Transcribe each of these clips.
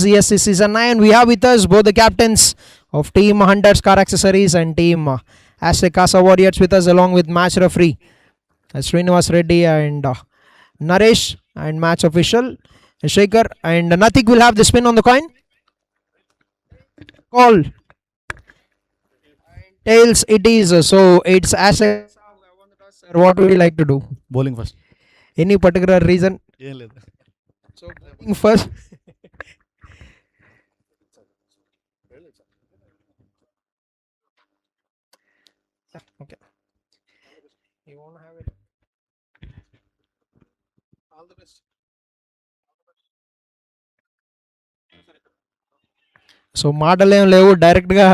ESC Season 9. We have with us both the captains of Team Hunters Car Accessories and Team ASTEC CASA Warriors with us, along with match referee Srinivas Reddy and Naresh, and match official Shekhar. And Natik will have the spin on the coin. Call. Tails it is. So it's ASTEC. What would you like to do? Bowling first. Any particular reason? So bowling first. Okay. You want to have it? All the best. So మాటలు ఏం లేవు, డైరెక్ట్గా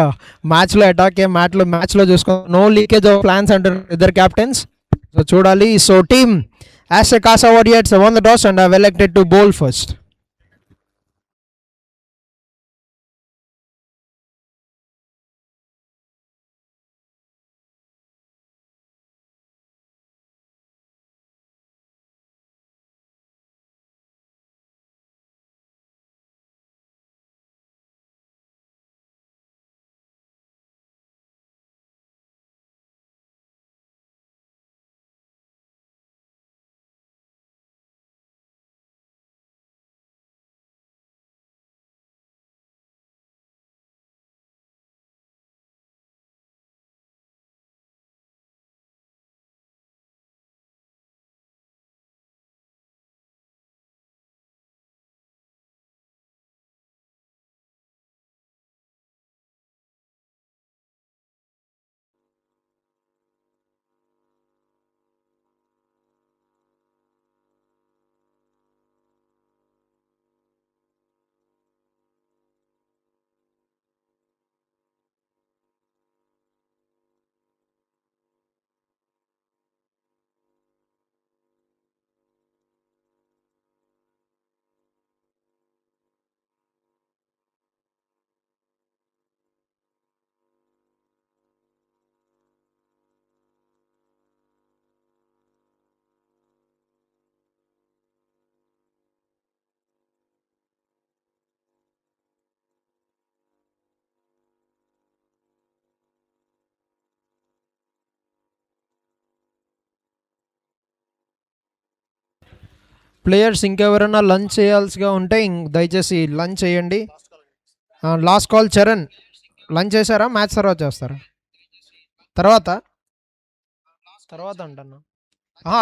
మ్యాచ్లో attack మ్యాచ్లో చూసుకో. No leakage of plans అంటారు ఇద్దరు captains. So చూడాలి. So team ASTEC CASA Warriors won the toss and have elected to bowl first. Players ఇంకెవరైనా లంచ్ చేయాల్సిగా ఉంటే దయచేసి లంచ్ చేయండి. Last call Charan. లంచ్ చేశారా? మ్యాచ్ తర్వాత చేస్తారా? తర్వాత అంటన్నా.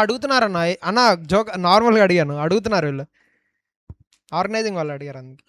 అడుగుతున్నారన్న అన్న, జోక్ నార్మల్గా అడిగాను. అడుగుతున్నారు వీళ్ళు, ఆర్గనైజింగ్ వాళ్ళు అడిగారు అందుకు.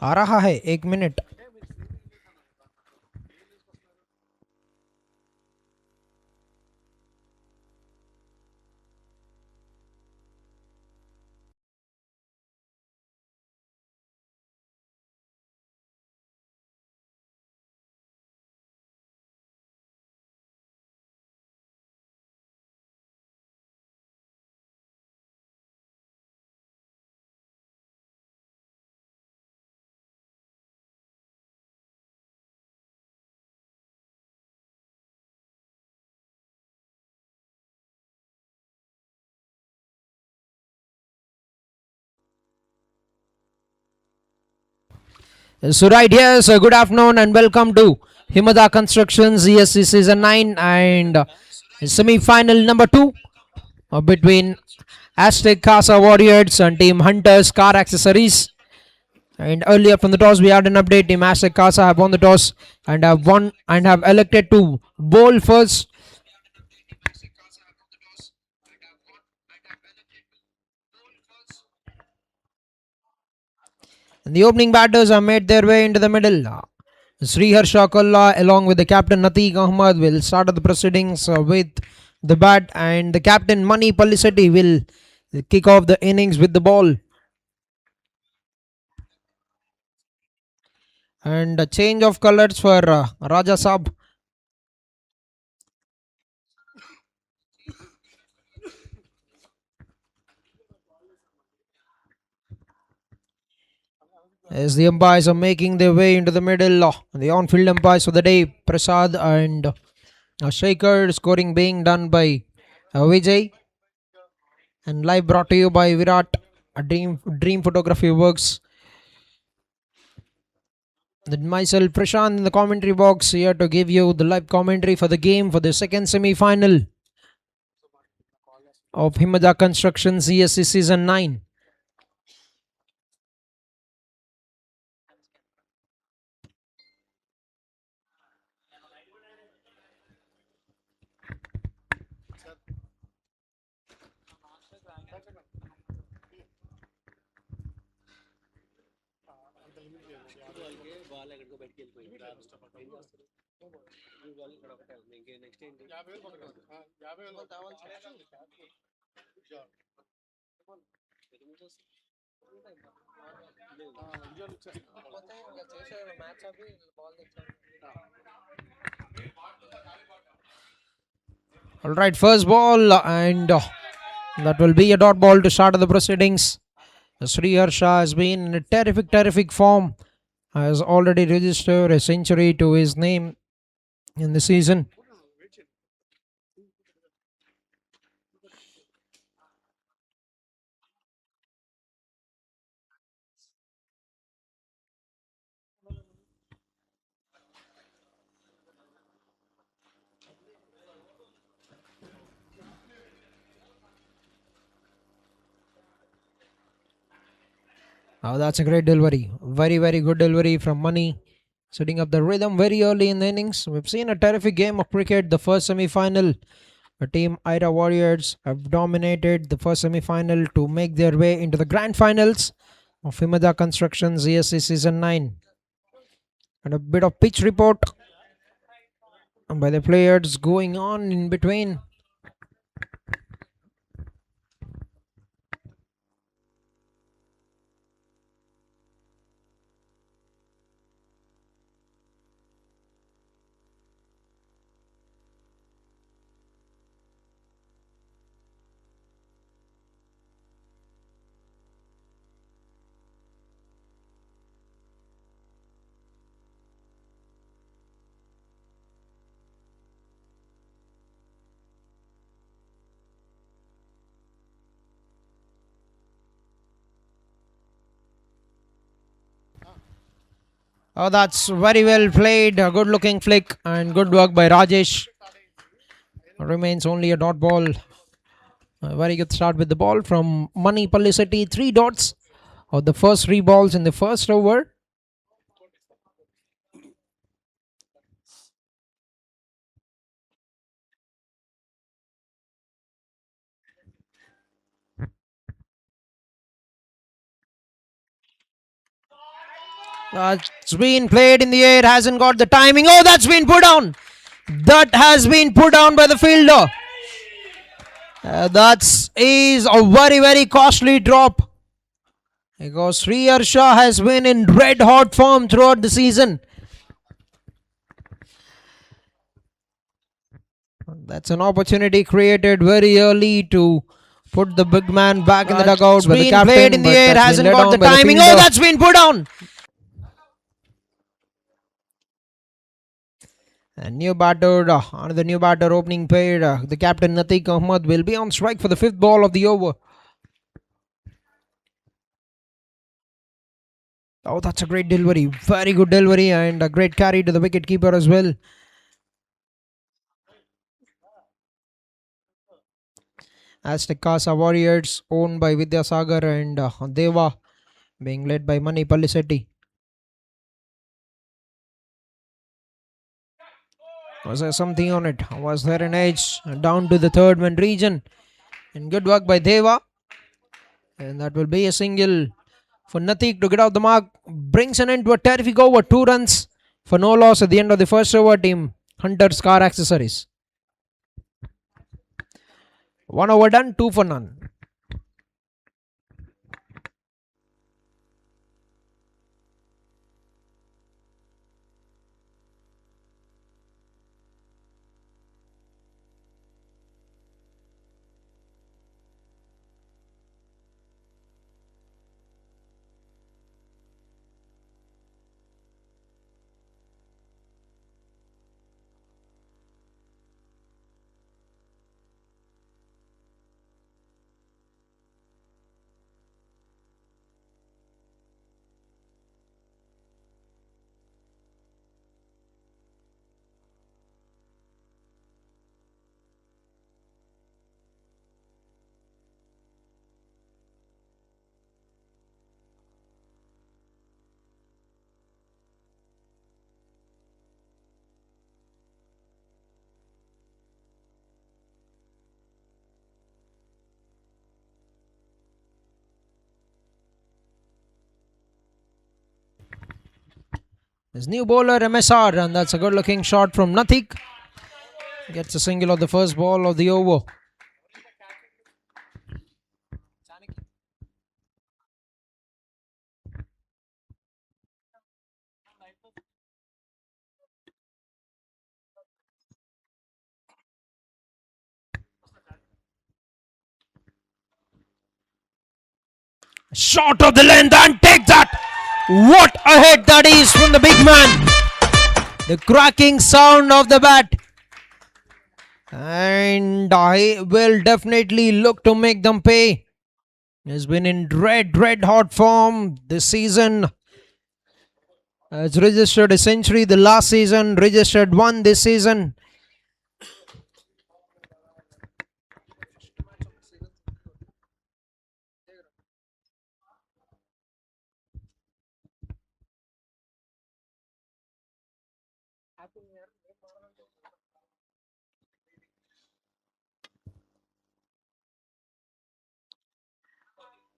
आ रहा है 1 minute. So right here, so good afternoon and welcome to Himada Constructions ESC Season 9 and semi-final number 2 between ASTEC CASA Warriors and Team Hunters Car Accessories. And earlier from the toss, we had an update. Team ASTEC CASA have won the toss and have elected to bowl first. And the opening batters have made their way into the middle. Sri Harsha Kolla along with the captain Nateek Ahmad will start the proceedings with the bat, and the captain Mani Paliseti will kick off the innings with the ball. And a change of colors for Raja Saab. As the umpires are making their way into the middle, the on-field umpires for the day, Prasad and Shaker, scoring being done by Vijay, and live brought to you by Virat, a dream photography works. Then myself, Prashant, in the commentary box here to give you the live commentary for the game for the second semi-final of Himada Construction CSC Season 9. Alright, first ball, and that will be a dot ball to start the proceedings. Sri Harsha has been in a terrific form, has already registered a century to his name in the season. Oh, that's a great delivery. Very good delivery from Mani. Setting up the rhythm very early in the innings. We've seen a terrific game of cricket. The first semi-final, the team Ira Warriors have dominated the first semi-final to make their way into the grand finals of Himada Constructions ESC Season 9. And a bit of pitch report by the players going on in between. Oh, that's very well played. A good looking flick and good work by Rajesh. Remains only a dot ball. A very good start with the ball from Mani Paliseti. 3 dots of the first 3 balls in the first over. That's been played in the air, hasn't got the timing. Oh, that's been put down. That has been put down by the fielder. That is a very, very costly drop. Because Sri Harsha has been in red hot form throughout the season. That's an opportunity created very early to put the big man back in the dugout. But the captain played in the air, hasn't got the timing. Oh, that's been put down. And new batter, another new batter opening pair. The captain Natik Ahmed will be on strike for the fifth ball of the over. Oh, that's a great delivery. Very good delivery and a great carry to the wicket keeper as well. ASTEC CASA Warriors owned by Vidyasagar and Deva being led by Mani Pallisetti. Was there something on it? Was there an edge down to the third man region? And good work by Deva. And that will be a single for Natik to get out the mark. Brings an end to a terrific over. 2 runs for no loss at the end of the first over. Team HUNTERZ Car Accessories. 1 over done, 2 for none. His new bowler MSR, and that's a good looking shot from Natik. Gets a single of the first ball of the over. Shot of the length and take that! What a hit that is from the big man! The cracking sound of the bat. And I will definitely look to make them pay. Has been in red hot form this season. Has registered a century the last season, registered 1 this season.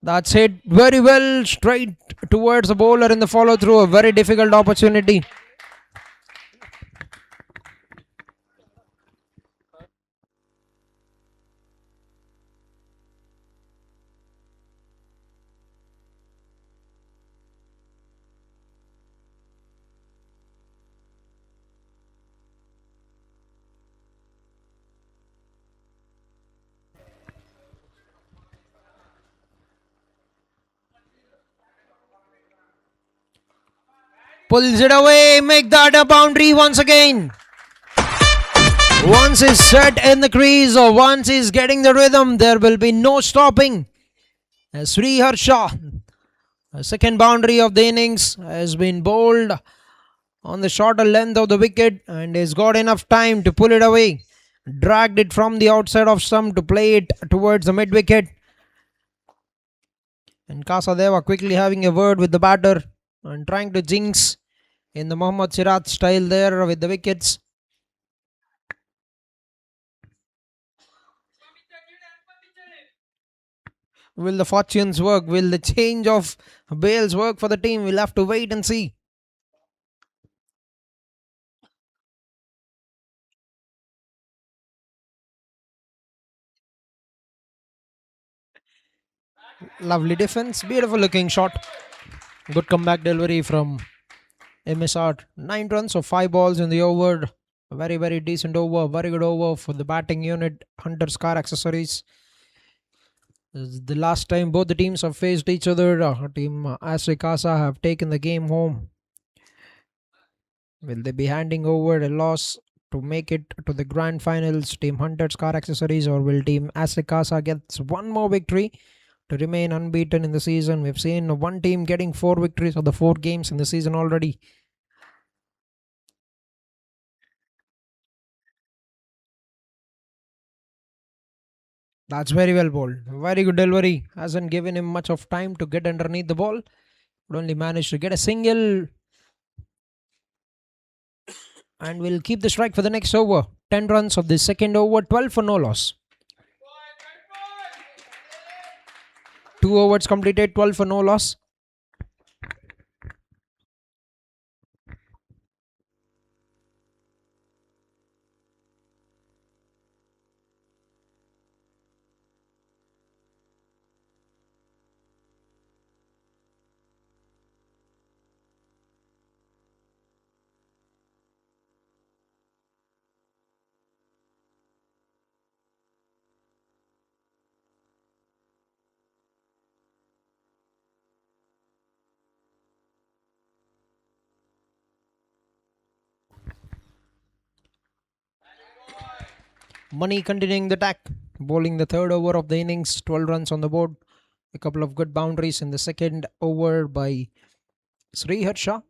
That's hit very well straight towards the bowler in the follow through. A very difficult opportunity. Pulls it away, make that a boundary once again. Once he's set in the crease or once he's getting the rhythm, there will be no stopping. As Sri Harsha, a second boundary of the innings, has been bowled on the shorter length of the wicket and has got enough time to pull it away. Dragged it from the outside of stump to play it towards the mid wicket. And Kasadeva quickly having a word with the batter and trying to jinx in the Mohammad Sirat style there with the wickets. Will the fortunes work? Will the change of bails work for the team? We'll have to wait and see. Lovely defense. Beautiful looking shot. Good comeback delivery from MSR. 9 runs of 5 balls in the over. Very, very decent over. Very good over for the batting unit. Hunter's Car Accessories. This is the last time both the teams have faced each other. Team ASTEK CASA have taken the game home. Will they be handing over a loss to make it to the grand finals? Team Hunter's Car Accessories, or will Team ASTEK CASA get one more victory to remain unbeaten in the season? We've seen one team getting 4 victories of the 4 games in the season already. That's very well bowled. Very good delivery. Hasn't given him much of time to get underneath the ball. But only managed to get a single. And will keep the strike for the next over. 10 runs of the second over. 12 for no loss. 2 overs completed. 12 for no loss. Money continuing the attack, bowling the third over of the innings, 12 runs on the board. A couple of good boundaries in the second over by Sri Harsha.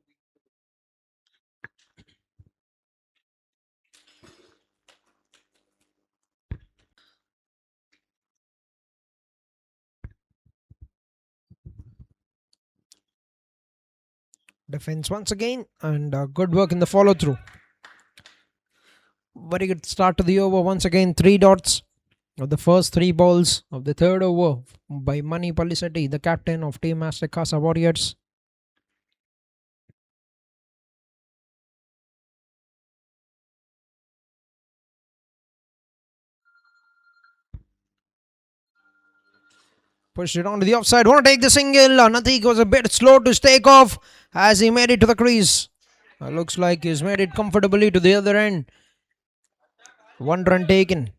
Defense once again, and good work in the follow through. Very good start to the over. Once again, 3 dots of the first 3 balls of the third over by Mani Palisetti, the captain of Team ASTEK CASA Warriors. Pushed it onto the offside. Want to take the single. Natik was a bit slow to take off as he made it to the crease. Looks like he's made it comfortably to the other end. 1 run taken.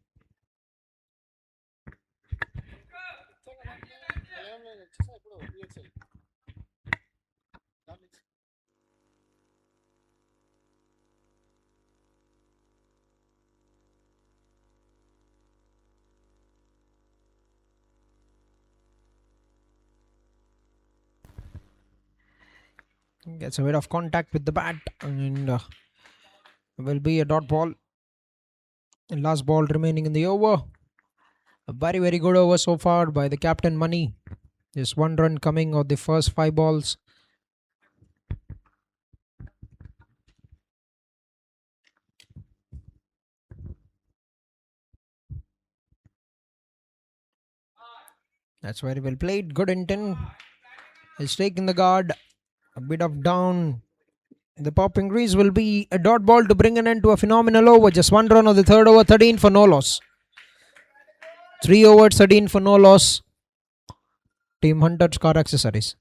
Gets a bit of contact with the bat and will be a dot ball. Last ball remaining in the over. A very, very good over so far by the captain Mani. Just 1 run coming of the first 5 balls. That's very well played. Good intent. He's taking the guard. A bit of down. The popping grease will be a dot ball to bring an end to a phenomenal over. Just 1 run of the third over. 13 for no loss. 3 overs, 13 for no loss. Team Hunter's Car Accessories.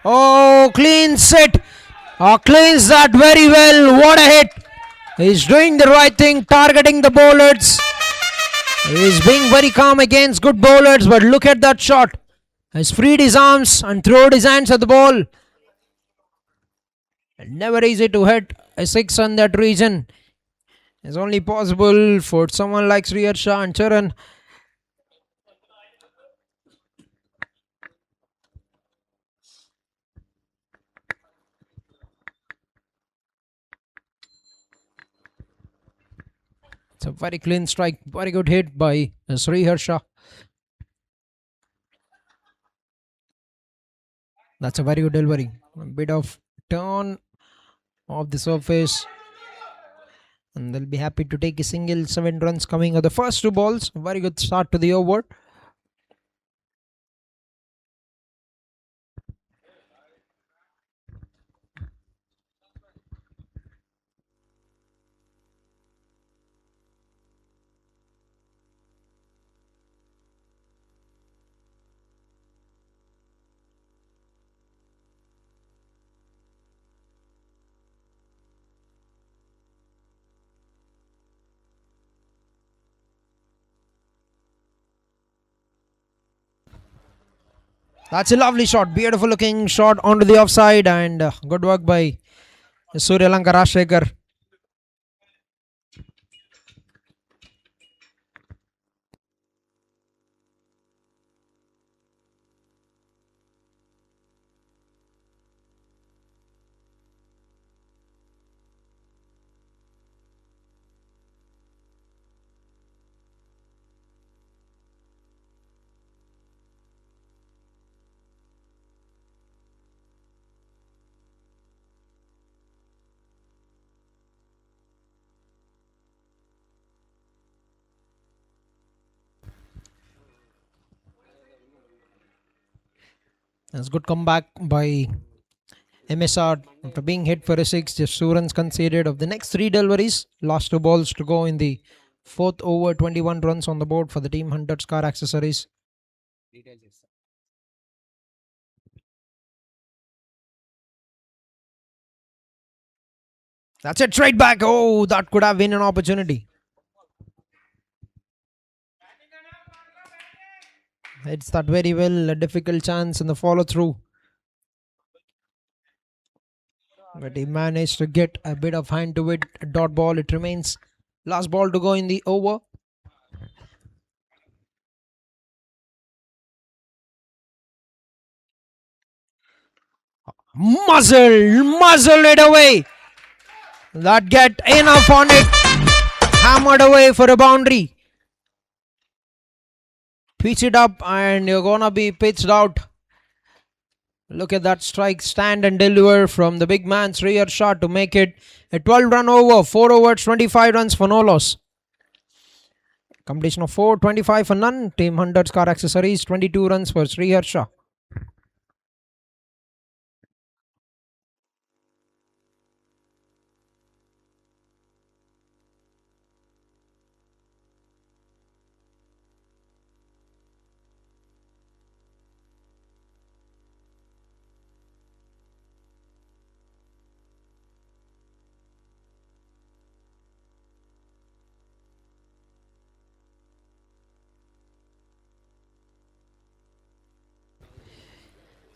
Oh, clean set. Cleans that very well. What a hit. He's doing the right thing, targeting the bowlers. He's being very calm against good bowlers, but look at that shot. He's freed his arms and thrown his hands at the ball. Never easy to hit a 6 on that region. It's only possible for someone like Sri Harsha and Charan. a very clean strike. Very good hit by Sri Harsha. That's a very good delivery. A bit of turn of the surface. And they'll be happy to take a single. 7 runs coming on the first 2 balls. Very good start to the over. That's a lovely shot. Beautiful looking shot onto the offside. And good work by Surya Lanka Rajshekhar. That's good comeback by MSR after being hit for a 6. Just 2 runs conceded of the next 3 deliveries. Last 2 balls to go in the 4th over. 21 runs on the board for the team HUNTERZ Car Accessories. That's it, straight back. Oh, that could have been an opportunity. It's that very well. A difficult chance in the follow through. But he managed to get a bit of hand to it. A dot ball. It remains last ball to go in the over. Muzzle it away. That get enough on it. Hammered away for a boundary. Pitch it up and you're gonna be pitched out. Look at that strike, stand and deliver from the big man Sri Harsha to make it a 12-run over. 4 overs, 25 runs for no loss. Completion of 4, 25 for none. Team HUNTERZ Car Accessories, 22 runs for Sri Harsha.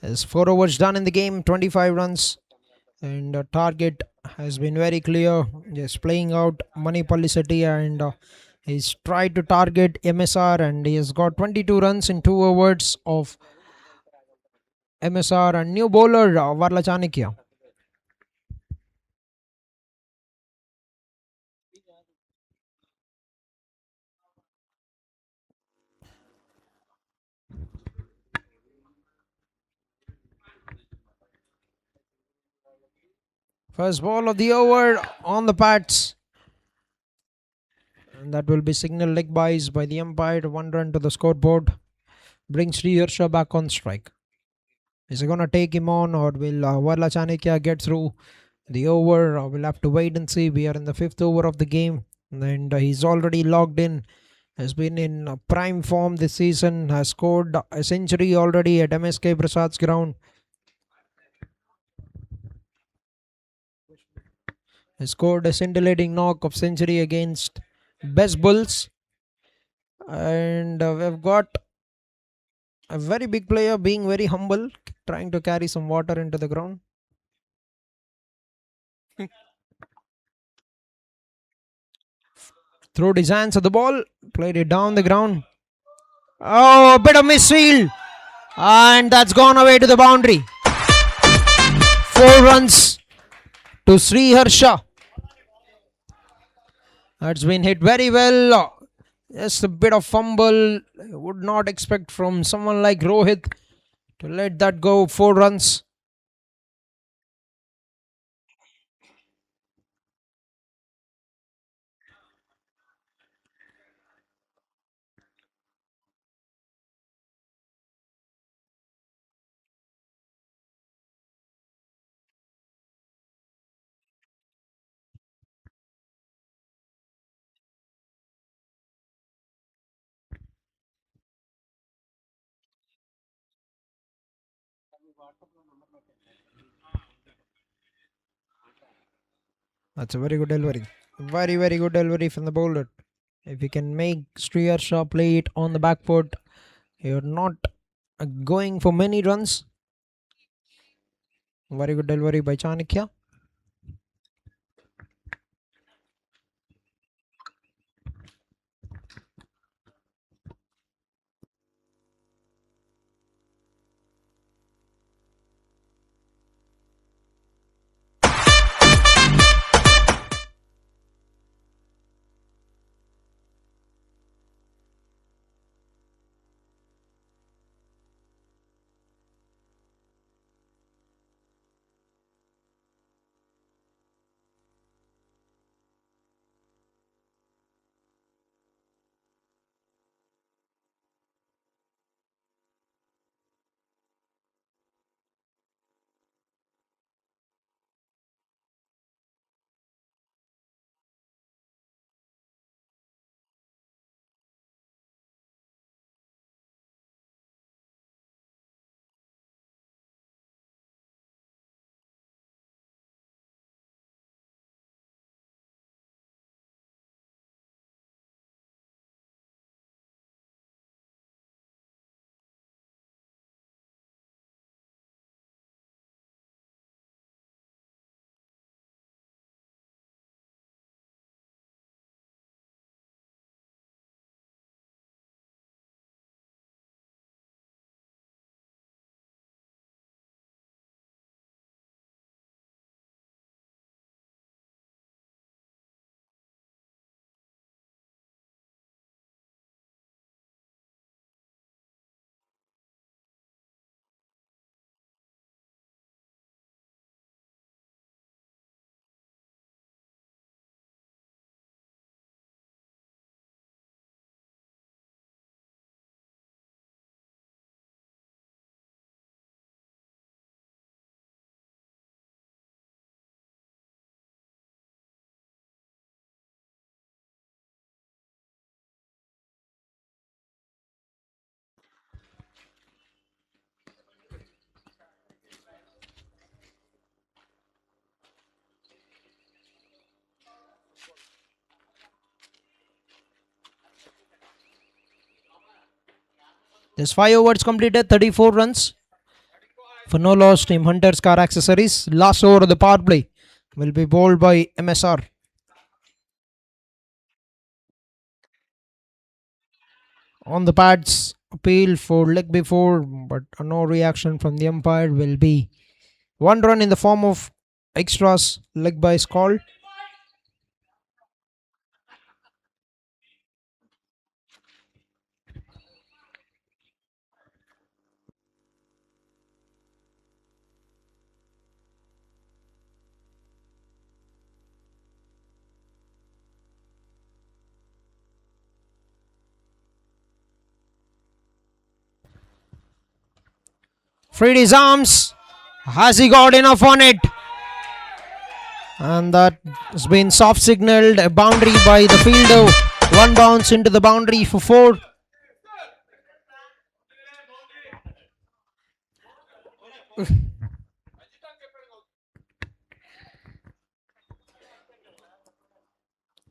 As 4 overs done in the game, 25 runs. And the target has been very clear. Just playing out money publicity and he's tried to target MSR and he has got 22 runs in 2 overs of MSR and new bowler Varla Chanakya. First ball of the over on the pads. And that will be signal leg byes by the umpire. 1 run to the scoreboard. Brings Sri Harsha back on strike. Is he going to take him on or will Varla Chanakya get through the over? We'll have to wait and see. We are in the 5th over of the game. And he's already logged in. Has been in prime form this season. Has scored a century already at MSK Prasad's ground. He scored a scintillating knock of century against Best Bulls. And we've got a very big player being very humble, trying to carry some water into the ground. Threw his hands at the ball, played it down the ground. Oh, a bit of misfield. And that's gone away to the boundary. 4 runs to Sri Harsha. That's been hit very well. Just a bit of fumble. I would not expect from someone like Rohit to let that go. 4 runs. That's a very good delivery. Very, very good delivery from the bowler. If you can make Shriyar Shah play it on the back foot, you're not going for many runs. Very good delivery by Chanakya. There's 5 overs completed, 34 runs. For no loss, Team Hunters Car Accessories. Last over of the power play will be bowled by MSR. On the pads, appeal for leg before, but no reaction from the umpire. Will be 1 run in the form of extras. Leg by is called. Freed his arms. Has he got enough on it? And that has been soft signaled. A boundary by the fielder. One bounce into the boundary for 4.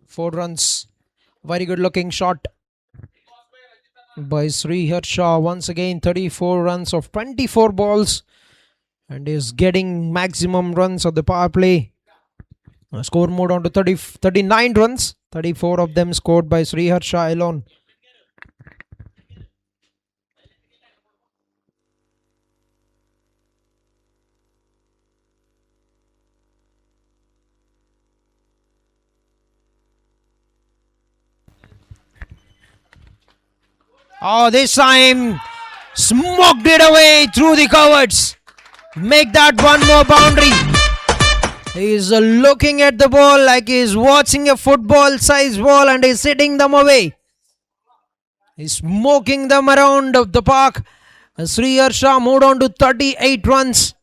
Four runs. Very good looking shot by Sri Harsha. Once again, 34 runs of 24 balls and is getting maximum runs of the power play. Score moved on to 39 runs. 34 of them scored by Sri Harsha alone. Oh, this time smoked it away through the covers. Make that one more boundary. He's looking at the ball like he's watching a football size ball and he's hitting them away. He's smoking them around the park. Sri Harsha moved on to 38 runs.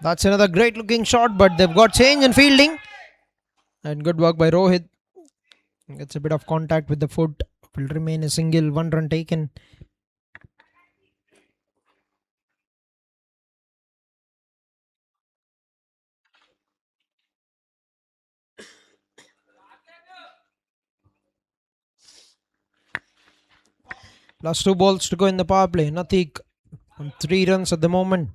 That's another great looking shot, but they've got change in fielding. And good work by Rohit. Gets a bit of contact with the foot. Will remain a single, 1 run taken. Last 2 balls to go in the power play. Natik on 3 runs at the moment.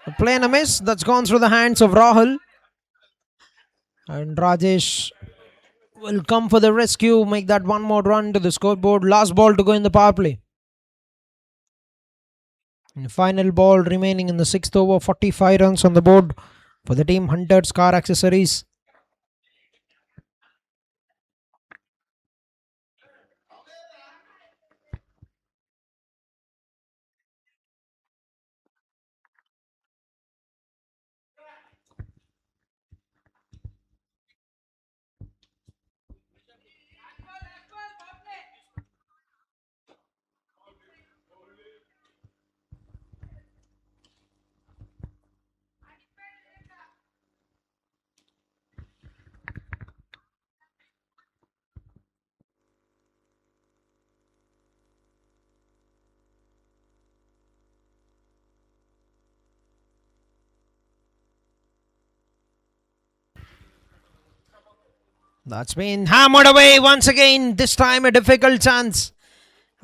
A play and a miss that's gone through the hands of Rahul. And Rajesh will come for the rescue. Make that one more run to the scoreboard. Last ball to go in the power play. And final ball remaining in the 6th over. 45 runs on the board for the team HUNTERZ Car Accessories. That's been hammered away once again. This time a difficult chance.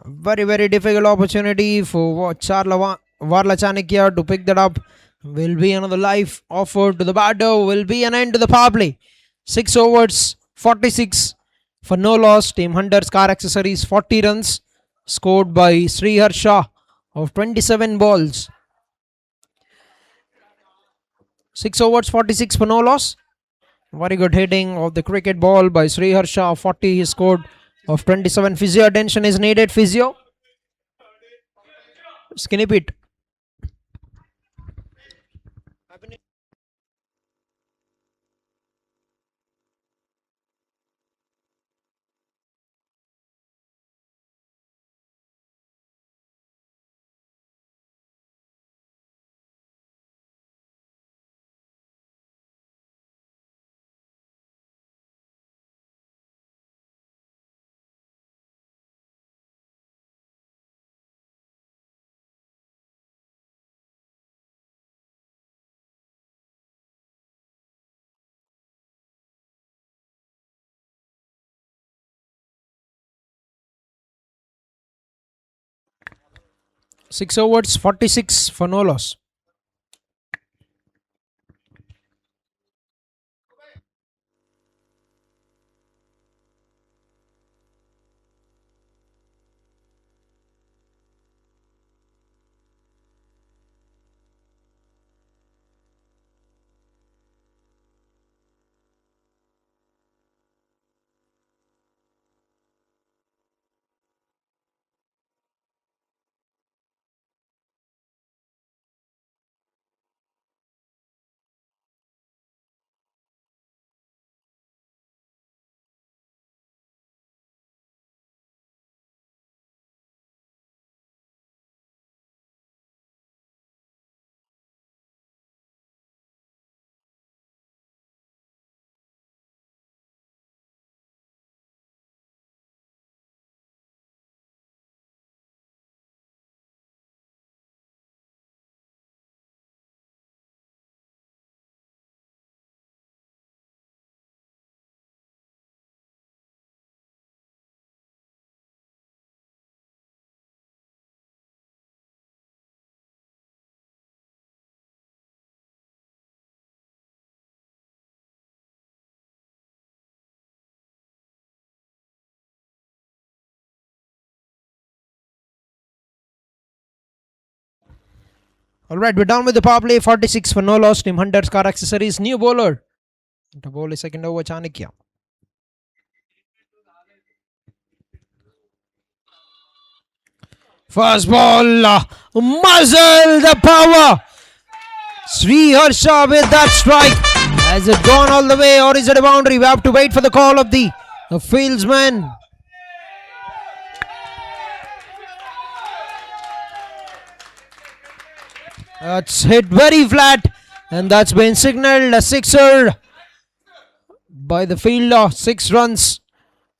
Very, very difficult opportunity for Varla Chanakya to pick that up. Will be another life offered to the batter. Will be an end to the power play. 6 overs, 46 for no loss. Team HUNTERZ Car Accessories 40 runs scored by Sri Harsha of 27 balls. 6 overs, 46 for no loss. Very good hitting of the cricket ball by Sri Harsha. 40 he scored of 27. Physio attention is needed. Physio. Skinny pit. Six overs, 46 for no loss. Alright, we're done with the power play. 46 for no loss. Team Hunters Car Accessories. New bowler. The ball is second over Chanakya. First ball. Muzzle the power. Sri Harsha with that strike. Has it gone all the way or is it a boundary? We have to wait for the call of the fieldsman. That's hit very flat and that's been signaled a sixer by the fielder. 6 runs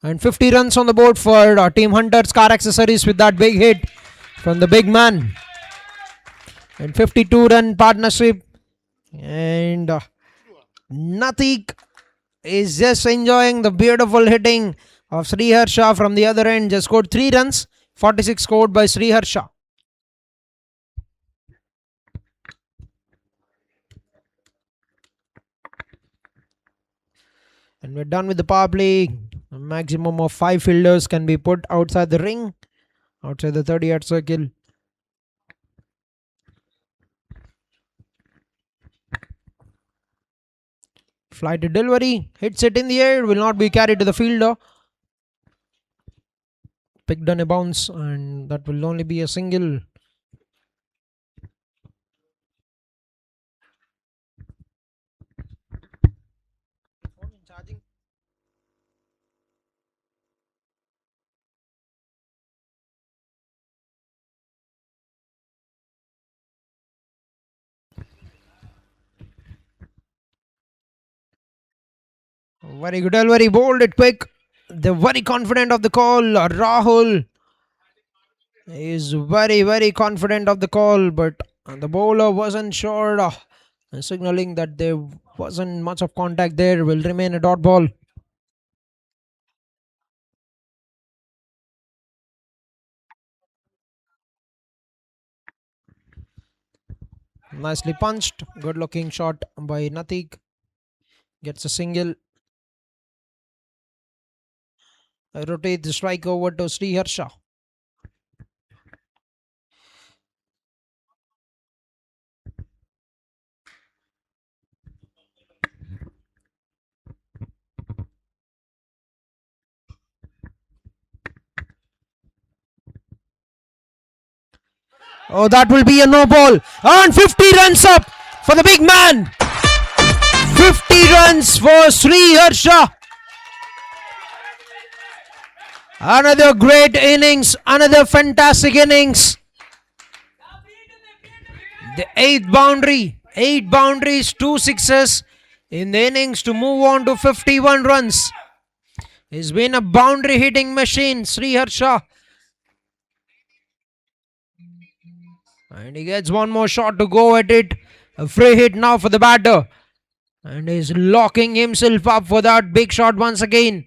and 50 runs on the board for Team Hunters Car Accessories with that big hit from the big man. And 52-run partnership. And Natik is just enjoying the beautiful hitting of Sri Harsha from the other end. Just scored 3 runs. 46 scored by Sri Harsha. And we're done with the power play. A maximum of 5 fielders can be put outside the ring, outside the 30-yard circle. Fly to delivery, hits it in the air, will not be carried to the fielder. Picked on a bounce, and that will only be a single. Very good delivery, bowled it quick. They're very confident of the call. Rahul is very confident of the call, but the bowler wasn't sure. Signaling that there wasn't much of contact there. Will remain a dot ball. Nicely punched. Good looking shot by Natik. Gets a single. Rotate the strike over to Sri Harsha. Oh, that will be a no ball. And 50 runs up for the big man. 50 runs for Sri Harsha. Another great innings. Another fantastic innings. The 8th boundary. 8 boundaries, 2 sixes in the innings to move on to 51 runs. He's been a boundary hitting machine, Sri Harsha. And he gets one more shot to go at it. A free hit now for the batter. And he's locking himself up for that big shot once again.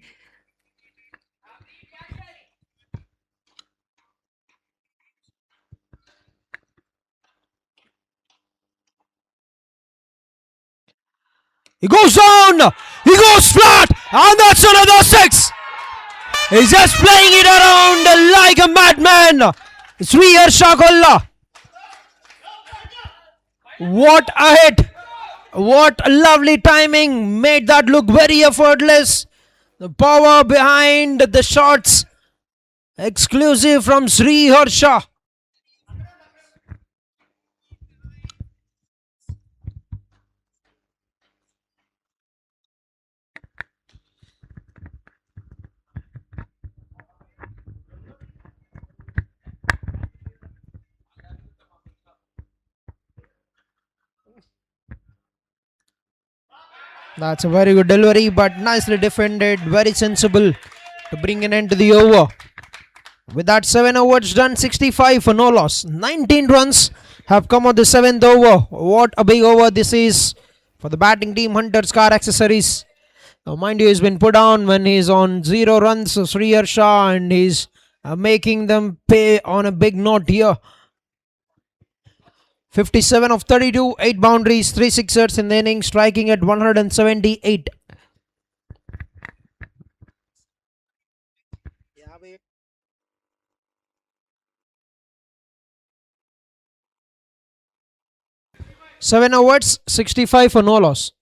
He goes down. He goes flat. And that's another 6. He's just playing it around like a madman. Sri Harsha Kolla. What a hit. What lovely timing. Made that look very effortless. The power behind the shots. Exclusive from Sri Harsha. That's a very good delivery, but nicely defended. Very sensible to bring an end to the over. With that, 7 overs done, 65 for no loss. 19 runs have come on the 7th over. What a big over this is for the batting team, Hunters Car Accessories. Now, mind you, he's been put down when he's on 0 runs, so Sri Harsha, and he's making them pay on a big note here. 57 of 32, 8 boundaries, 3 sixers in the inning, striking at 178. 7 overs, 65 for no loss.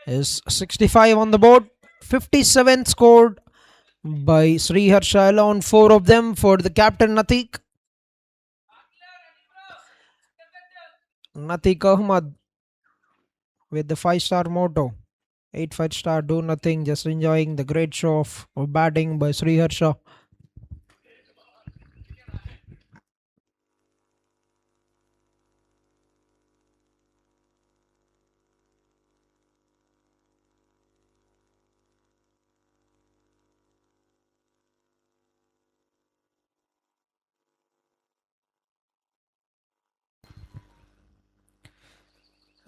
Is 65 on the board. 57 scored by Sri Harsha alone. 4 of them for the captain Natik. Natik Ahmad with the 5-star motto. 8 5-star, do nothing, just enjoying the great show of batting by Sri Harsha.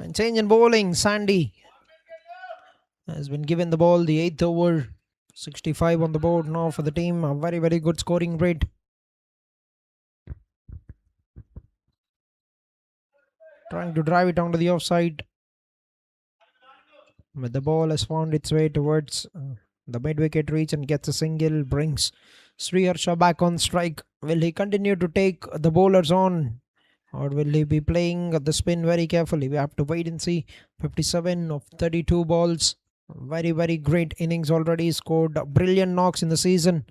And change in bowling, Sandy has been given the ball, the 8th over. 65 on the board now for the team. A very, very good scoring rate. Trying to drive it onto the offside. But the ball has found its way towards the mid-wicket reach and gets a single. Brings Sri Harsha back on strike. Will he continue to take the bowlers on? Or will he be playing the spin very carefully? We have to wait and see. 57 of 32 balls. Very, very great innings already. Scored brilliant knocks in the season.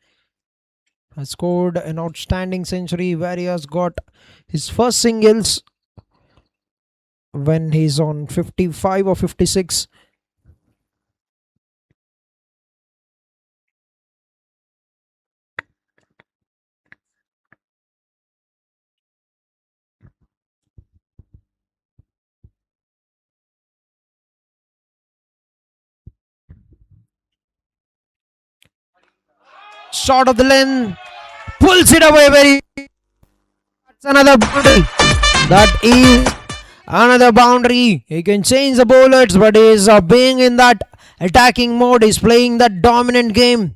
Has scored an outstanding century where he has got his first singles when he's on 55 or 56. Shot of the length. Pulls it away very. That's another boundary. That is another boundary. He can change the bowlers, but he is being in that attacking mode. He's playing that dominant game.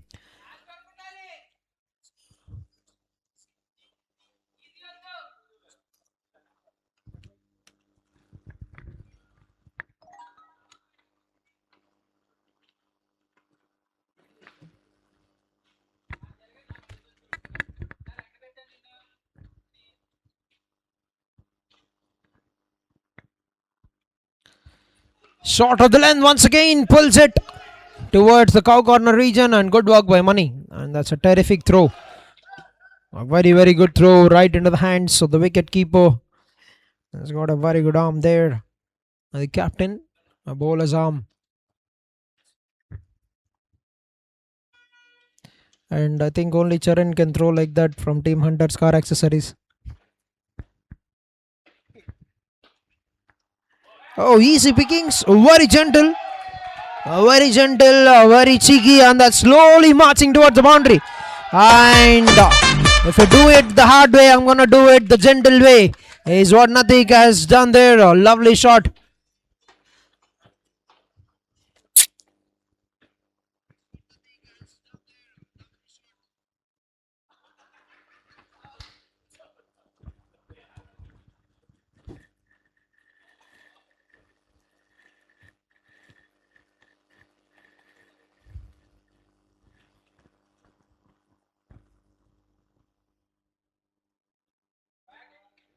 Shot of the length once again, pulls it towards the cow corner region, and good work by Money. And that's a terrific throw. A very, very good throw right into the hands of the wicket keeper. He's got a very good arm there. The captain, a bowler's arm. And I think only Charan can throw like that from Team HUNTERZ Car Accessories. Oh, easy pickings, very gentle. Very gentle, very cheeky, and that's slowly marching towards the boundary. And if you do it the hard way, I'm gonna do it the gentle way. Is what Natik has done there. A lovely shot.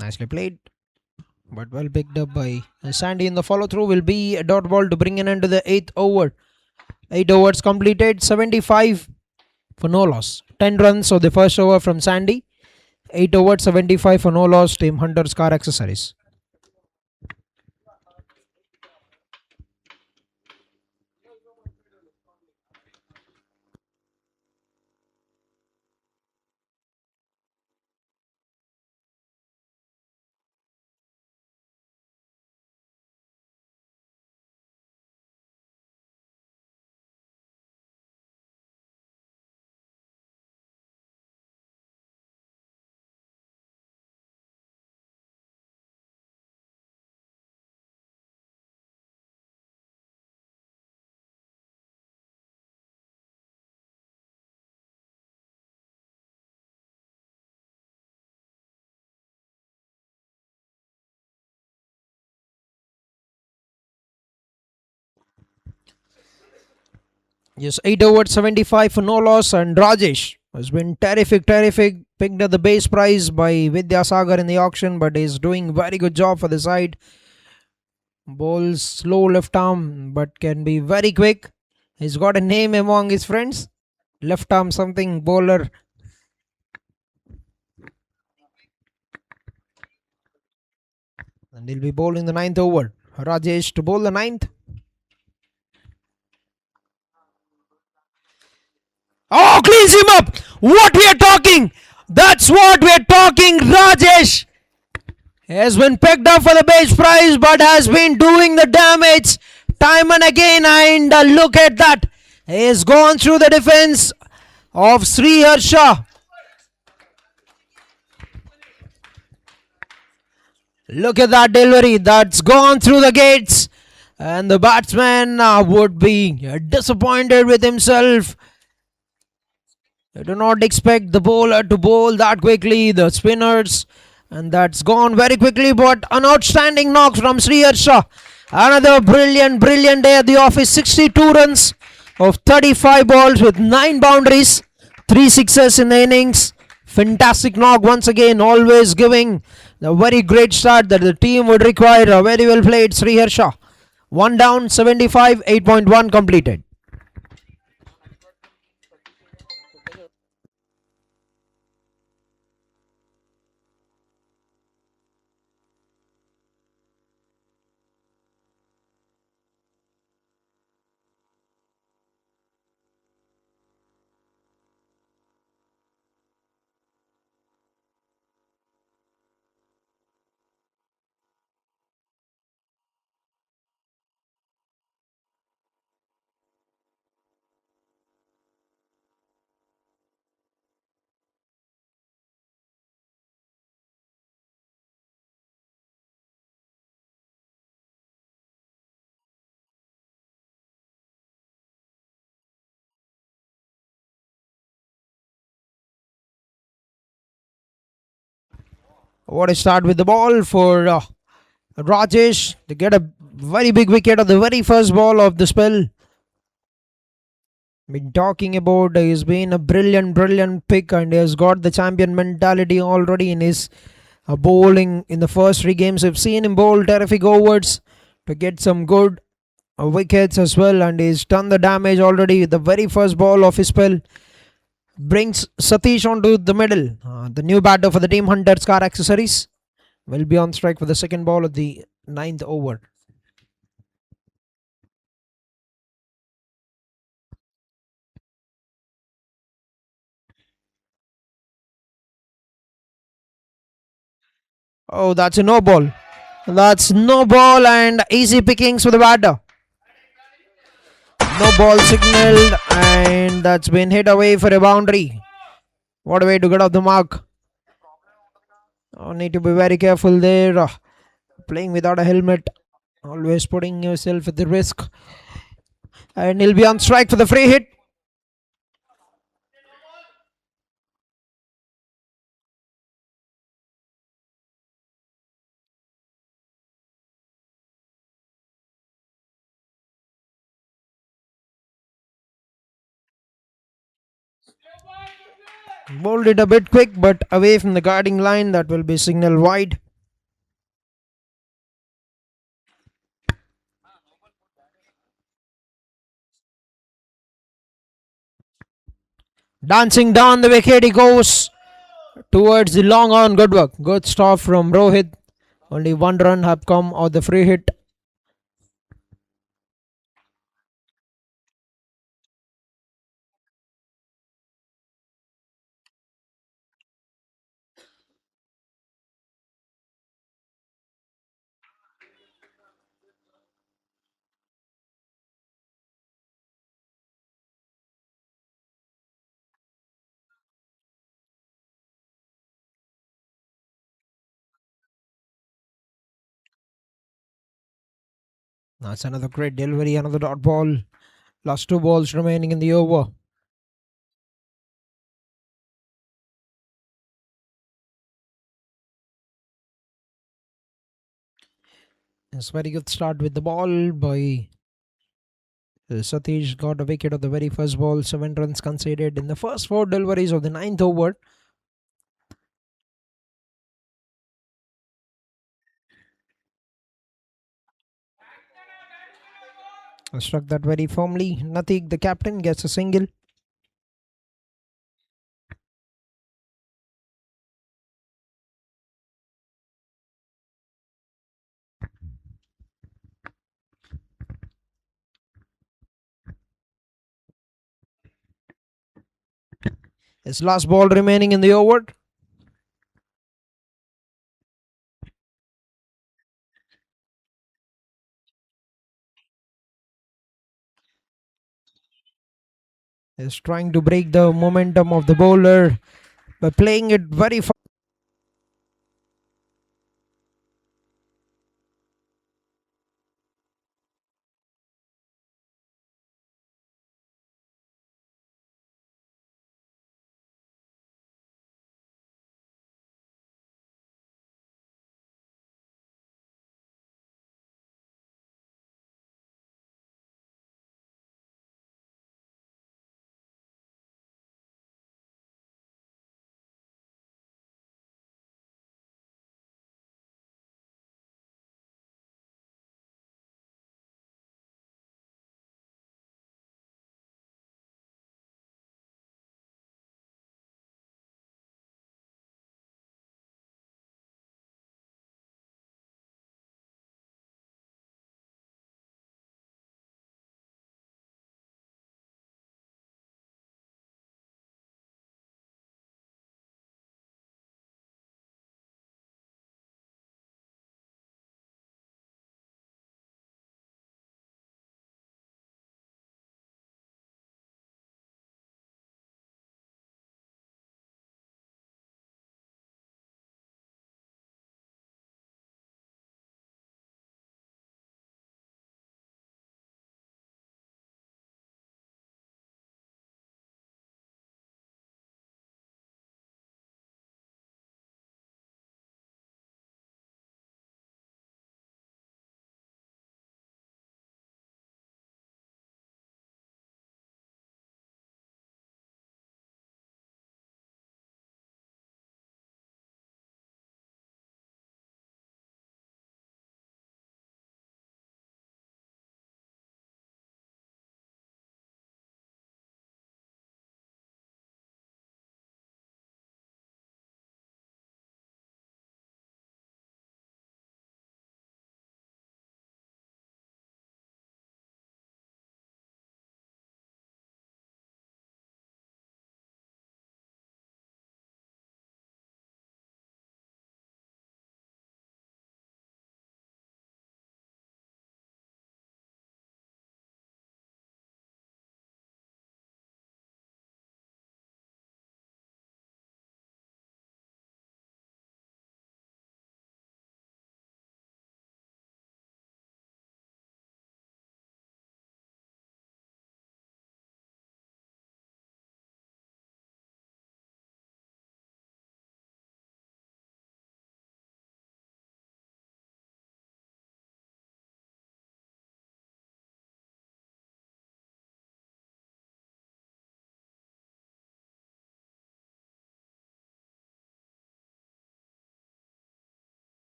Nicely played, but well picked up by Sandy. In the follow through will be a dot ball to bring an end to the 8th over. 8 overs completed, 75 for no loss. 10 runs of the first over from Sandy. 8 overs, 75 for no loss. Team HUNTERZ Car Accessories. Yes, 8 overs, 75 for no loss. And Rajesh Has been terrific, terrific. Picked up the base price by Vidya Sagar in the auction, but is doing very good job for the side. Bowls slow left arm, but can be very quick. He's got a name among his friends. Left arm something bowler. And he'll be bowling the ninth over. Rajesh to bowl the ninth. Oh, cleans him up. What we are talking? That's what we are talking. Rajesh has been picked up for the base price, but has been doing the damage time and again. And look at that. He has gone through the defense of Sri Harsha. Look at that delivery. That's gone through the gates. And the batsman would be disappointed with himself. I do not expect the bowler to bowl that quickly, the spinners, and that's gone very quickly. But an outstanding knock from Sri Harsha. Another brilliant, brilliant day at the office. 62 runs of 35 balls with 9 boundaries, 3 sixes in the innings. Fantastic knock once again, always giving the very great start that the team would require. A very well played Sri Harsha. 1 down, 75, 8.1 completed. What a start with the ball for Rajesh to get a very big wicket on the very first ball of the spell. Been talking about he's been a brilliant, brilliant pick and he has got the champion mentality already in his bowling in the first 3 games. I've seen him bowl terrific overs to get some good wickets as well, and he's done the damage already. The very first ball of his spell brings Satish onto the middle. The new batter for the team, HUNTERZ Car Accessories, will be on strike for the second ball of the ninth over. Oh, that's a no ball. That's no ball and easy pickings for the batter. No ball signaled and that's been hit away for a boundary. What a way to get off the mark. Oh, need to be very careful there. Playing without a helmet. Always putting yourself at the risk. And he'll be on strike for the free hit. Bowled it a bit quick but away from the guarding line. That will be signal wide. Dancing down the wicket he goes towards the long on. Good work. Good stop from Rohit. Only 1 run have come of the free hit. That's another great delivery. Another dot ball. Last 2 balls remaining in the over. It's very good start with the ball by Satish got a wicket of the very first ball. 7 runs conceded in the first 4 deliveries of the ninth over. Struck that very firmly. Natik, the captain, gets a single. His last ball remaining in the over. Is trying to break the momentum of the bowler by playing it very fast.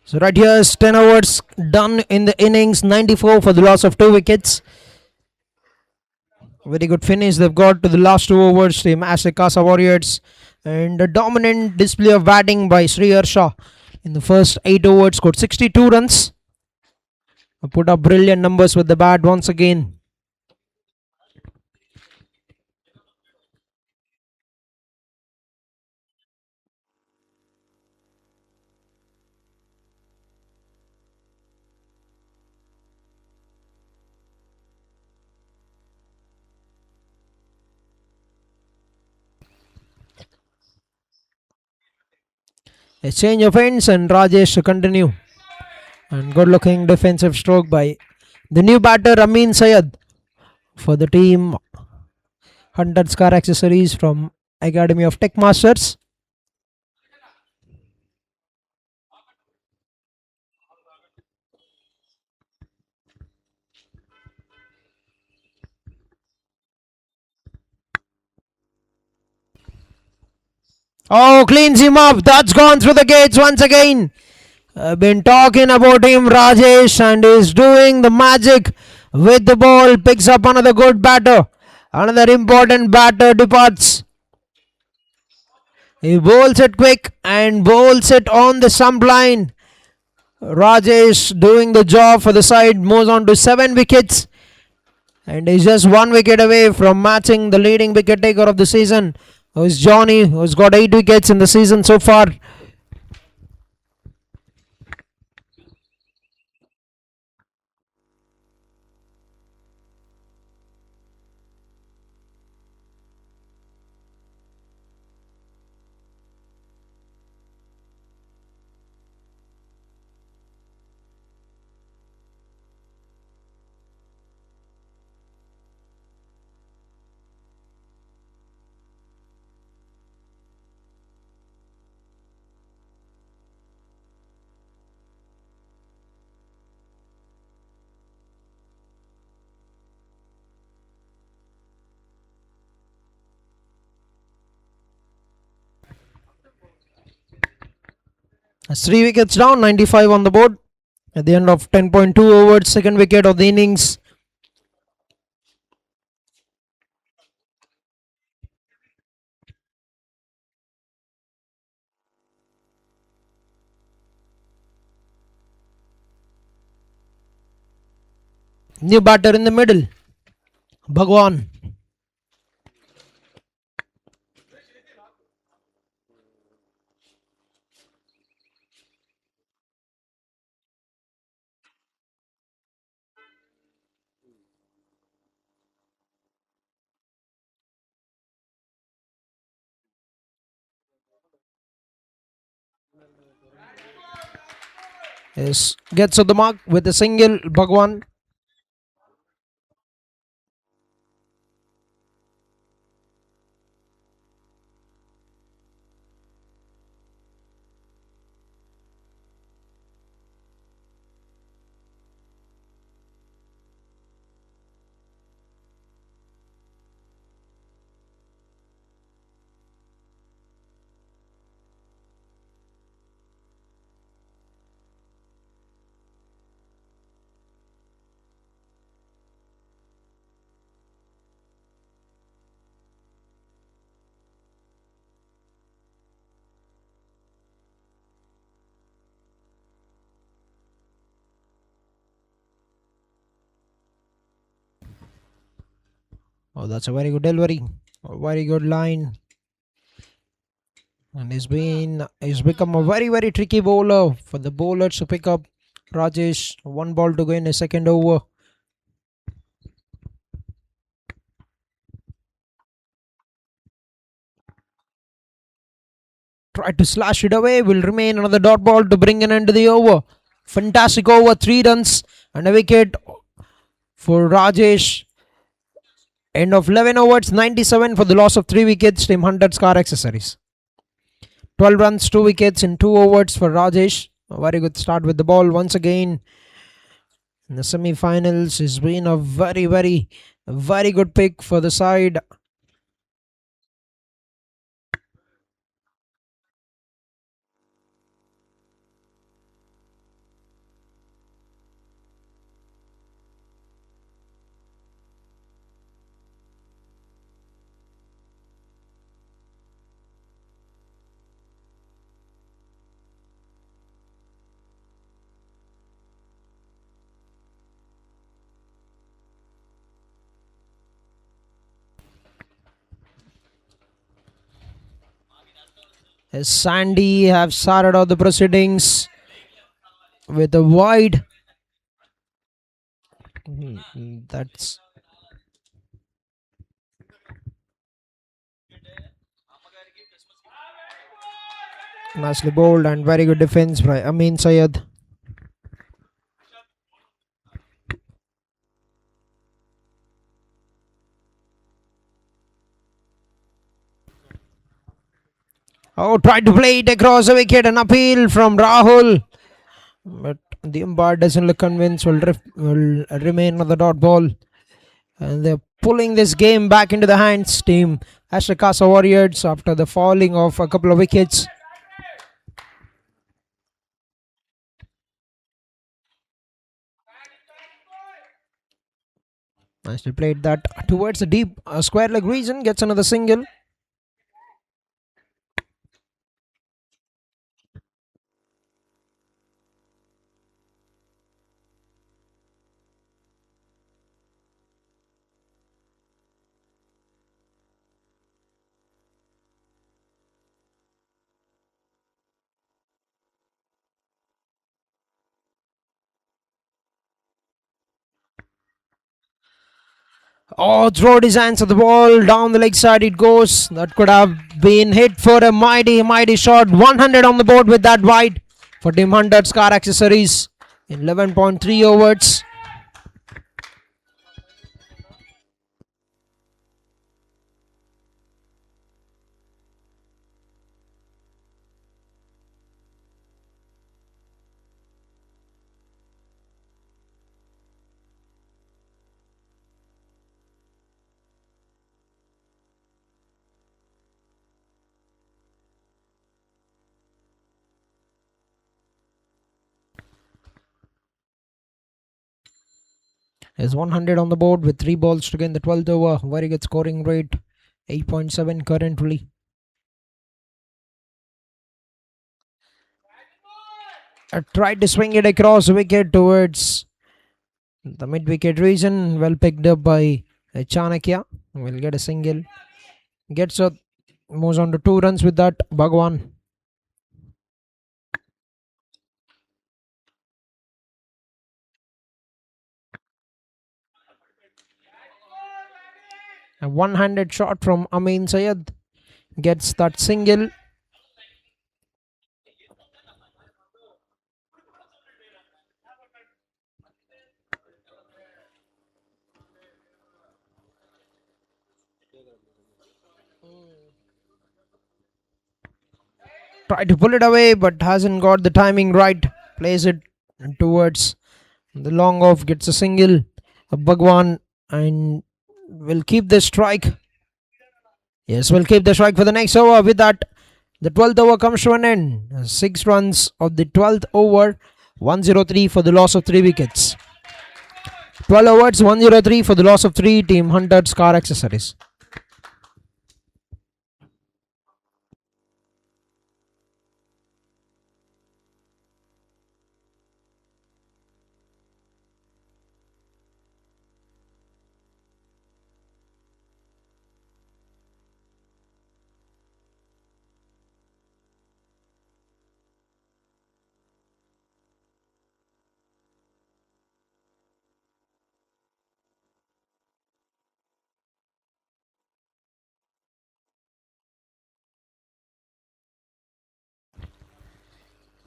So right here is 10 overs done in the innings, 94 for the loss of 2 wickets. Very good finish they've got to the last 2 overs, team ASTEC CASA Warriors. And a dominant display of batting by Sri Harsha in the first 8 overs, scored 62 runs. Put up brilliant numbers with the bat once again. A change of ends and Rajesh to continue. And good looking defensive stroke by the new batter Amin Sayed for the team HUNTERZ car accessories from Academy of Tech Masters. Oh, cleans him up. That's gone through the gates once again. I've been talking about him, Rajesh, and he's doing the magic with the ball. Picks up another good batter. Another important batter departs. He bowls it quick and bowls it on the stump line. Rajesh doing the job for the side, moves on to 7 wickets. And is just 1 wicket away from matching the leading wicket taker of the season, who is Johnny, who's got 8 wickets in the season so far. That's 3 wickets down, 95 on the board. At the end of 10.2 overs, second wicket of the innings. New batter in the middle, Bhagwan. Yes, gets to the mark with a single, Bhagwan. Oh, that's a very good delivery. A very good line. And he's become a very tricky bowler for the bowlers to pick up. Rajesh, 1 ball to go in a second over. Tried to slash it away. Will remain another dot ball to bring an end to the over. Fantastic over, 3 runs and a wicket for Rajesh. End of 11 overs, 97 for the loss of 3 wickets. Team HUNTERZ car accessories. 12 runs, 2 wickets in 2 overs for Rajesh. A very good start with the ball once again. In the semi-finals, has been a very good pick for the side. as Sandy have started out the proceedings with a wide. That's nicely bowled and very good defense by Amin Sayed. Oh, tried to play it across the wicket, an appeal from Rahul. But the umpire doesn't look convinced, will remain on the dot ball. And they're pulling this game back into the hands, team ASTEC CASA Warriors, after the falling of a couple of wickets. Nicely played that towards the deep square leg region, gets another single. Oh, throw designs of the ball down the leg side it goes. That could have been hit for a mighty shot. 100 on the board with that wide for Team HUNTERZ car accessories in 11.3 overs. Is 100 on the board with 3 balls to gain the 12th over. Very good scoring rate, 8.7 currently. Tried to swing it across the wicket towards the mid-wicket region. Well picked up by Chanakya. Will get a single. Gets a moves on to 2 runs with that. Bhagwan. A one-handed shot from Amin Sayed gets that single. Tried to pull it away but hasn't got the timing right. Plays it towards the long off, gets a single. Bhagwan and will keep the strike. Yes, we'll keep the strike for the next over. With that, the 12th over comes to an end. 6 runs of the 12th over. 103 for the loss of 3 wickets. 12 overs, 103 for the loss of 3. Team HUNTERZ car accessories.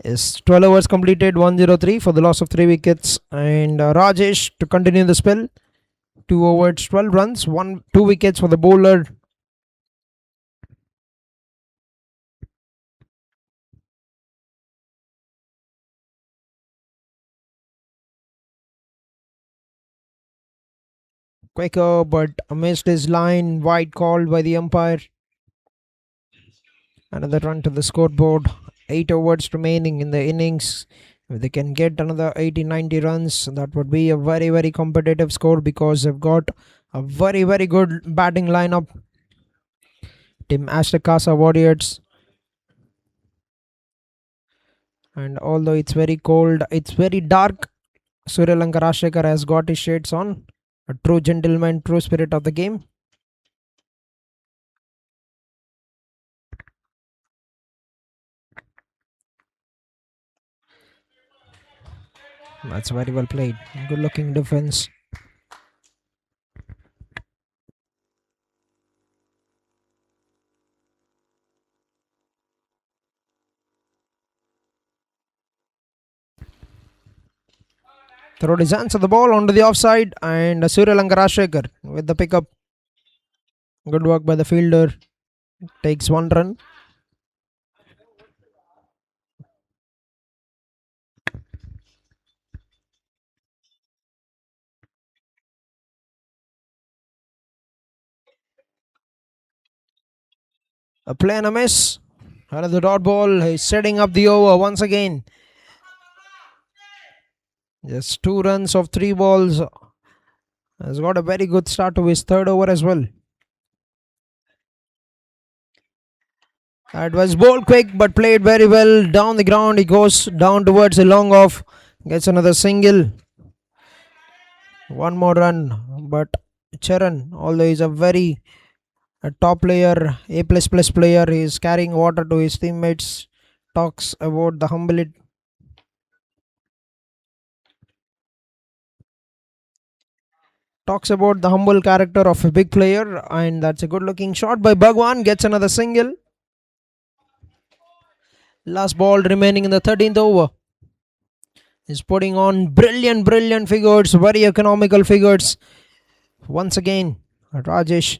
Is 12 overs completed, 103 for the loss of 3 wickets. And Rajesh to continue the spell. 2 overs, 12 runs, 2 wickets for the bowler. Quicker, but missed his line. Wide called by the umpire. Another run to the scoreboard. 8 overs remaining in the innings. If they can get another 80-90 runs, that would be a very competitive score, because they've got a very good batting lineup. Team ASTEC CASA Warriors. And although it's very cold, it's very dark, Surya Lankar Rajshekhar has got his shades on. A true gentleman, true spirit of the game. That's very well played. Good looking defense. Throwed his hands of the ball onto the offside, and Surya Lanka Rajshekhar with the pickup. Good work by the fielder. Takes one run. A play and a miss. Another dot ball. He's setting up the over once again. Just 2 runs of 3 balls. Has got a very good start to his third over as well. That was ball quick but played very well. Down the ground. He goes down towards a long off. Gets another single. One more run. But Charan, although he's a top player, A plus plus player, he is carrying water to his teammates. Talks about the humble character of a big player, and that's a good looking shot by Bhagwan. Gets another single. Last ball remaining in the 13th over. He's putting on brilliant figures, very economical figures. Once again, Rajesh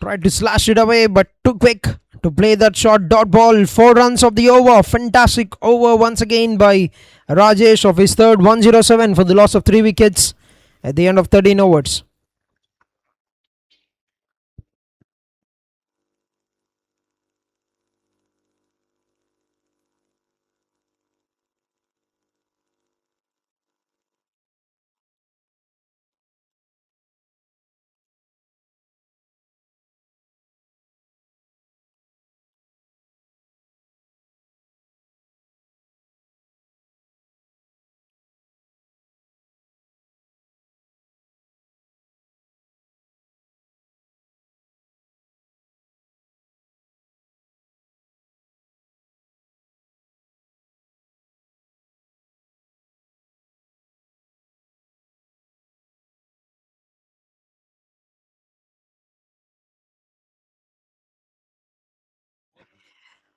tried to slash it away, but too quick to play that shot. Dot ball, 4 runs of the over. Fantastic over once again by Rajesh of his third, 107 for the loss of 3 wickets at the end of 13 overs.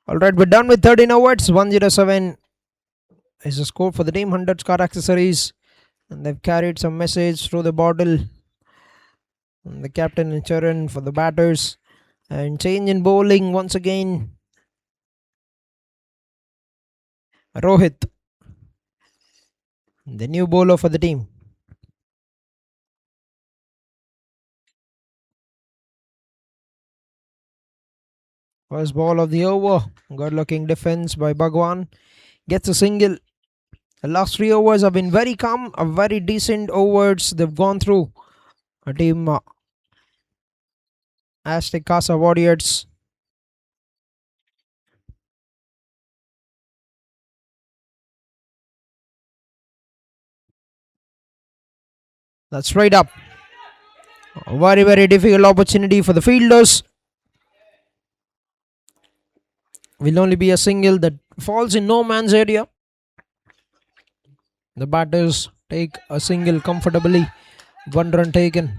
Alright, we're done with 13 overs. 107 is the score for the team. HUNTERZ car accessories. And they've carried some message through the bottle. And the captain and Charan for the batters. And change in bowling once again. Rohit, the new bowler for the team. First ball of the over. Good looking defense by Bhagwan. Gets a single. The last 3 overs have been very calm, a very decent overs they've gone through. A team ASTEC CASA Warriors. That's straight up. A very difficult opportunity for the fielders. Will only be a single that falls in no man's area. The batters take a single comfortably. 1 run taken.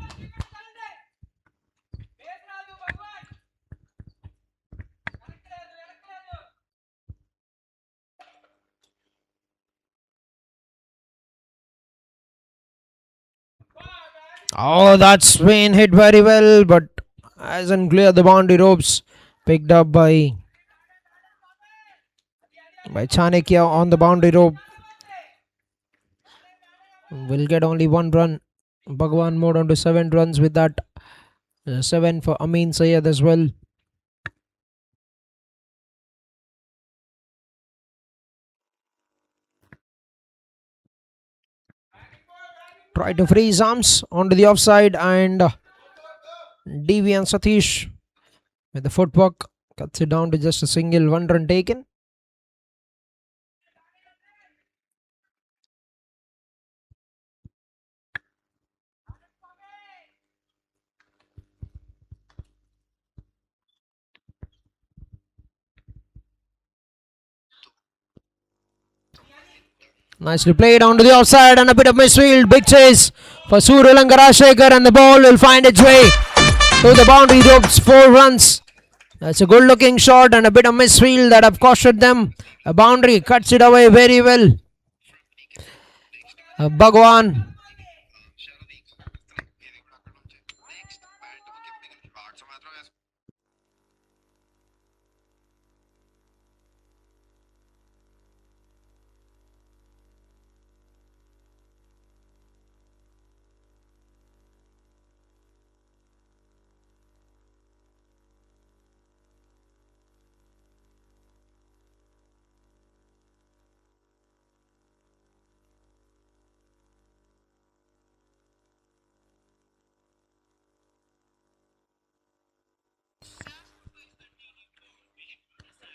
Oh, that swing hit very well, but hasn't cleared the boundary ropes. Picked up by Chanakya on the boundary rope. Will get only 1 run. Bhagwan moved on to 7 runs with that. 7 for Amin Sayed as well. Try to free his arms onto the offside, and Devi and Satish with the footwork cuts it down to just a single. 1 run taken. Nicely played onto the offside and a bit of misfield. Big chase for Suryalanka Rajshekhar, and the ball will find its way to the boundary ropes. 4 runs. That's a good looking shot and a bit of misfield that have costed them a boundary. Cuts it away very well. Bhagwan.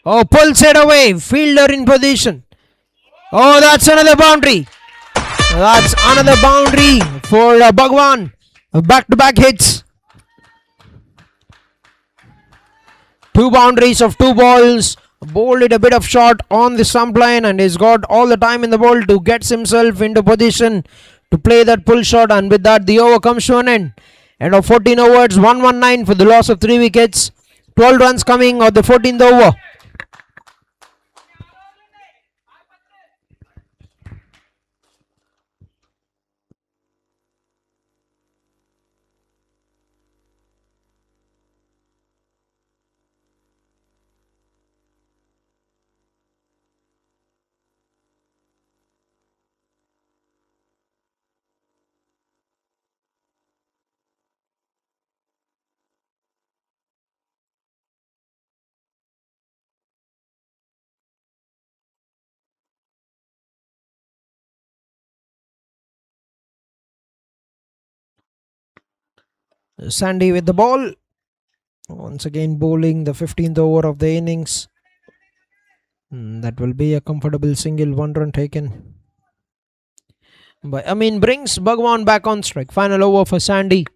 Oh, pulls it away. Fielder in position. Oh, that's another boundary. That's another boundary for Bhagwan. Back-to-back hits. 2 boundaries of 2 balls. Bowled it a bit of shot on the stump line, and he's got all the time in the world to get himself into position to play that pull shot, and with that the over comes to an end. End of 14 overs, 119 for the loss of 3 wickets. 12 runs coming on the 14th over. Sandy with the ball. Once again bowling the 15th over of the innings. That will be a comfortable single, 1 run taken. But brings Bhagwan back on strike. Final over for Sandy.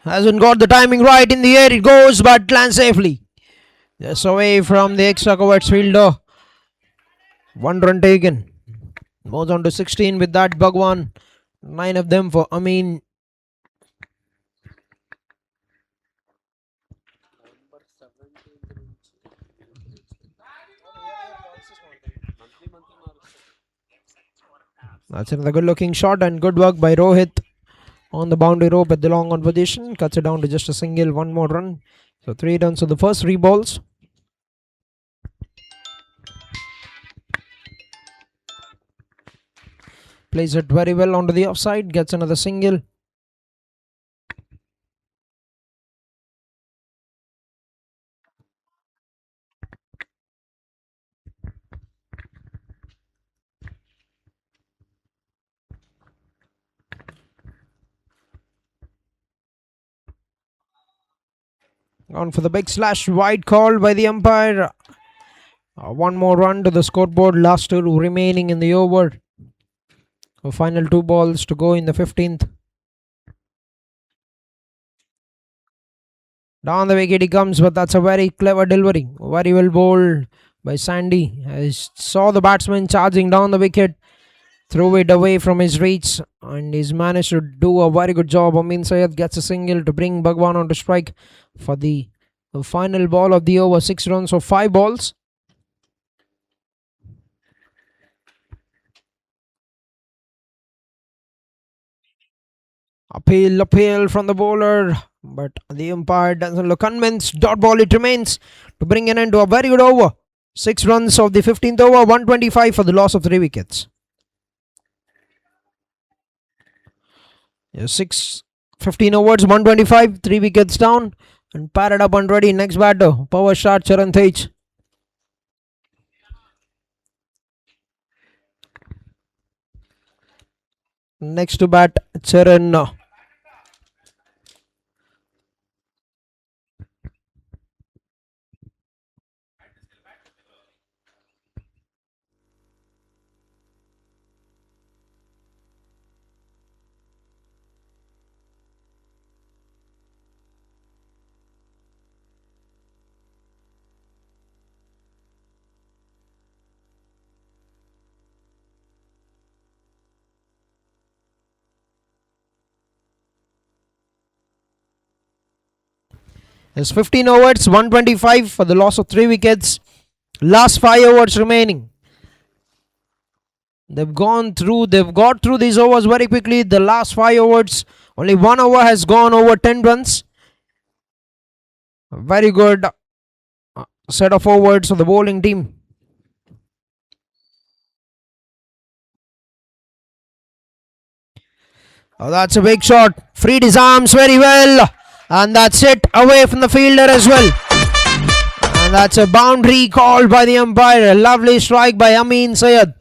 Hasn't got the timing right. In the air it goes, but lands safely. Just away from the extra coverage fielder. 1 run taken. Moves on to 16 with that Bhagwan. 9 of them for Amin. That's another good looking shot and good work by Rohit on the boundary rope at the long on position. Cuts it down to just a single, 1 more run. So 3 runs on the first 3 balls. Plays it very well onto the offside. Gets another single. Gone for the big slash. Wide call by the umpire. 1 more run to the scoreboard. Last 2 remaining in the over. So final 2 balls to go in the 15th. Down the wicket he comes, but that's a very clever delivery. Very well bowled by Sandy. I saw the batsman charging down the wicket. Threw it away from his reach, and he's managed to do a very good job. Amin Syed gets a single to bring Bhagwan on to strike for the final ball of the over. 6 runs of 5 balls. Appeal from the bowler, but the umpire doesn't look convinced. Dot ball it remains to bring an end to a very good over. 6 runs of the 15th over, 125 for the loss of 3 wickets. 15 overs, 125, 3 wickets down, and padded up and ready. Next batter, power shot Charan Tej. Next to bat, Charan. There's 15 overs, 125 for the loss of 3 wickets. Last 5 overs remaining. They've got through these overs very quickly. The last 5 overs, only 1 over has gone over 10 runs. Very good set of overs for the bowling team. Oh, that's a big shot. Freed his arms very well. And that's it, away from the fielder as well. And that's a boundary called by the umpire. A lovely strike by Amin Syed.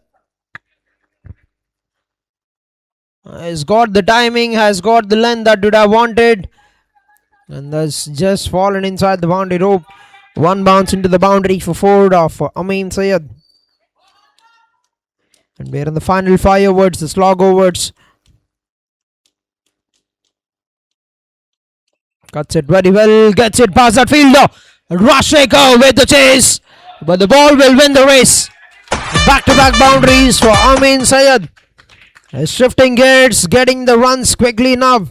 Has got the timing, has got the length that would have wanted. And that's just fallen inside the boundary rope. One bounce into the boundary for 4 for Amin Syed. And we're in the final 5 overs, the slog overs. Cuts it very well, gets it past that fielder. Rashekar with the chase, but the ball will win the race. Back-to-back boundaries for Amin Syed. Shifting gears, getting the runs quickly now.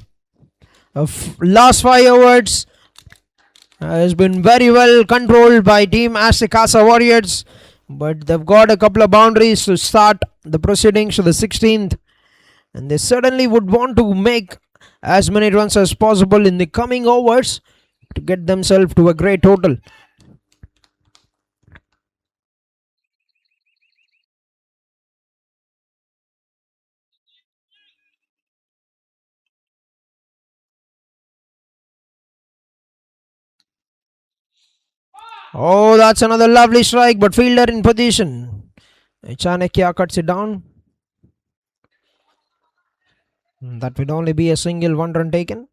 Last 5 overs has been very well controlled by Team ASTEC CASA Warriors, but they've got a couple of boundaries to start the proceedings to the 16th, and they certainly would want to make as many runs as possible in the coming overs to get themselves to a great total. Oh, that's another lovely strike, but fielder in position. Chanakya cuts it down. That would only be a single 1 run taken.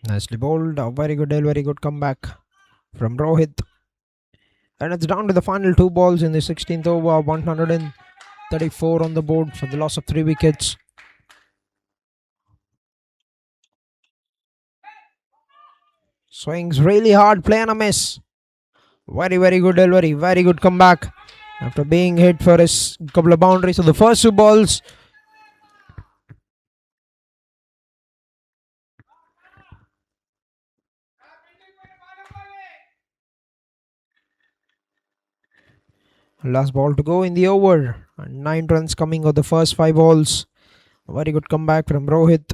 Nicely bowled. A very good comeback from Rohit. And it's down to the final 2 balls in the 16th over. 134 on the board for the loss of 3 wickets. Swings really hard, play and a miss. Very good delivery, very good comeback after being hit for a couple of boundaries. So the first 2 balls. Last ball to go in the over. And 9 runs coming of the first 5 balls. Very good comeback from Rohit.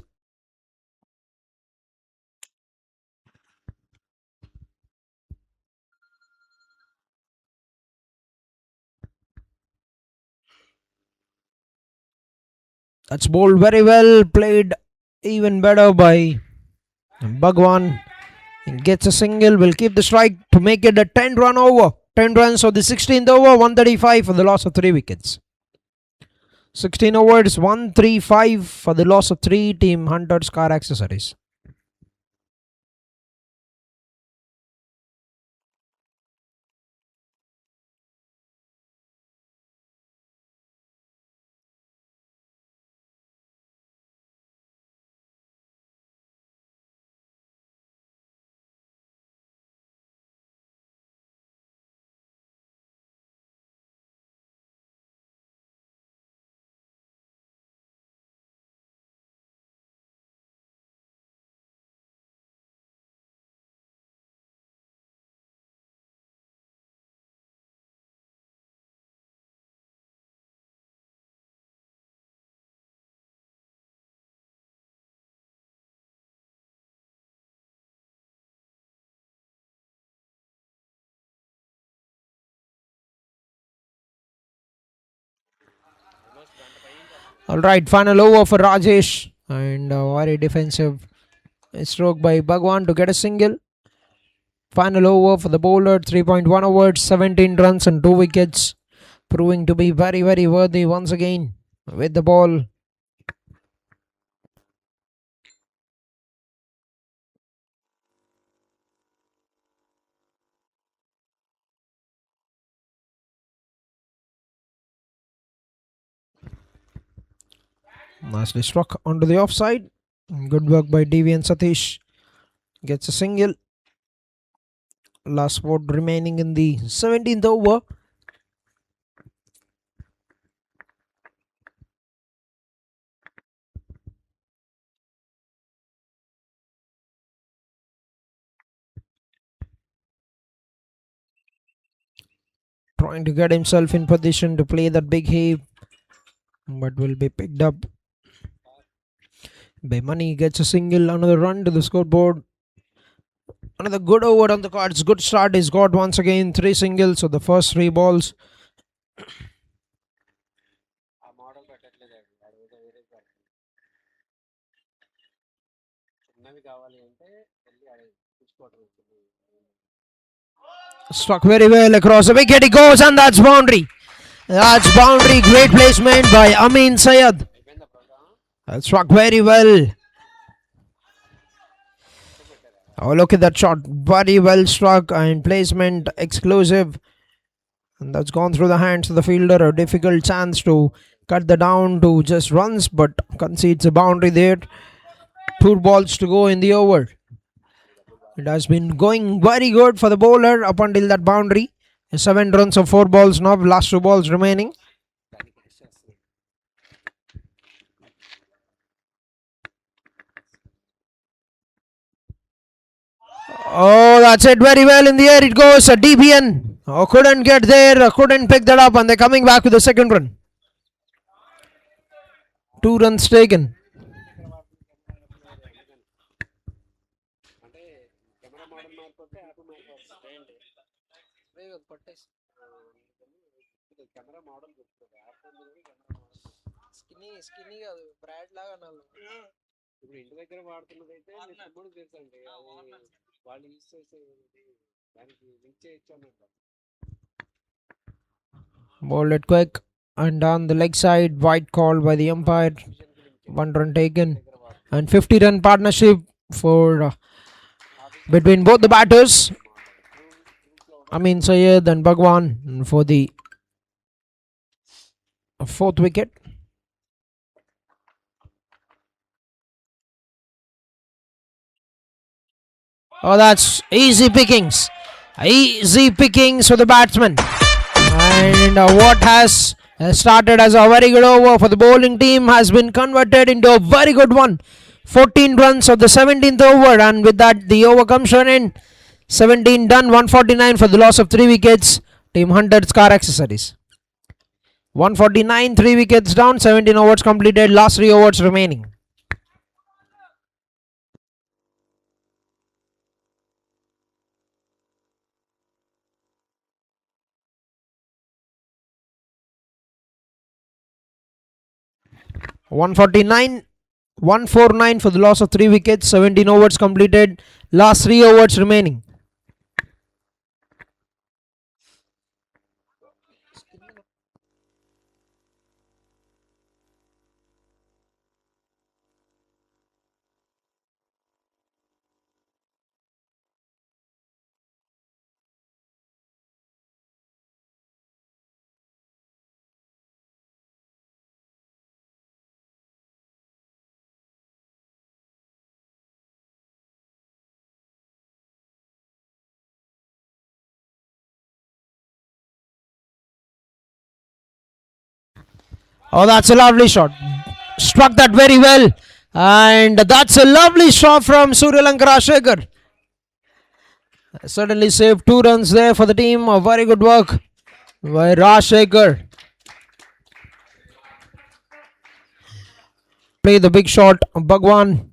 That's bowled very well, played even better by Bhagwan. Gets a single, will keep the strike to make it a 10 run over. 10 runs of the 16th over, 135 for the loss of 3 wickets. 16 overs, 135 for the loss of 3. Team HUNTERZ Car Accessories. Alright, final over for Rajesh. And a very defensive stroke by Bhagwan to get a single. Final over for the bowler, 3.1 overs, 17 runs and 2 wickets. Proving to be very worthy once again with the ball. Nicely struck onto the offside. Good work by DV and Satish. Gets a single. Last word remaining in the 17th over. Trying to get himself in position to play that big hit, but will be picked up by Money. Gets a single, another run to the scoreboard. Another good over on the cards. Good start. He's got once again 3 singles. So the first 3 balls. Struck very well across the wicket. He goes, and that's boundary. That's boundary. Great placement by Amin Sayed. That struck very well. Oh, look at that shot. Very well struck and placement exclusive. And that's gone through the hands of the fielder. A difficult chance to cut the down to just runs, but concedes a boundary there. 2 balls to go in the over. It has been going very good for the bowler up until that boundary. 7 runs of 4 balls now. Last 2 balls remaining. Oh, that's it. Very well in the air. It goes. A DBN. Oh, couldn't get there. Couldn't pick that up. And they're coming back with the second run. 2 runs taken. Bowled it quick and down the leg side. White call by the umpire. 1 run taken. And 50-run partnership for between both the batters. Amin Sayed and Bhagwan for the 4th wicket. Oh, that's easy pickings. Easy pickings for the batsman. And what has started as a very good over for the bowling team has been converted into a very good one. 14 runs of the 17th over, and with that the over comes to an end. 17 done, 149 for the loss of 3 wickets. Team HUNTERZ Car Accessories. 149, 3 wickets down, 17 overs completed, last 3 overs remaining. (149) 149 for the loss of 3 wickets, 17 overs completed, last 3 overs remaining. Oh, that's a lovely shot. Struck that very well. And that's a lovely shot from Surya Lankarashekar. Certainly saved 2 runs there for the team. A very good work by Rashekar. Play the big shot. Bhagwan.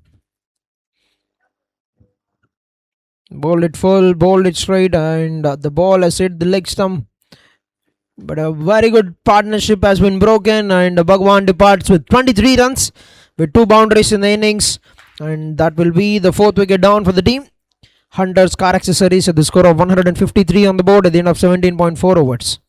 Bowled it full, bowled it straight, and the ball has hit the leg stump. But a very good partnership has been broken, and Bhagwan departs with 23 runs with 2 boundaries in the innings. And that will be the 4th wicket down for the team. HUNTERZ Car Accessories at the score of 153 on the board at the end of 17.4 overs.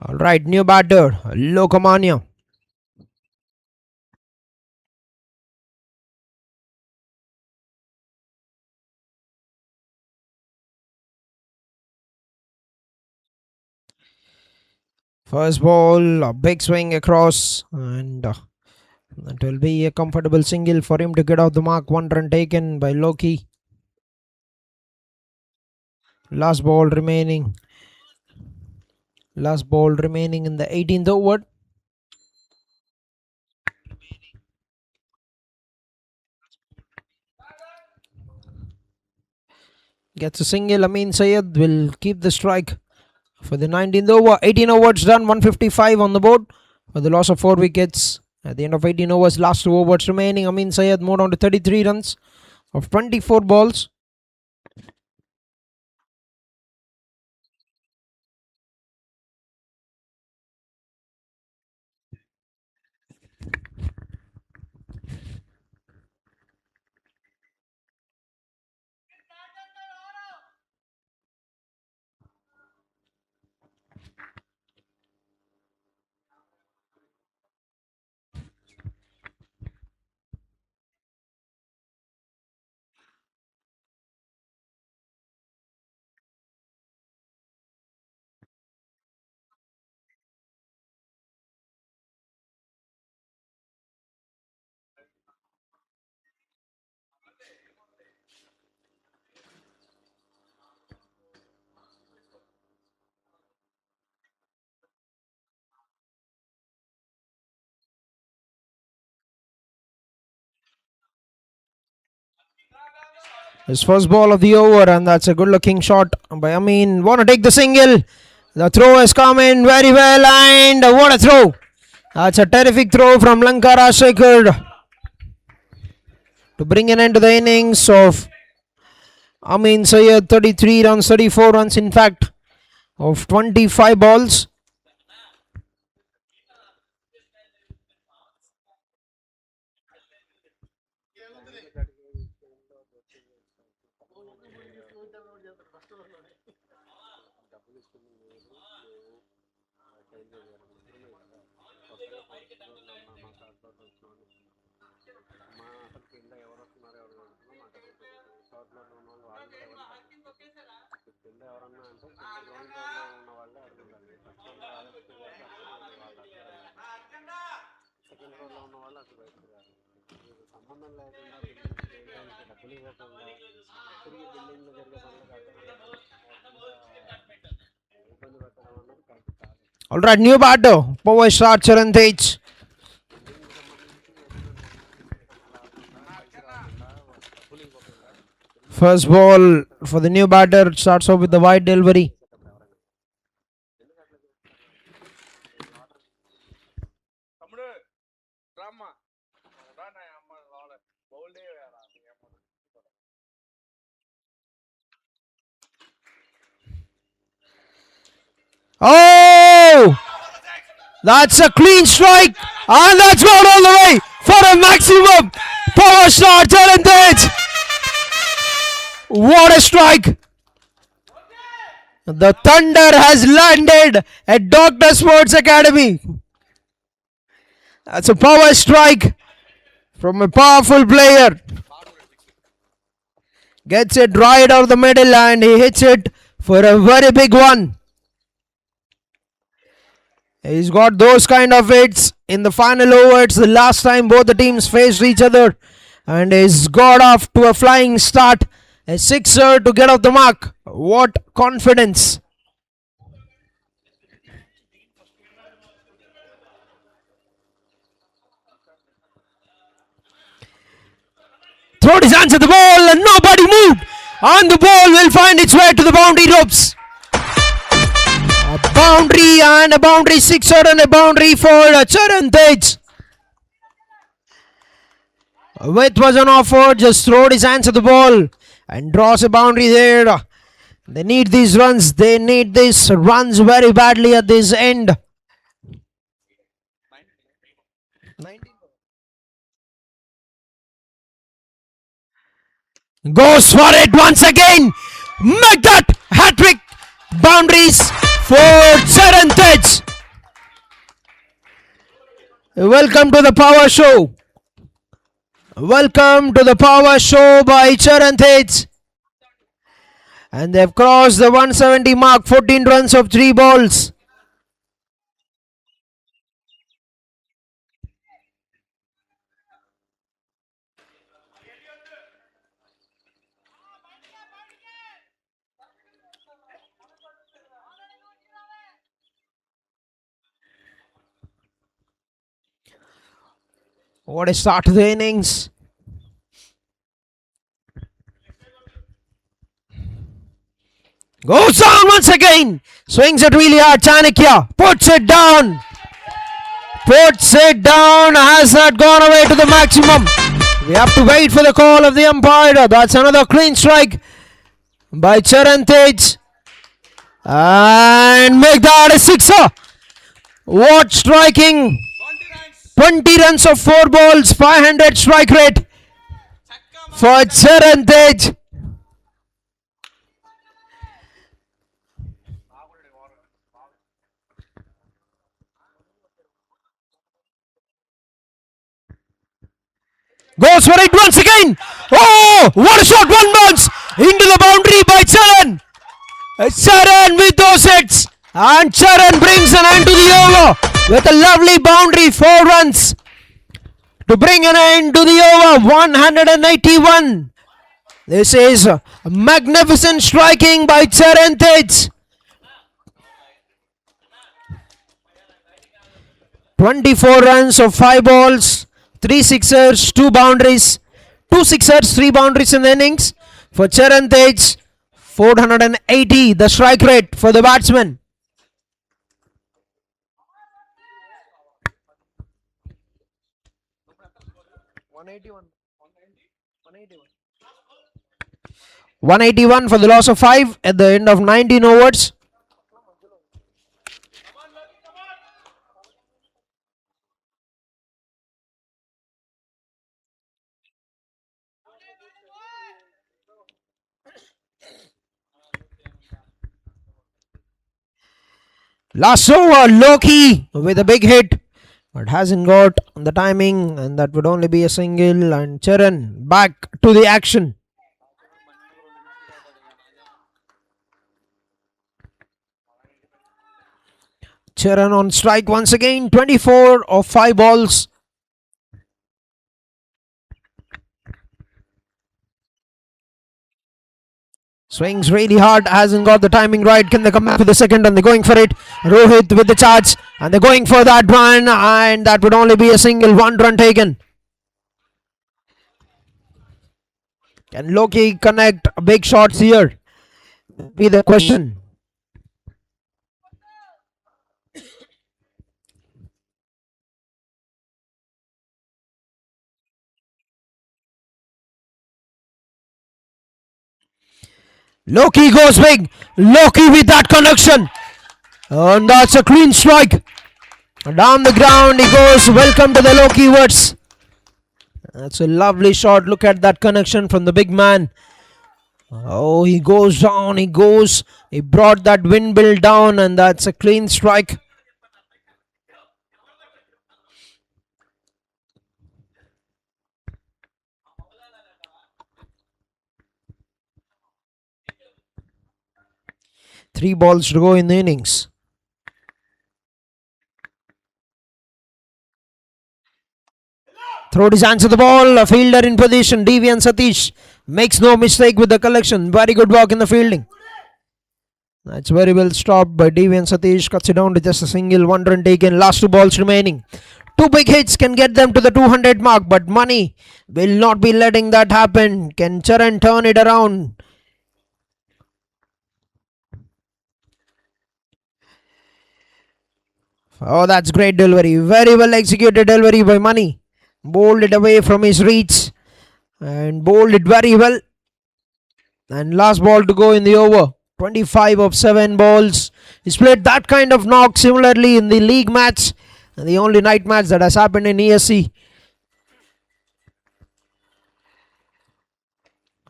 Alright, new batter, Lokamanya. First ball, a big swing across, and that will be a comfortable single for him to get off the mark. 1 run taken by Loki. Last ball remaining. Last ball remaining in the 18th over. Gets a single. Amin Sayed will keep the strike for the 19th over. 18 overs done. 155 on the board for the loss of 4 wickets. At the end of 18 overs, last 2 overs remaining. Amin Sayed moved on to 33 runs of 24 balls. His first ball of the over, and that's a good looking shot by Amin. Want to take the single. The throw has come in very well, and what a throw! That's a terrific throw from Lanka Rajshekhar to bring an end to the innings of Amin Sayed. 33 runs, 34 runs in fact, of 25 balls. Alright, new batter, power star Charan Tej. First ball for the new batter starts off with the wide delivery. Oh! That's a clean strike, and that's gone all the way for a maximum power star Charan Tej. What a strike! The Thunder has landed at Dr. Sports Academy. That's a power strike from a powerful player. Gets it right out of the middle and he hits it for a very big one. He's got those kind of hits in the final over. It's the last time both the teams faced each other, and he's got off to a flying start. A sixer to get off the mark. What confidence! Throwed his hands at the ball and nobody moved. And the ball will find its way to the boundary ropes. A boundary and a boundary sixer and a boundary for Charan Tej. With was an offer, just throwed his hands at the ball and draws a boundary there. They need these runs. They need these runs very badly at this end. Goes for it once again. Make that hat-trick. Boundaries for Charan Tej. Welcome to the power show. Welcome to the power show by HUNTERZ. And they've crossed the 170 mark, 14 runs of 3 balls. What a start to the innings. Goes down once again. Swings it really hard. Chanakya puts it down. Puts it down. Has that gone away to the maximum? We have to wait for the call of the umpire. That's another clean strike by HUNTERZ. And make that a sixer. What striking? 20 runs of 4 balls, 500 strike rate for HUNTERZ. Goes for it once again. Oh, what a shot. One bounce into the boundary by Charan. Charan with those hits. And Charan brings an end to the over with a lovely boundary. 4 runs to bring an end to the over. 181. This is magnificent striking by HUNTERZ. 24 runs of 5 balls. 3 sixers, 2 boundaries. 2 sixers, 3 boundaries in the innings. For HUNTERZ, 480 the strike rate for the batsman. $181 for the loss of 5 at the end of 19 overs. Last over, Loki with a big hit, but hasn't got the timing, and that would only be a single. And Charan back to the action. Charan on strike once again. 24 of 5 balls. Swings really hard, hasn't got the timing right. Can they come back for the second? And they're going for it. Rohit with the charge, and they're going for that one, and that would only be a single. 1 run taken. Can Loki connect big shots here? Be the question. Loki goes big. Loki with that connection. And that's a clean strike. Down the ground he goes. Welcome to the Loki words. That's a lovely shot. Look at that connection from the big man. Oh, he goes down. He goes. He brought that windmill down, and that's a clean strike. Three balls to go in the innings. Throw his hands to the ball. A fielder in position. Devian Satish makes no mistake with the collection. Very good work in the fielding. That's very well stopped by Devian Satish. Cuts it down to just a single. 1 run taken. Last 2 balls remaining. 2 big hits can get them to the 200 mark, but money will not be letting that happen. Can Charan turn it around? Oh, that's great delivery. Very well executed delivery by Money. Bowled it away from his reach and bowled it very well. And last ball to go in the over. 25 of 7 balls. He's played that kind of knock similarly in the league match. And the only night match that has happened in ESC.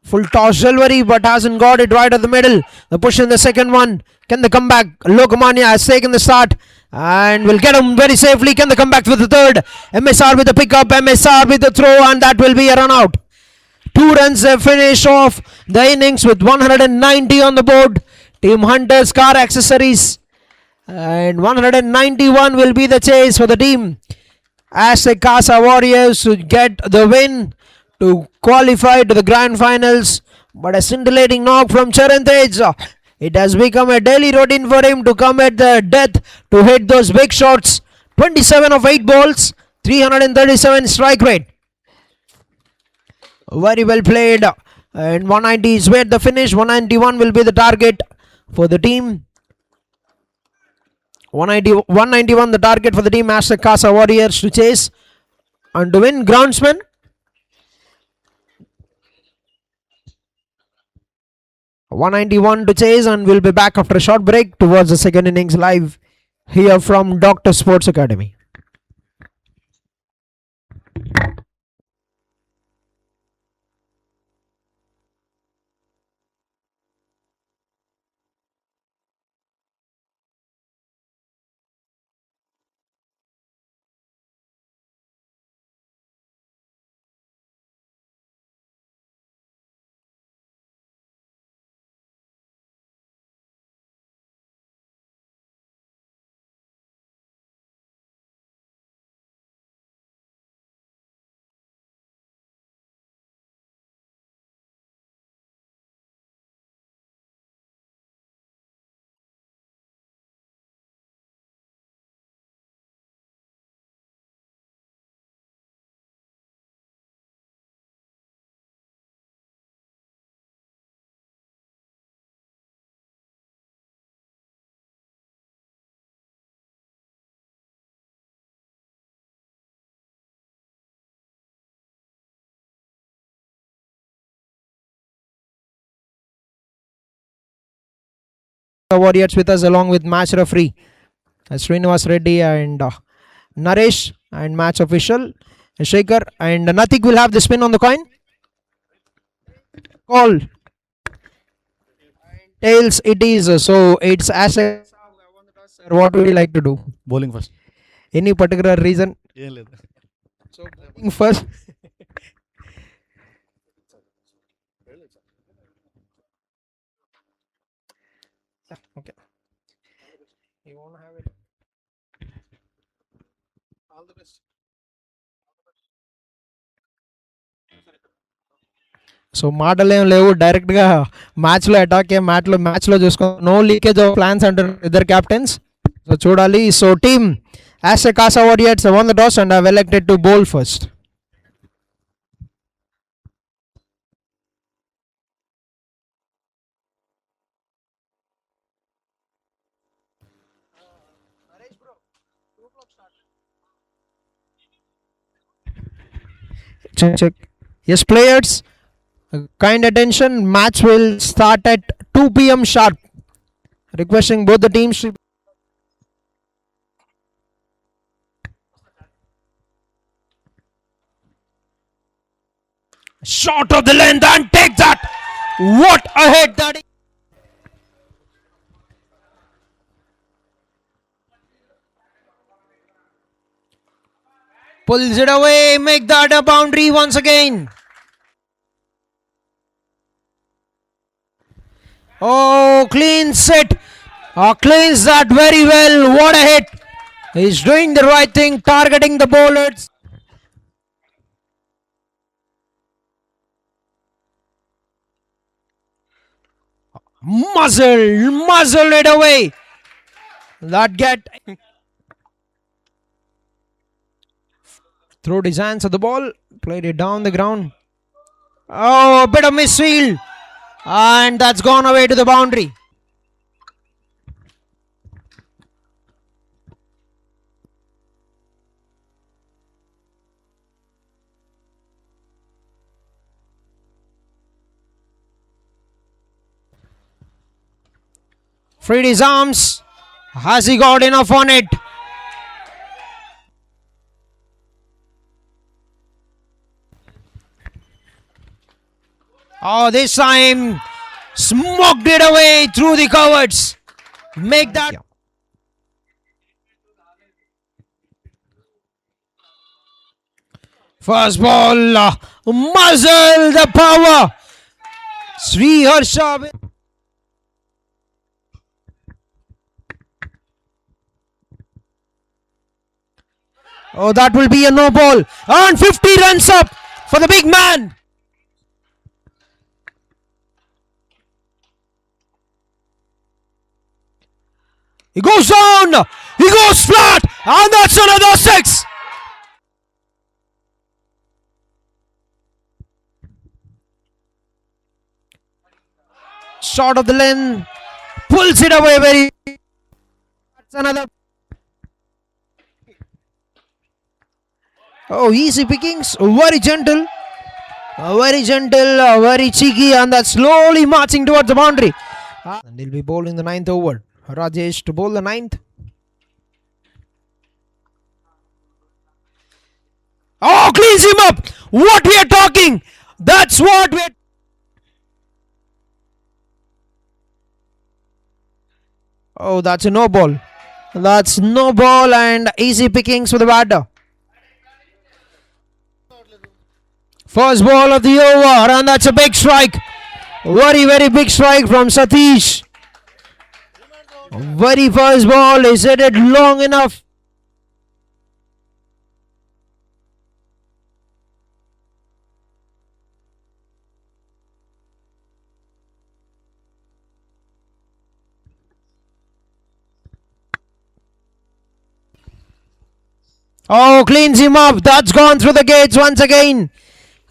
Full toss delivery, but hasn't got it right at the middle. The push in the second one. Can they come back? Lokamania has taken the start. And will get him very safely. Can they come back with the third? MSR with the pickup, MSR with the throw, and that will be a run out. 2 runs finish off the innings with 190 on the board. Team Hunters Car Accessories. And 191 will be the chase for the team ASTEC CASA Warriors to get the win to qualify to the grand finals. But a scintillating knock from Charan Tej. It has become a daily routine for him to come at the death to hit those big shots. 27 of 8 balls, 337 strike rate. Very well played. And 190 is where the finish. 191 will be the target for the team. 191 the target for the team ASTEC CASA Warriors to chase and to win. Groundsman. .191 to chase, and we'll be back after a short break towards the second innings live here from Dr. Sports Academy. Warriors with us along with match referee Srinivas Reddy and Naresh, and match official Shekhar, and Natik will have the spin on the coin. Call. Tails it is, so it's ASTEC. What would you like to do? Bowling first. Any particular reason? So bowling first. Okay. You want to have it? All the best. So మాటలు ఏం లేవు, డైరెక్ట్గా మ్యాచ్లో attack మ్యాచ్లో చూసుకో. No leakage of plans అంటున్నారు ఇద్దరు captains. So చూడాలి. So team ASTEC CASA Warriors won the toss and have elected to bowl first. Check. Yes, players, kind attention. Match will start at 2 p.m. sharp. Requesting both the teams to shot of the length and take that. What a hit that is. Pulls it away, make that a boundary once again. Oh, clean set. Cleans that very well. What a hit. He's doing the right thing, targeting the bowlers. Muzzle it away. That get threw his hands at the ball, played it down the ground. Oh, a bit of misfield, and that's gone away to the boundary. Freed his arms. Has he got enough on it? Oh, this time smoked it away through the covers. Make that. First ball, muzzle the power. Sri Harsha. Oh, that will be a no ball. And 50 runs up for the big man. He goes down. He goes flat. And that's another six. Short of the lane. Pulls it away very. That's another. Oh, easy pickings. Very gentle. Very gentle. Very cheeky. And that's slowly marching towards the boundary. And he'll be bowling the ninth over. Rajesh to bowl the ninth. Oh, cleans him up. What we are talking. That's what we are. Oh, that's a no ball. That's no ball and easy pickings for the batter. First ball of the over and that's a big strike. Very, very big strike from Satish. Very first ball is hit it long enough. Oh, cleans him up. That's gone through the gates once again.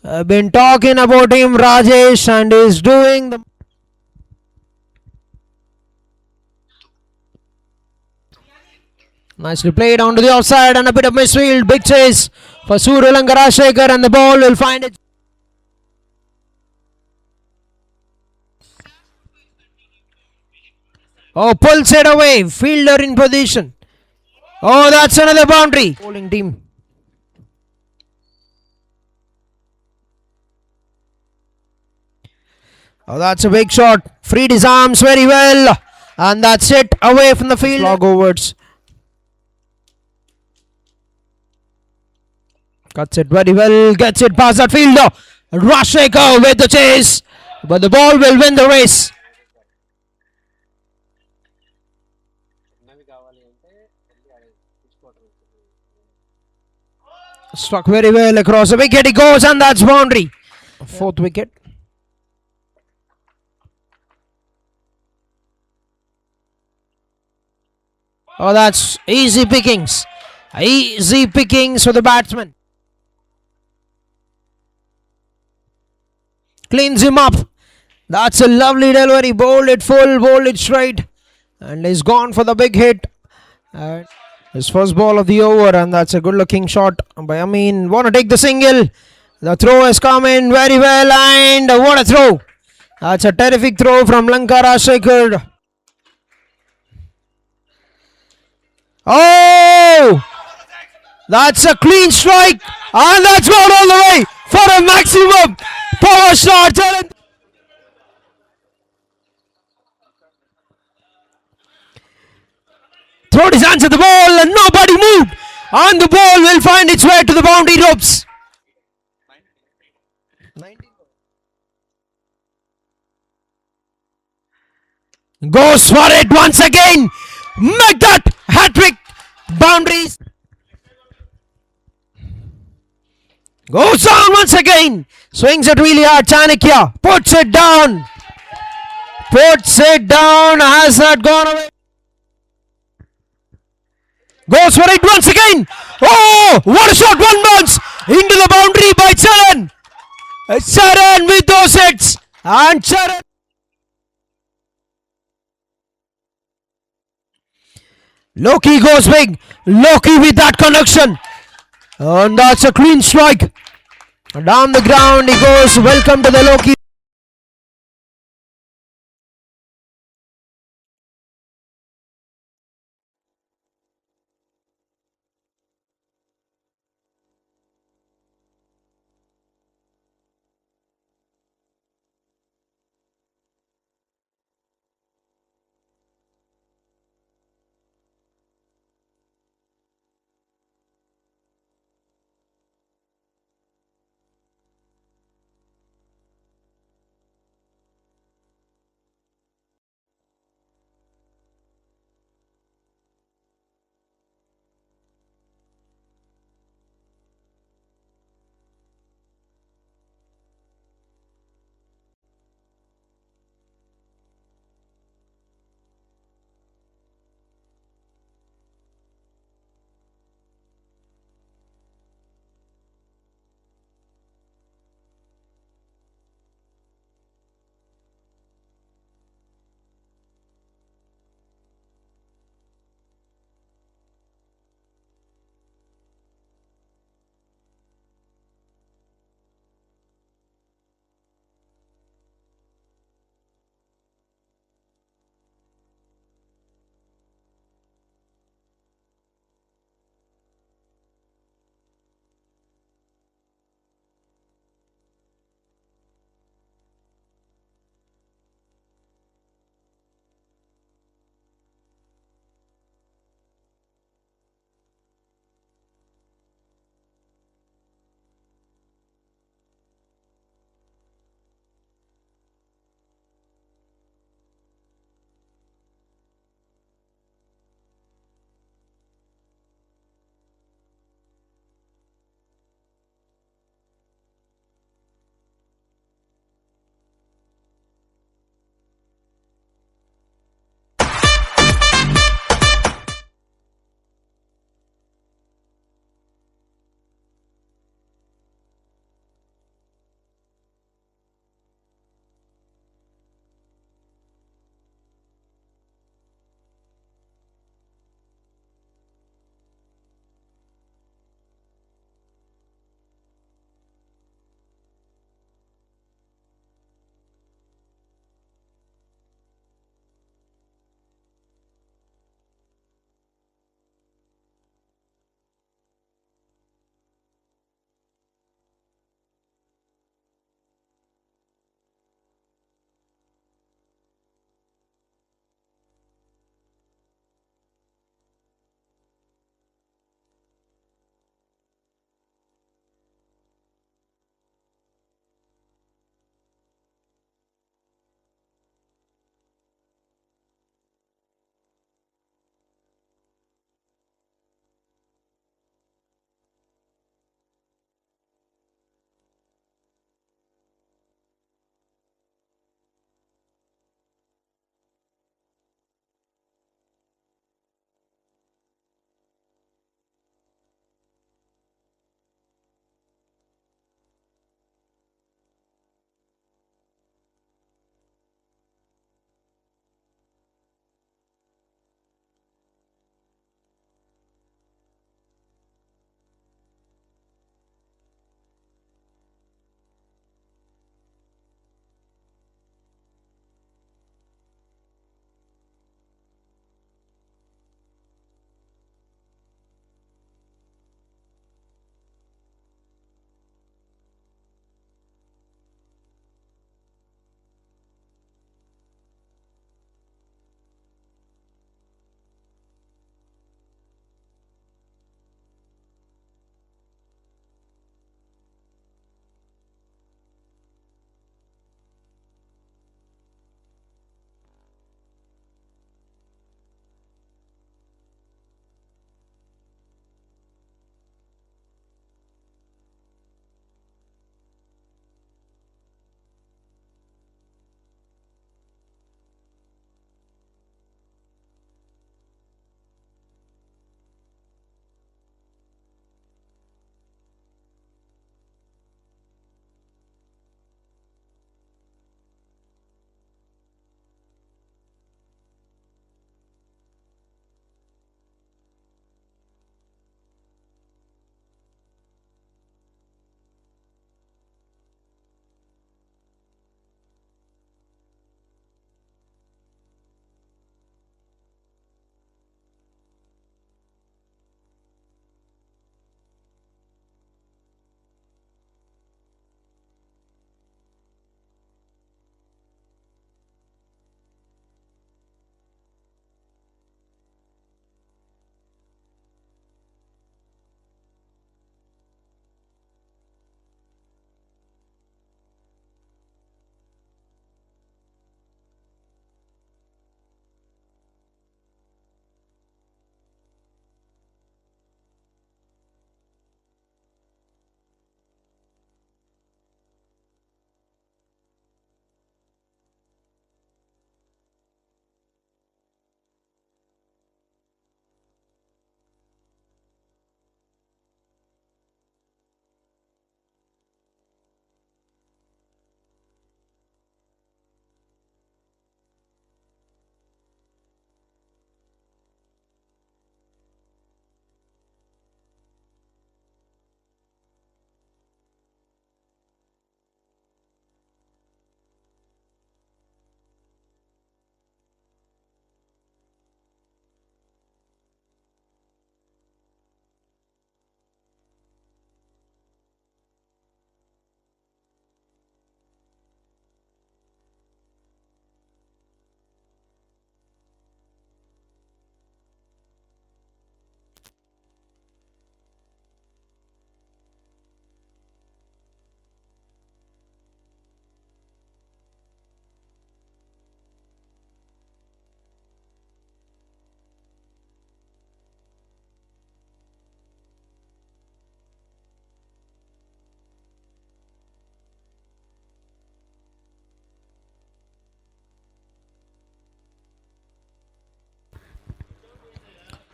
I've been talking about him, Rajesh, and he's doing the. Nicely played onto the offside and a bit of misfield. Big chase for Surya Lankarashekar and the ball will find it. Oh, pulls it away. Fielder in position. Oh, that's another boundary. Bowling team. Oh, that's a big shot. Freed his arms very well. And that's it away from the field. Log overs. Cuts it very well. Gets it past that fielder. Rashekar with the chase. But the ball will win the race. Struck very well across the wicket. He goes and that's boundary. Fourth wicket. Oh, that's easy pickings. Easy pickings for the batsman. Cleans him up. That's a lovely delivery. Bowled it full, bowled it straight. And he's gone for the big hit. His first ball of the over, and that's a good looking shot by Amin. Want to take the single. The throw has come in very well, and what a throw. That's a terrific throw from Lankarashekar. Oh! That's a clean strike, and that's gone all the way for a maximum power shot. Throwed his hands at the ball and nobody moved. And the ball will find its way to the boundary ropes. Goes for it once again. Make that hat-trick. Boundaries. Goes down once again. Swings it really hard. Chanakya puts it down. Puts it down. Has that gone away? Goes for it once again. Oh, what a shot. One bounce into the boundary by Charan. Charan with those hits. And Charan. Loki goes big. Loki with that connection. And that's a clean strike. Down the ground he goes. Welcome to the Loki.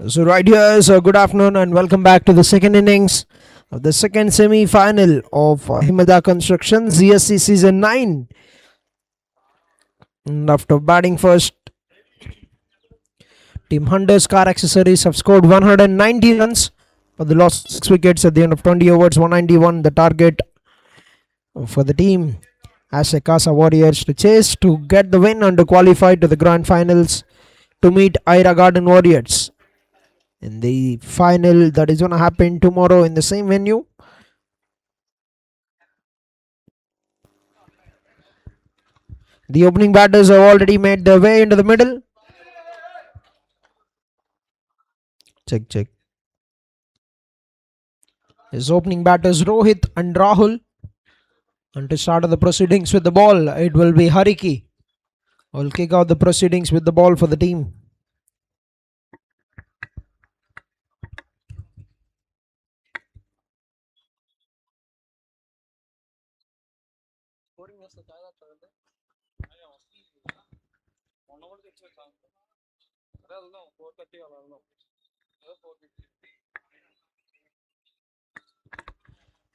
So right here, so good afternoon and welcome back to the second innings of the second semi-final of Himada Construction CSC Season 9. And after batting first, Team Hunters Car Accessories have scored 190 runs, but they lost 6 wickets at the end of 20 overs, 191. The target for the team ASTEC CASA Warriors to chase to get the win and to qualify to the grand finals to meet Ira Garden Warriors in the final that is going to happen tomorrow in the same venue. The opening batters have already made their way into the middle. Check. His opening batters Rohit and Rahul. And to start the proceedings with the ball, it will be Hariki who will kick out the proceedings with the ball for the team.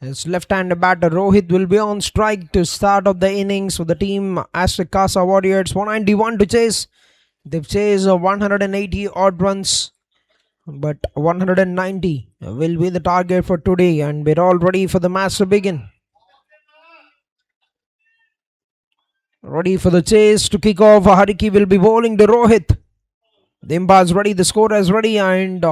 His left-handed batter Rohit will be on strike to start of the innings for the team ASTEC CASA Warriors. 191 to chase. They've chased 180 odd runs, but 190 will be the target for today, and we're all ready for the match to begin. Ready for the chase to kick off. Hariki will be bowling to Rohit. The umpire's ready, the scorer is ready, and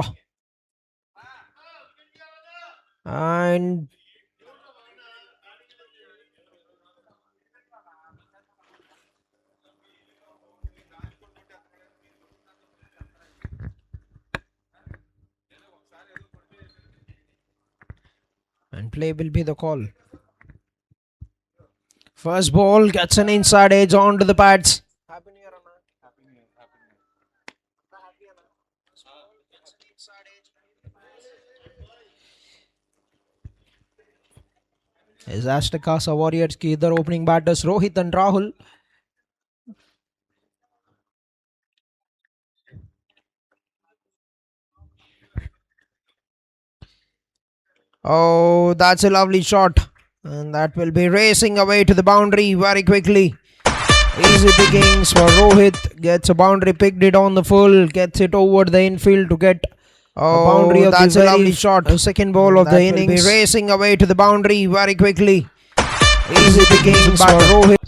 play will be the call. First ball gets an inside edge onto the pads. Is ASTEC CASA Warriors की इधर opening batters Rohit and Rahul. Oh, that's a lovely shot, and that will be racing away to the boundary very quickly. Easy pickings for Rohit. Gets a boundary, picked it on the full, gets it over the infield to get a boundary of that's a lovely shot. Second ball of the innings. Be racing away to the boundary very quickly. Easy pickings for Rohit.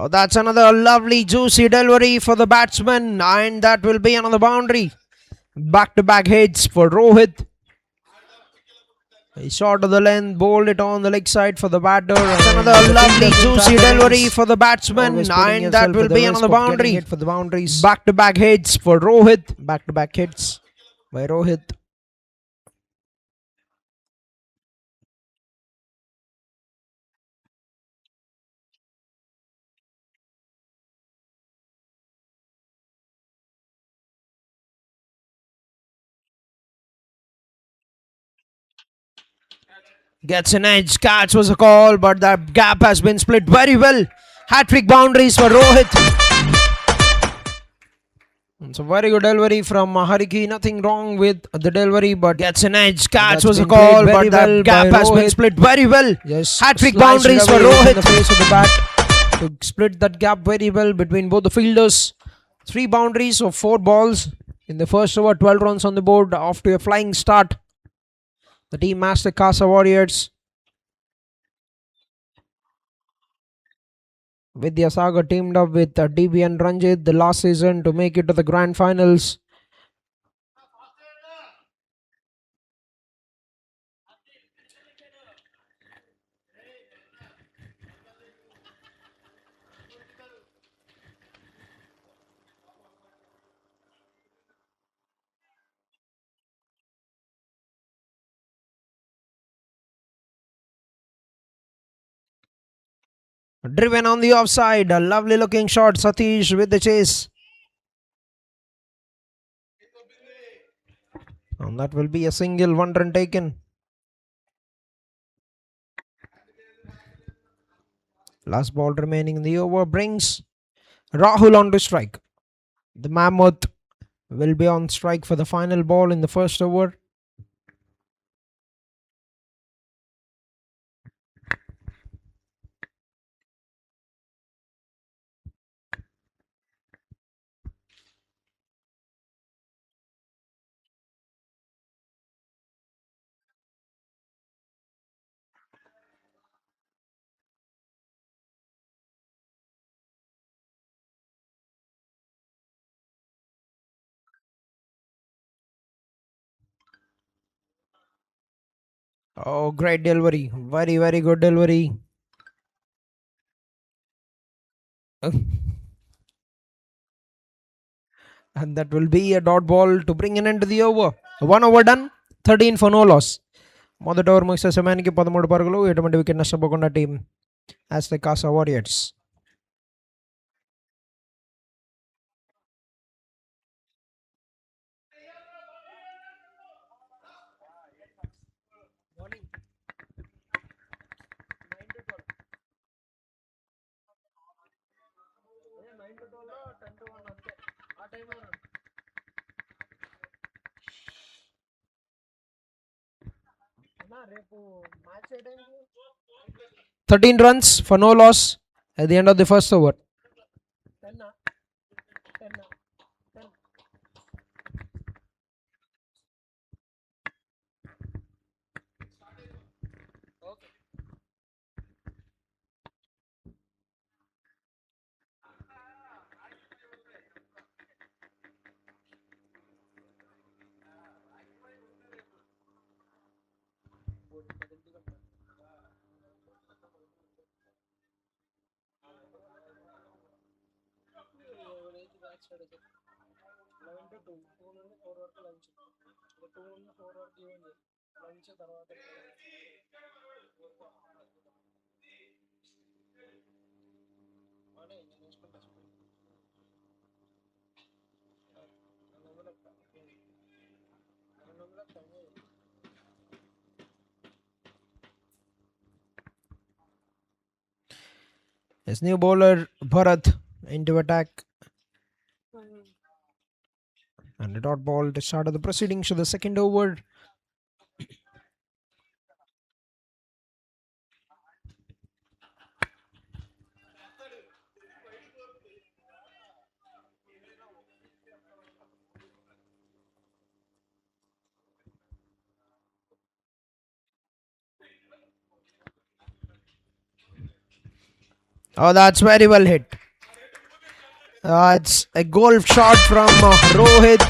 Oh, that's another lovely juicy delivery for the batsman, and that will be another boundary. Back-to-back hits for Rohit. He shot to the length, bowled it on the leg side for the batter. That's another lovely juicy delivery for the batsman, and that will be another boundary for the boundaries. Back-to-back hits for Rohit. Back-to-back hits by Rohit. Gets an edge, catch was a call, but that gap has been split very well. Hat-trick boundaries for Rohit. It's a very good delivery from Hariki. Nothing wrong with the delivery, but gets an edge. Catch was a call, but that gap has been split very well. Yes, hat-trick boundaries for Rohit. In the face of the bat to split that gap very well between both the fielders. 3 boundaries of 4 balls in the first over. 12 runs on the board after a flying start. The team ASTEC CASA Warriors Vidya Sagar teamed up with DB and Ranjit the last season to make it to the grand finals. Driven on the offside. A lovely looking shot. Satish with the chase. And that will be a single, 1 run taken. Last ball remaining in the over brings Rahul on to strike. The Mammoth will be on strike for the final ball in the first over. Oh, great delivery. Very, very good delivery. And that will be a dot ball to bring an end to the over. 1 over done. 13 for no loss. మొదటి over ముగిసే సమయానికి 13 పరుగులు. ఎటువంటి wicket నష్టపోకుండా team ASTEC CASA Warriors. రేపు 13 runs for no loss at the end of the first over. His new bowler Bharat into attack. And a dot ball to start of the proceedings of the second over. Oh, that's very well hit. It's a golf shot from Rohit.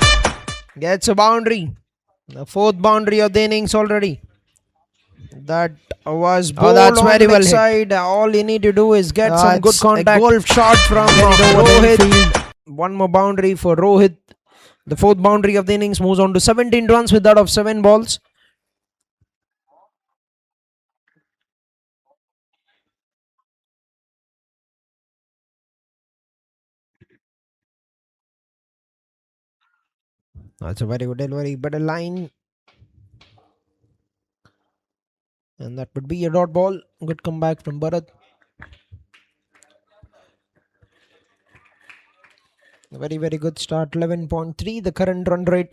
Gets a boundary. The fourth boundary of the innings already. That was bowled that's very well side. All you need to do is get some good contact. A golf shot from Rohit. One more boundary for Rohit. The fourth boundary of the innings moves on to 17 runs with that of 7 balls. That's a very good delivery, but a line. And that would be a dot ball. Good comeback from Bharat. A very, very good start. 11.3, the current run rate.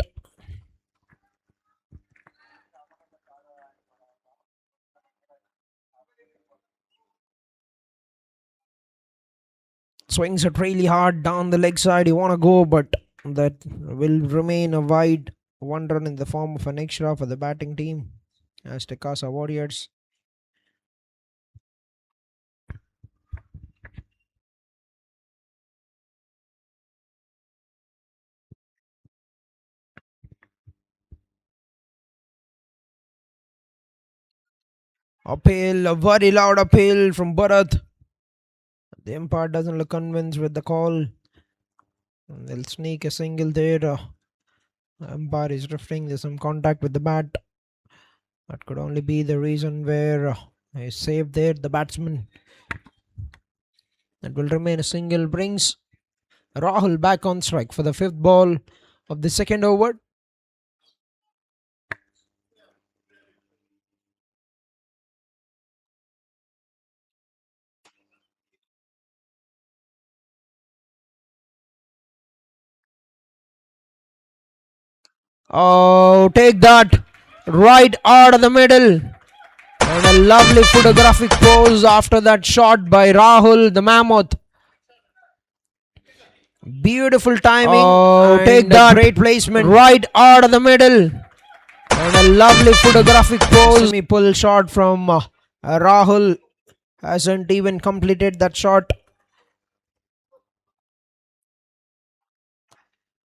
Swings it really hard down the leg side. You want to go, but that will remain a wide 1 run in the form of an extra for the batting team. ASTEC CASA Warriors. Uphill, a very loud uphill from Bharat. The umpire doesn't look convinced with the call. They'll sneak a single there. The umpire is drifting. There's some contact with the bat. That could only be the reason where he's saved there, the batsman. That will remain a single. Brings Rahul back on strike for the fifth ball of the second over. Oh, take that! Right out of the middle. And a lovely photographic pose after that shot by Rahul, the mammoth. Beautiful timing. Oh, take that! Great placement. Right out of the middle. And a lovely photographic pose. Pull shot from Rahul. Hasn't even completed that shot.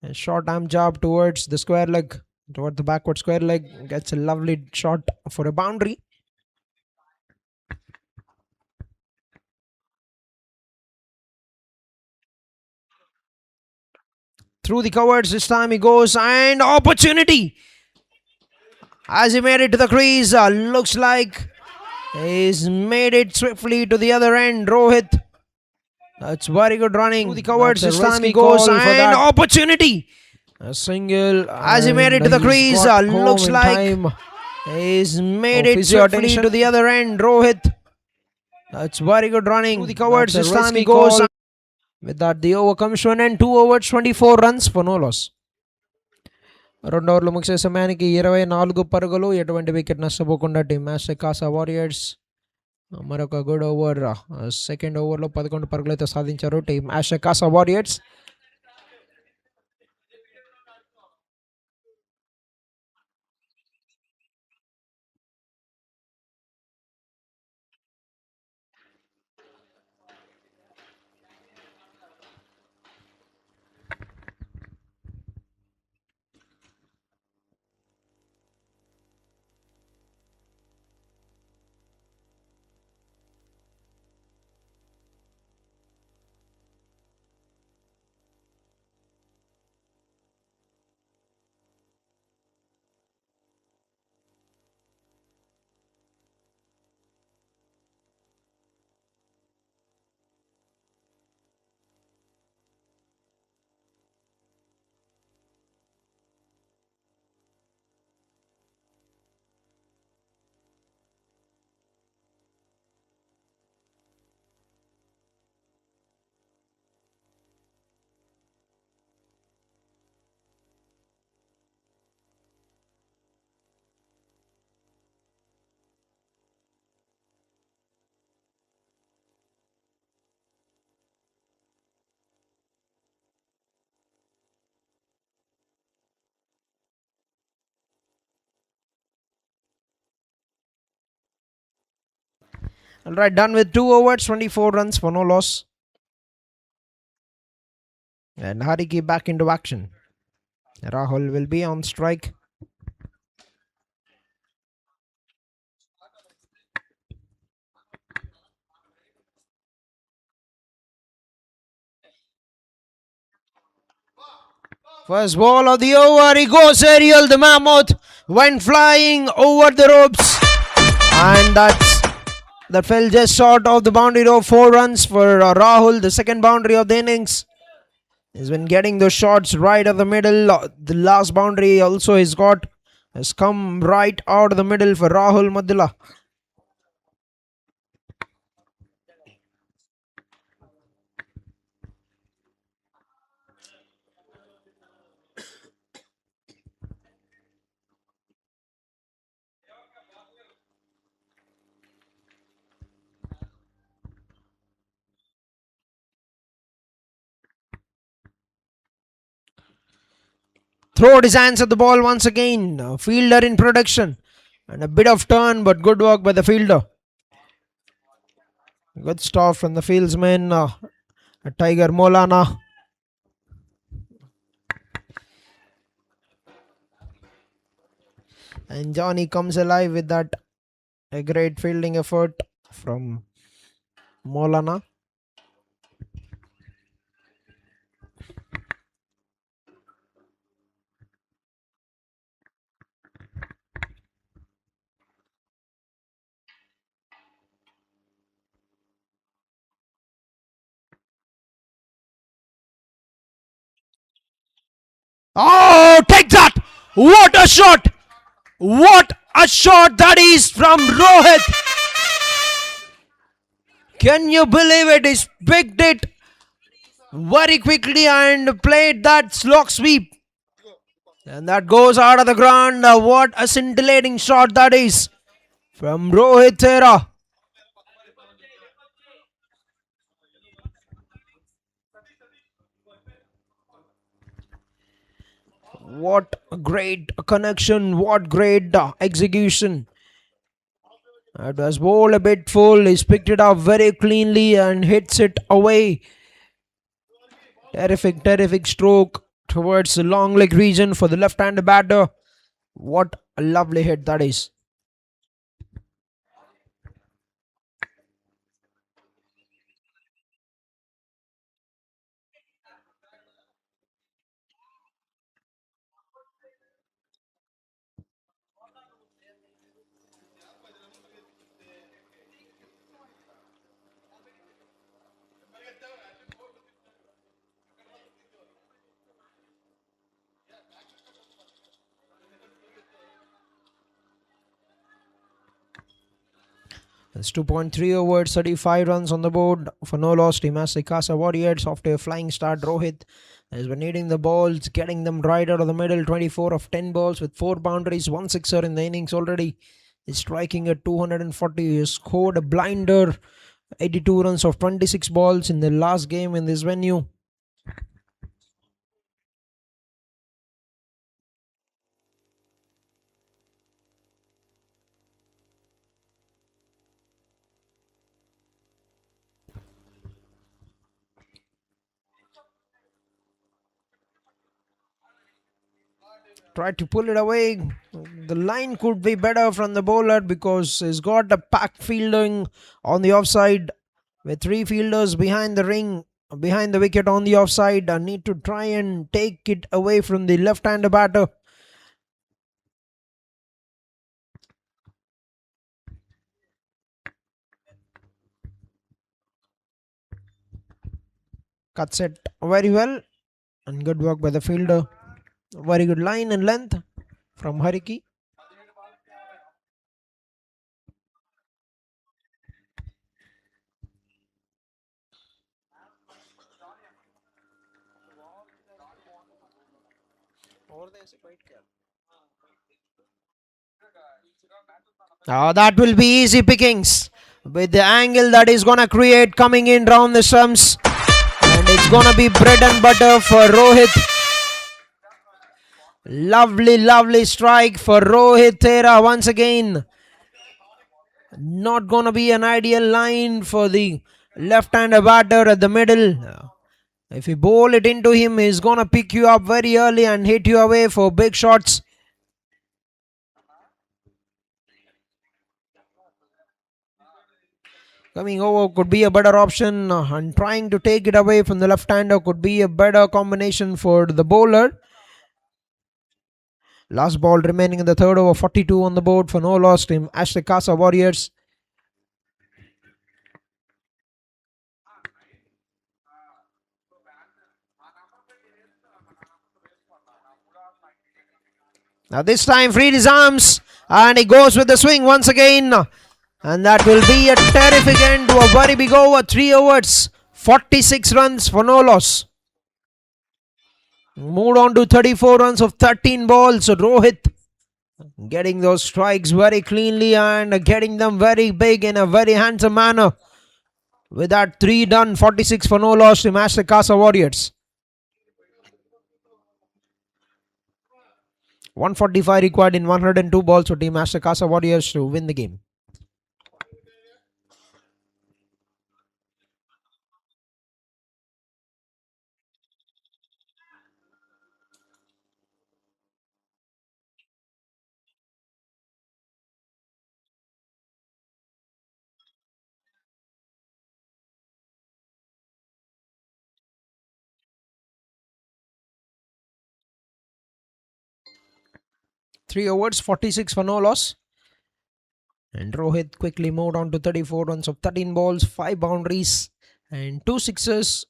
A short arm jab towards the square leg. Toward the backward square leg. Gets a lovely shot for a boundary. Through the covers this time he goes, and opportunity as he made it to the crease. Looks like he's made it swiftly to the other end. Rohit, that's very good running. Through the covers this time he goes, and opportunity. A single as he made it to the crease. Looks like he's made it swiftly to the other end. Rohit, that's very good running. Through the covers this time he goes. With that, the over comes to an end. 2 overs, 24 runs for no loss. రెండు ఓవర్లు ముగిసే సమయానికి 24 పరుగులు. ఎటువంటి wicket నష్టపోకుండా team Aztec Casa Warriors మరొక good over second ఓవర్లో 11 పరుగులు అయితే సాధించారు team Aztec Casa Warriors. Alright, done with 2 overs, 24 runs for no loss. And Hariki back into action. Rahul will be on strike. First ball of the over, he goes aerial. The mammoth went flying over the ropes, and that fell just short of the boundary rope. 4 runs for Rahul, the second boundary of the innings. He's been getting those shots right of the middle. The last boundary also has come right out of the middle for Rahul Madula. Throwed his hands at the ball once again. Fielder in production. And a bit of turn, but good work by the fielder. Good stop from the fieldsman, Tiger Molana. And Johnny comes alive with that a great fielding effort from Molana. Oh, take that! What a shot! What a shot that is from Rohit! Can you believe it? He picked it very quickly and played that slog sweep. And that goes out of the ground. What a scintillating shot that is from Rohit Thera. What a great connection. What great execution. It was bowled a bit full. He's picked it up very cleanly and hits it away. Terrific, terrific stroke towards the long leg region for the left-hander batter. What a lovely hit that is. It's 2.3 overs, 35 runs on the board for no loss. Team ASTEC CASA Warriors after a flying start. Rohit has been hitting the balls, getting them right out of the middle. 24 of 10 balls with 4 boundaries, 1 sixer in the innings already. He's striking at 240. He scored a blinder, 82 runs of 26 balls in the last game in this venue. Tried to pull it away. The line could be better from the bowler because he's got a packed fielding on the offside with 3 fielders behind the ring, behind the wicket on the offside. I need to try and take it away from the left-hander batter. Cuts it very well and good work by the fielder. Very good line and length from Hariki. That will be easy pickings with the angle that is going to create coming in round the stumps. And it's going to be bread and butter for Rohit. Lovely, lovely strike for Rohit Thera once again. Not going to be an ideal line for the left-hander batter at the middle. If you bowl it into him, he's going to pick you up very early and hit you away for big shots. Coming over could be a better option, and trying to take it away from the left-hander could be a better combination for the bowler. Last ball remaining in the third over, 42 on the board for no loss. Team ASTEC CASA Warriors. Now this time freed his arms and he goes with the swing once again. And that will be a terrific end to a very big over. 3 overs, 46 runs for no loss. Moved on to 34 runs of 13 balls. Rohit getting those strikes very cleanly and getting them very big in a very handsome manner. With that 3 done, 46 for no loss to ASTEC CASA Warriors. 145 required in 102 balls for Team ASTEC CASA Warriors to win the game. Three overs, 46 for no loss. And Rohit quickly moved on to 34 runs of 13 balls, 5 boundaries and 2 sixes.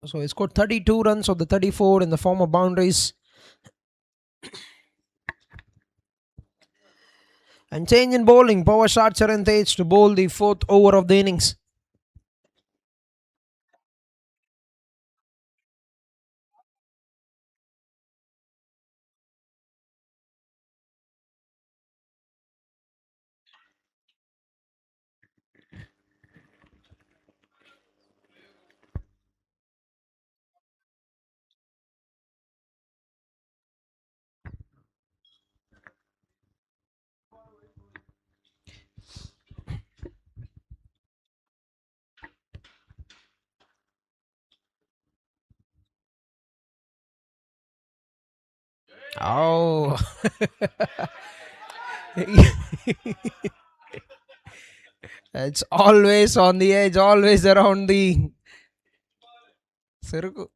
So he scored 32 runs of the 34 in the form of boundaries. And change in bowling. Power shot Charan Tej to bowl the fourth over of the innings. Oh. It's always on the edge, always around the circle.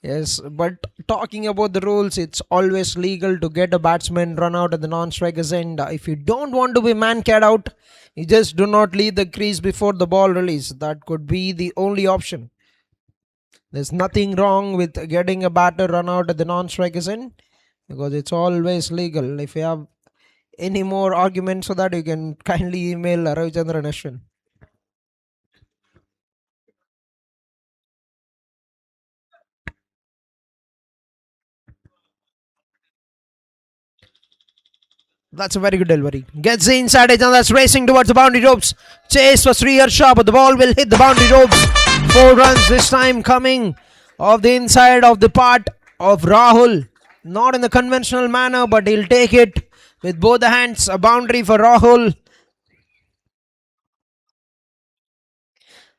Yes, but talking about the rules, it's always legal to get a batsman run out at the non-striker's end. If you don't want to be man-cat out, you just do not leave the crease before the ball release. That could be the only option. There's nothing wrong with getting a batter run out at the non-striker's end because it's always legal. If you have any more arguments for that, you can kindly email Ravichandran Ashwin. That's a very good delivery. Gets the inside edge and that's racing towards the boundary ropes. Chase for Srihar Shah, but the ball will hit the boundary ropes. 4 runs this time coming off the inside of the part of Rahul. Not in the conventional manner, but he'll take it with both the hands. A boundary for Rahul.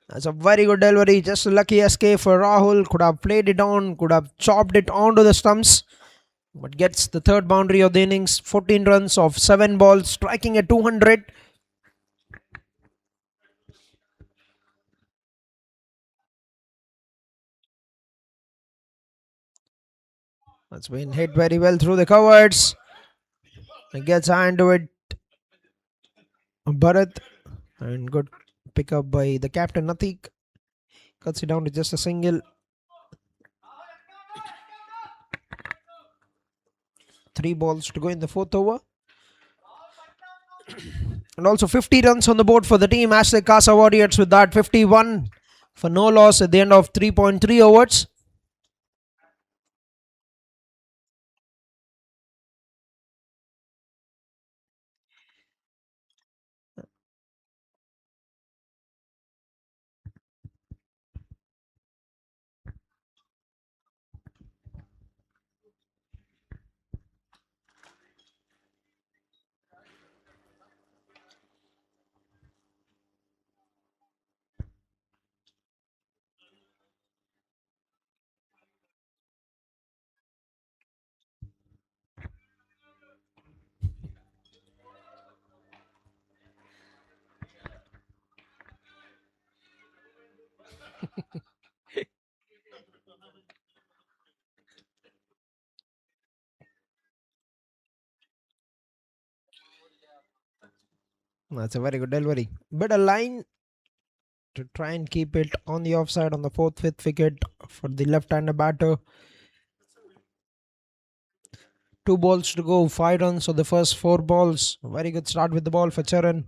That's a very good delivery. Just a lucky escape for Rahul. Could have played it on, could have chopped it onto the stumps. But gets the third boundary of the innings. 14 runs of 7 balls, striking at 200. That's been hit very well through the covers. It gets hand to it. Bharat. And good pick up by the captain Natik. Cuts it down to just a single. 3 balls to go in the fourth over. And also 50 runs on the board for the team. ASTEC CASA Warriors with that 51 for no loss at the end of 3.3 overs. That's a very good delivery. But a line to try and keep it on the offside on the 4th, 5th wicket for the left-hander batter. 2 balls to go, 5 runs for the first 4 balls. Very good start with the ball for Charan.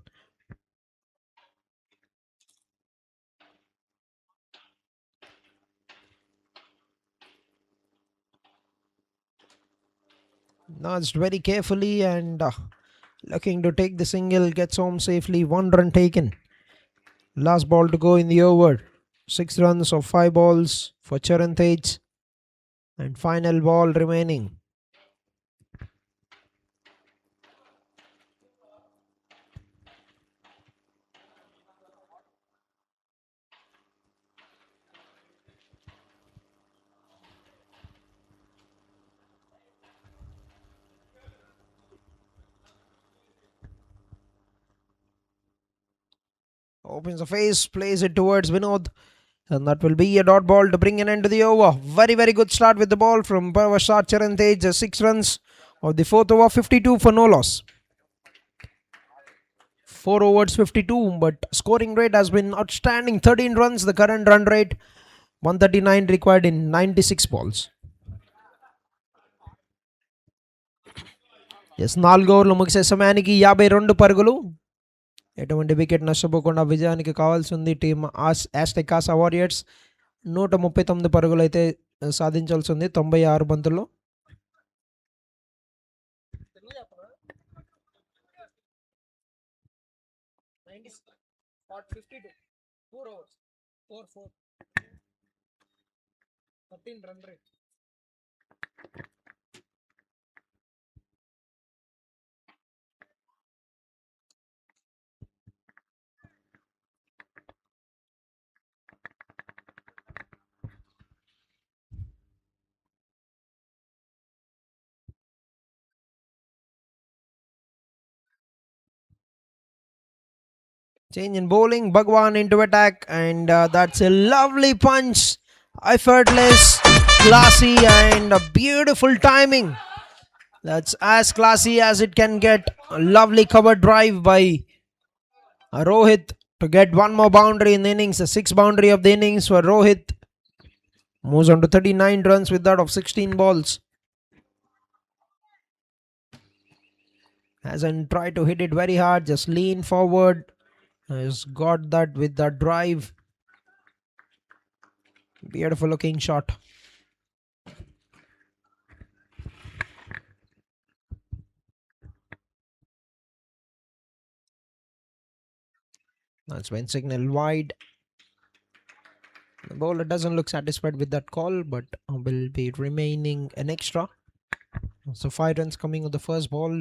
Nudged very carefully and looking to take the single. Gets home safely. 1 run taken. Last ball to go in the over. 6 runs of 5 balls for Charan Tej. And final ball remaining. Opens the face, plays it towards Vinod. And that will be a dot ball to bring an end to the over. Very, very good start with the ball from Power shot Charan Tej. 6 runs of the 4th over, 52 for no loss. 4 overs 52, but scoring rate has been outstanding. 13 runs, the current run rate. 139 required in 96 balls. Yes 4 ఓవర్లు ముగిసే సమయానికి 52 పరుగులు. ఎటువంటి wicket నష్టపోకుండా విజయానికి కావాల్సింది team Astec Casa warriors. 139 పరుగులు అయితే సాధించాల్సి ఉంది 96 బంతుల్లో. Change in bowling, Bhagwan into attack, and that's a lovely punch. Effortless, classy, and a beautiful timing. That's as classy as it can get. A lovely cover drive by Rohit to get one more boundary in the innings. The sixth boundary of the innings for Rohit. Moves on to 39 runs with that of 16 balls. Hasn't tried to hit it very hard, just lean forward. Has got that with that drive. Beautiful looking shot. That's when signal wide. The bowler doesn't look satisfied with that call, but will be remaining an extra. So 5 runs coming on the first ball.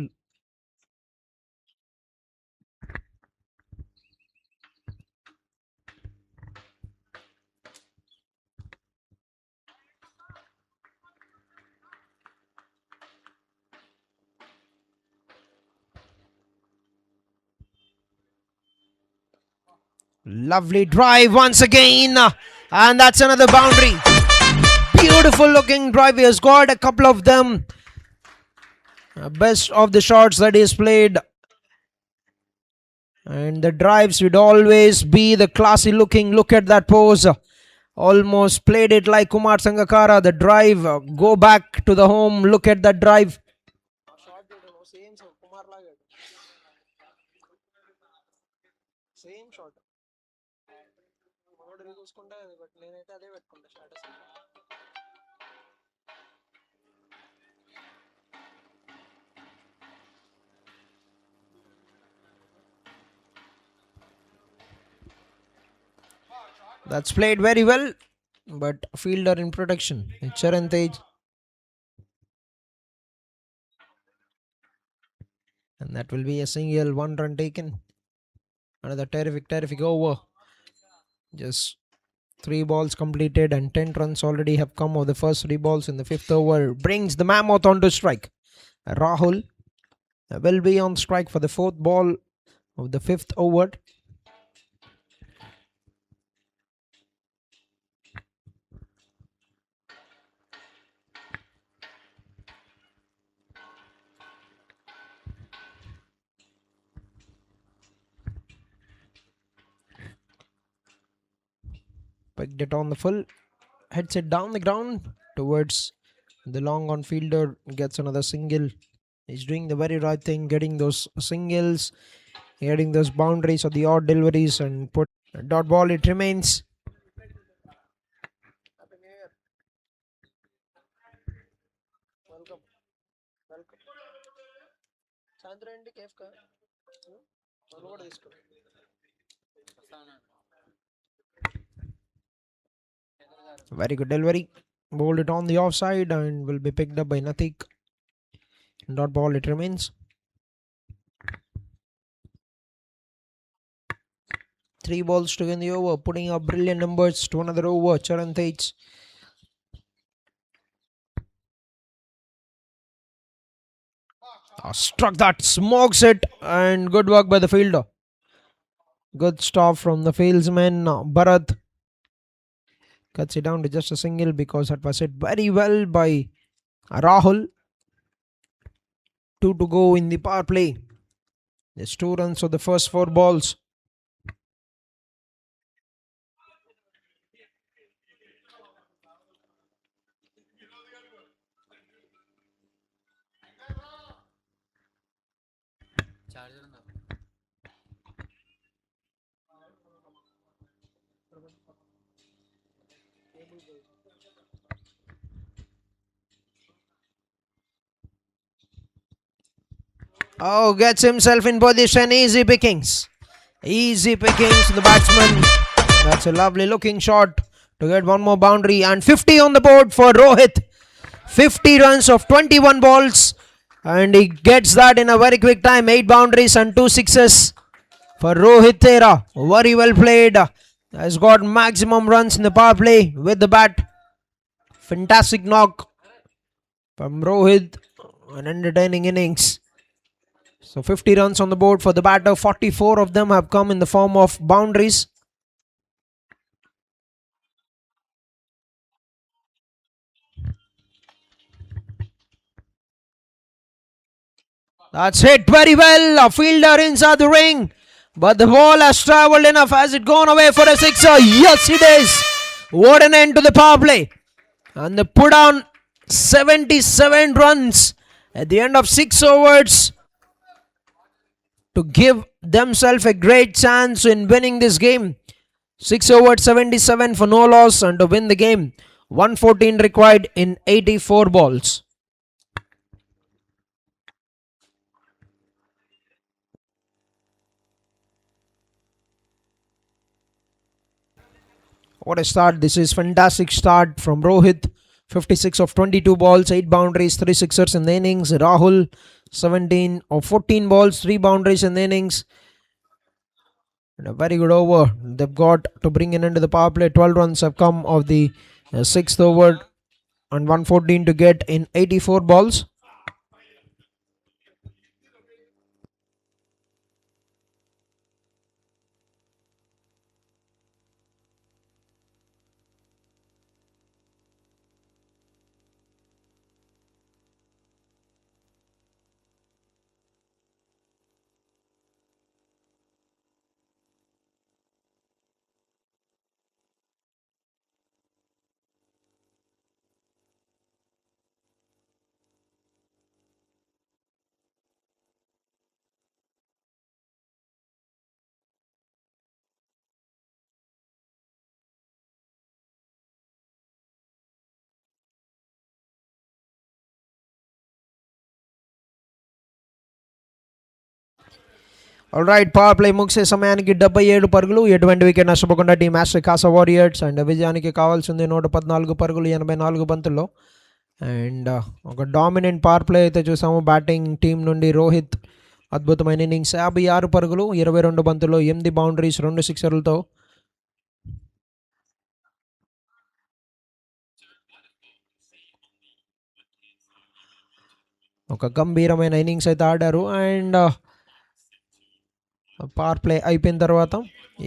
Lovely drive once again, and that's another boundary. Beautiful looking drive. He has got a couple of them. Best of the shots that he has played. And the drives would always be the classy looking. Look at that pose. Almost played it like Kumar Sangakkara. The drive, go back to the home. Look at that drive. Same shot. That's played very well, but fielder in protection. It's Charan Tej. And that will be a single, 1 run taken. Another terrific over. Just 3 balls completed and 10 runs already have come of the first 3 balls in the 5th over. Brings the mammoth onto strike. Rahul will be on strike for the 4th ball of the 5th over. Picked it on the full, heads it down the ground towards the long on fielder, gets another single. He's doing the very right thing, getting those singles, getting those boundaries or the odd deliveries, and put a dot ball. It remains. Very good delivery. Bowled it on the offside and will be picked up by Natik. Dot ball, it remains. 3 balls to win the over, putting up brilliant numbers to another over. Charan Tej. Struck that, smokes it, and good work by the fielder. Good stop from the fieldsman, Bharat. Cuts it down to just a single because that was hit very well by Rahul. 2 to go in the power play. There's 2 runs for the first 4 balls. Oh, gets himself in position. Easy pickings. Easy pickings. The batsman. That's a lovely looking shot to get one more boundary. And 50 on the board for Rohit. 50 runs of 21 balls. And he gets that in a very quick time. 8 boundaries and 2 sixes for Rohit Tera. Very well played. Has got maximum runs in the power play with the bat. Fantastic knock from Rohit. An entertaining innings. So 50 runs on the board for the batter. 44 of them have come in the form of boundaries. That's hit very well. A fielder inside the ring. But the ball has travelled enough. Has it gone away for a sixer? Yes, it is. What an end to the power play. And they put on 77 runs at the end of 6 overs to give themselves a great chance in winning this game. 6 overs 77 for no loss and to win the game. 114 required in 84 balls. What a start. This is fantastic start from Rohit. 56 of 22 balls, 8 boundaries, 3 sixers in the innings. Rahul, 17 of 14 balls, 3 boundaries in the innings. And a very good over they've got to bring in into the power play. 12 runs have come of the 6th over and 114 to get in 84 balls. Alright power play ముగిసే సమయానికి 77 పరుగులు. ఎటువంటి wicket నష్టపోకుండా team Astec Casa warriors and విజయానికి కావాల్సింది 114 పరుగులు 84 బంతుల్లో. And ఒక డామినెంట్ పవర్ ప్లే అయితే చూసాము బ్యాటింగ్ టీం నుండి. రోహిత్ అద్భుతమైన ఇన్నింగ్స్. 56 పరుగులు 22 బంతుల్లో 8 బౌండరీస్ 2 సిక్సర్లతో. ఒక గంభీరమైన ఇన్నింగ్స్ అయితే ఆడారు. అండ్ పవర్ ప్లే అయిపోయిన తర్వాత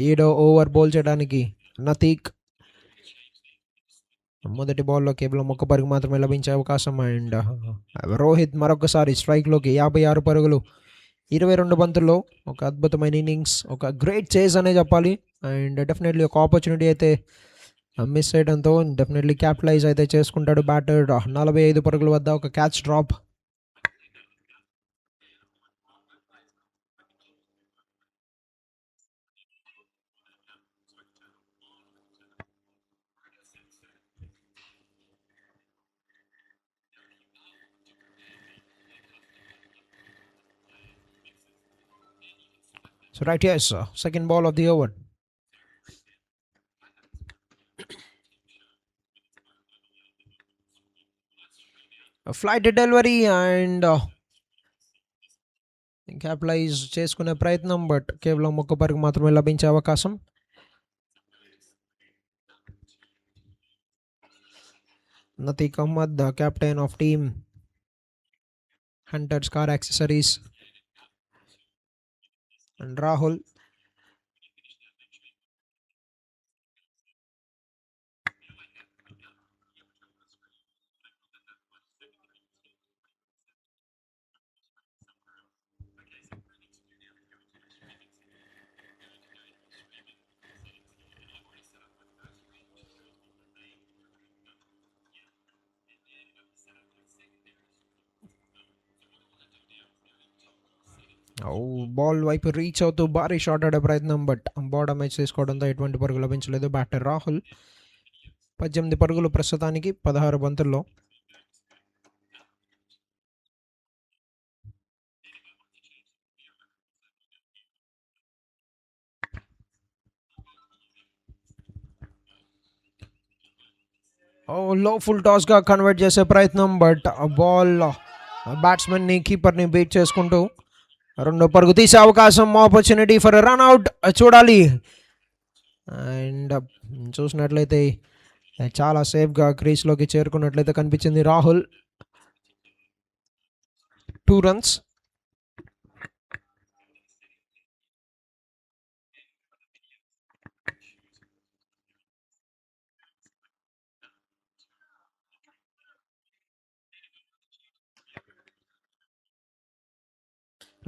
7వ ఓవర్ బౌల్ చేయడానికి నతీక్. మొదటి బాల్లో కేవలం 1 పరుగు మాత్రమే లభించే అవకాశం. అండ్ రోహిత్ మరొకసారి స్ట్రైక్లోకి 56 పరుగులు 22 బంతుల్లో. ఒక అద్భుతమైన ఇన్నింగ్స్, ఒక గ్రేట్ చేజ్ అనే చెప్పాలి. అండ్ డెఫినెట్లీ ఒక ఆపర్చునిటీ అయితే మిస్ చేయడంతో డెఫినెట్లీ క్యాపిటలైజ్ అయితే చేసుకుంటాడు బ్యాటర్. 45 పరుగుల వద్ద ఒక catch drop. So right, yes, second ball of the over. A flight delivery and capitalize చేసుకునే ప్రయత్నం. బట్ కేవలం 1 పరుగు మాత్రమే లభించే అవకాశం. Natheek Ahmed, the captain of team Hunter's car accessories, and Rahul. Ball వైపు రీచ్ అవుతూ భారీ షాట్ ఆడే ప్రయత్నం, బట్ బాడమ్ మ్యాచ్ తీసుకోవడంతో ఎటువంటి పరుగు లభించలేదు. బ్యాటర్ రాహుల్ 18 పరుగులు ప్రస్తుతానికి 16 బంతుల్లో. లో ఫుల్ టాస్గా కన్వర్ట్ చేసే ప్రయత్నం, బట్ బాల్ బ్యాట్స్మెన్ని కీపర్ని బీట్ చేసుకుంటూ రెండో పరుగు తీసే అవకాశం, ఆపర్చునిటీ ఫర్ రన్అట్ చూడాలి. అండ్ చూసినట్లయితే చాలా సేఫ్గా క్రీస్లోకి చేరుకున్నట్లయితే కనిపించింది Rahul. 2 runs.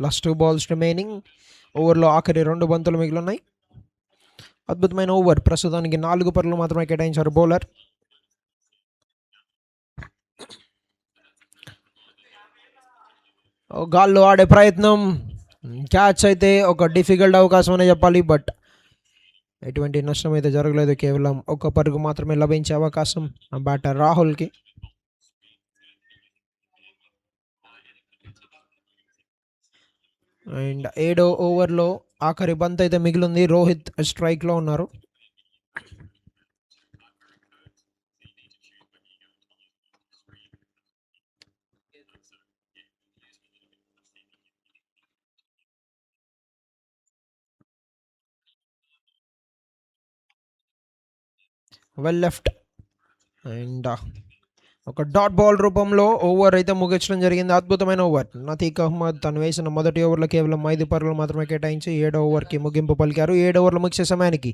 Last 2 balls remaining. ఓవర్లో ఆఖరి 2 బంతులు మిగిలిన్నాయి. అద్భుతమైన ఓవర్. ప్రస్తుతానికి 4 పరుగులు మాత్రమే కేటాయించారు బౌలర్. గాల్లో ఆడే ప్రయత్నం, క్యాచ్ అయితే ఒక డిఫికల్ట్ అవకాశం అనే చెప్పాలి, బట్ ఎటువంటి నష్టం అయితే జరగలేదు. కేవలం ఒక పరుగు మాత్రమే లభించే అవకాశం బ్యాటర్ రాహుల్కి. అండ్ 7వ ఓవర్లో ఆఖరి బంత్ అయితే మిగిలింది. రోహిత్ స్ట్రైక్లో ఉన్నారు. Well left. అండ్ ఒక డాట్ బాల్ రూపంలో ఓవర్ అయితే ముగించడం జరిగింది. అద్భుతమైన ఓవర్. నతీక్ అహ్మద్ తను వేసిన మొదటి ఓవర్లో కేవలం 5 పరుగులు మాత్రమే కేటాయించి 7వ ఓవర్కి ముగింపు పలికారు. 7 ఓవర్లు ముగిసే సమయానికి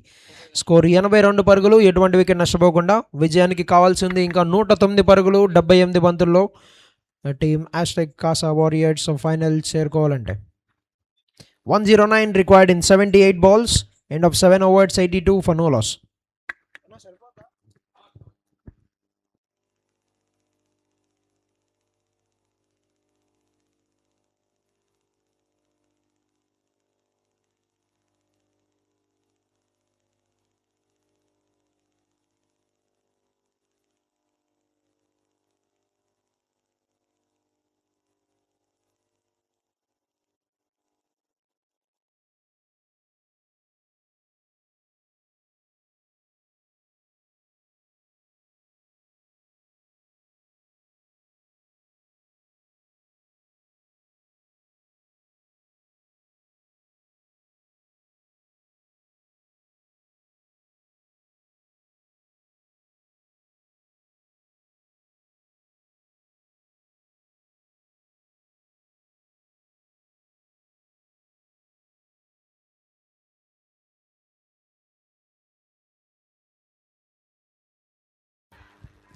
స్కోర్ 82 పరుగులు. ఎటువంటి వికెట్ నష్టపోకుండా విజయానికి కావాల్సింది ఇంకా 109 పరుగులు 78 బంతుల్లో. Team Aztec Casa Warriors final చేరుకోవాలంటే 109 required in 78 balls. End of 7 overs 82 for no loss.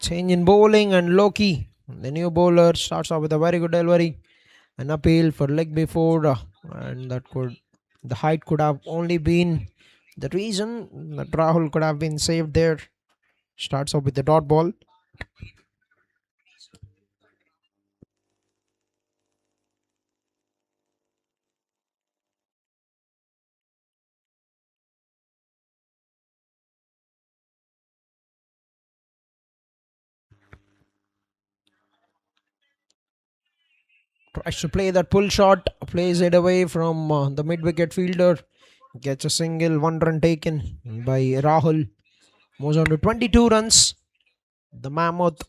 Change in bowling and Loki, the new bowler, starts off with a very good delivery. An appeal for leg before, and the height could have only been the reason that Rahul could have been saved there. Starts off with the dot ball. Tries to play that pull shot, plays it away from the mid-wicket fielder. Gets a single, 1 run taken by Rahul. Moves on to 22 runs. The Mammoth.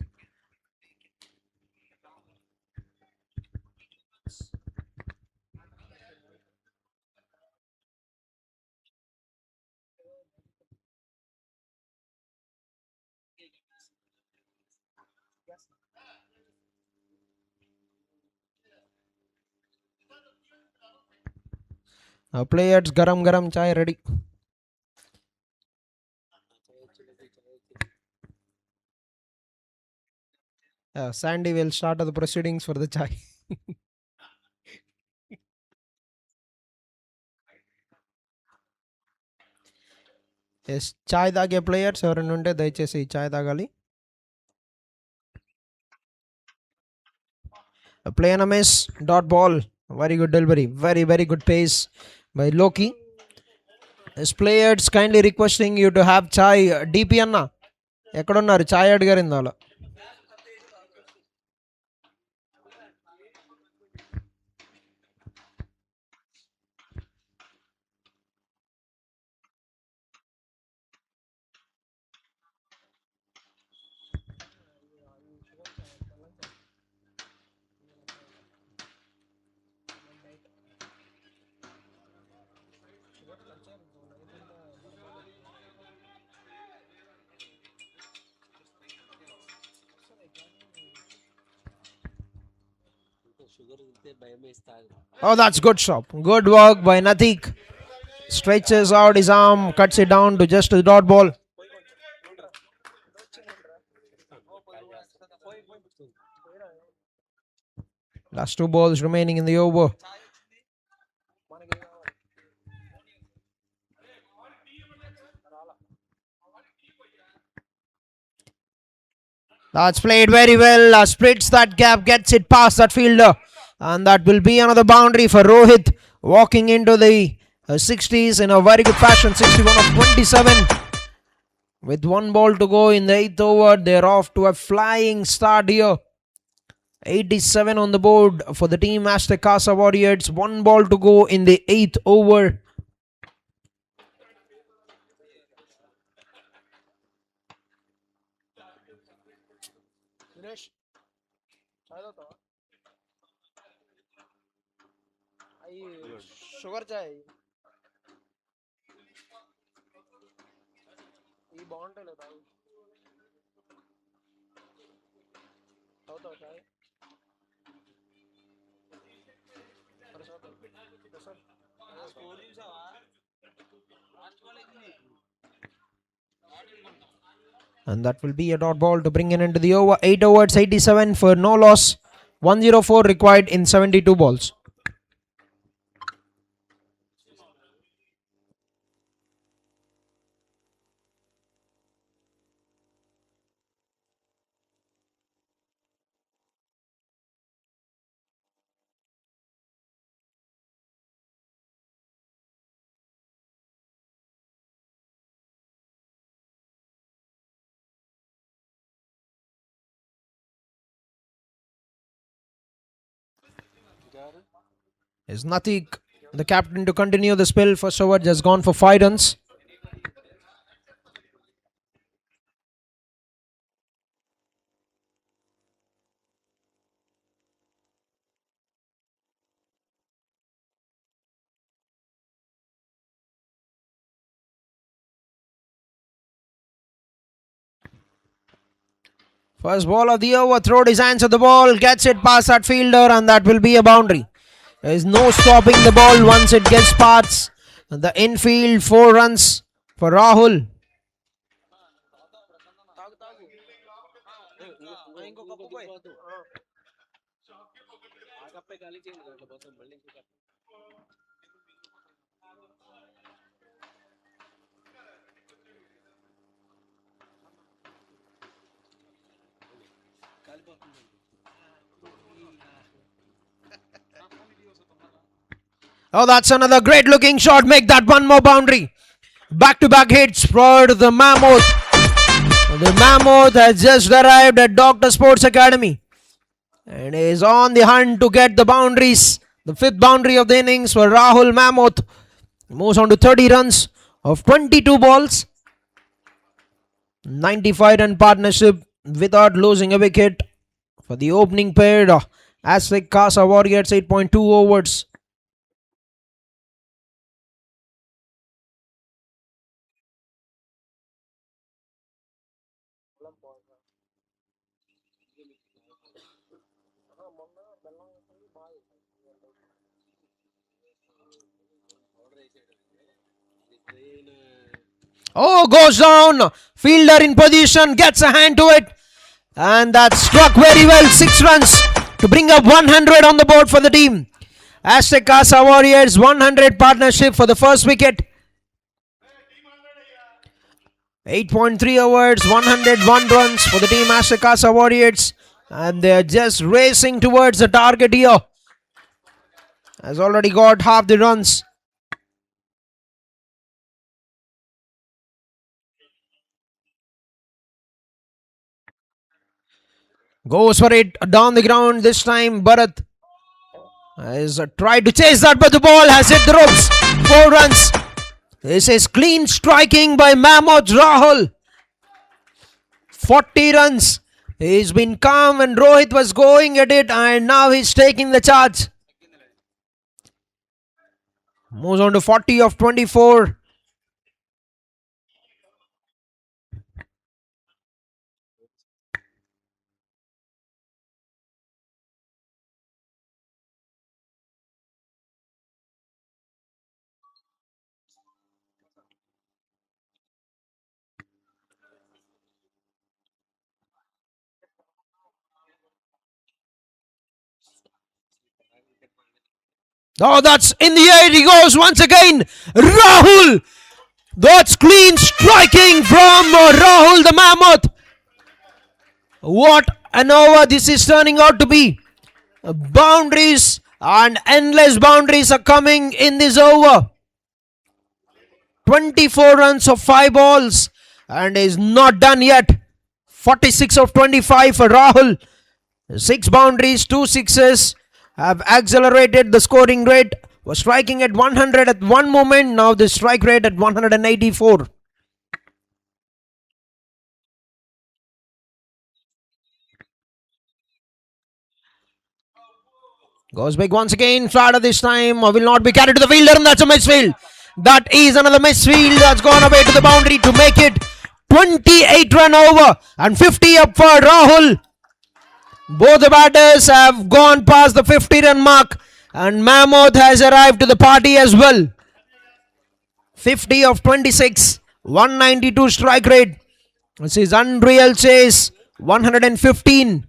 Players garam chai ready. Sandy will start the proceedings for the chai. Yes, చాయ్ తాగే players ఎవరైనా ఉంటే దయచేసి చాయ్ తాగాలి. Play and miss, dot ball. Very good delivery. Very good pace by Loki. His players kindly requesting you to have chai. DP అన్న ఎక్కడున్నారు? చాయ్ అడిగారు ఇందాల. Oh, that's good stop. Good work by Natik. Stretches out his arm, cuts it down to just a dot ball. Last 2 balls remaining in the over. That's played very well. Splits that gap, gets it past that fielder. And that will be another boundary for Rohit. Walking into the 60s in a very good fashion. 61 of 27. With 1 ball to go in the 8th over. They're off to a flying start here. 87 on the board for the team ASTEC CASA Warriors. 1 ball to go in the 8th over. Sugar చాయ్ ఈ బాగుంటాయి లేదా తాగుతావు చాయ్ and that will be a dot ball to bring it into the over. 8 overs, 87 for no loss. 104 required in 72 balls. Is Natik, the captain, to continue the spell. First over just gone for 5 runs. First ball of the over, throwed his hands at the ball, gets it past that fielder, and that will be a boundary. There is no stopping the ball once it gets past the infield. 4 runs for Rahul. Oh, that's another great looking shot. Make that one more boundary. Back-to-back hits for the Mammoth. The Mammoth has just arrived at Dr. Sports Academy and is on the hunt to get the boundaries. The 5th boundary of the innings for Rahul Mammoth. Moves on to 30 runs of 22 balls. 95 run partnership without losing a wicket for the opening pair. ASTEC CASA Warriors 8.2 overs. Oh, goes down. Fielder in position, gets a hand to it. And that struck very well. 6 runs to bring up 100 on the board for the team. ASTEC CASA Warriors 100 partnership for the first wicket. 8.3 overs, 101 runs for the team ASTEC CASA Warriors. And they are just racing towards the target here. has already got half the runs. Goes for it down the ground this time. Bharat has tried to chase that, but the ball has hit the ropes. 4 runs. This is clean striking by Mammoth Rahul. 40 runs. He's been calm when Rohit was going at it, and now he's taking the charge. Moves on to 40 of 24. Oh, that's in the air. He goes once again. Rahul. That's clean striking from Rahul the Mammoth. What an over this is turning out to be. Boundaries and endless boundaries are coming in this over. 24 runs of 5 balls and is not done yet. 46 of 25 for Rahul. 6 boundaries, 2 sixes have accelerated the scoring rate. Was striking at 100 at one moment, now the strike rate at 184. Goes big once again. Flata this time will not be carried to the fielder, and that's a misfield. That is another misfield that's gone away to the boundary to make it 28 run over and 50 up for Rahul. Both the batters have gone past the 50 run mark, and Mammoth has arrived to the party as well. 50 of 26, 192 strike rate. This is unreal chase. 115.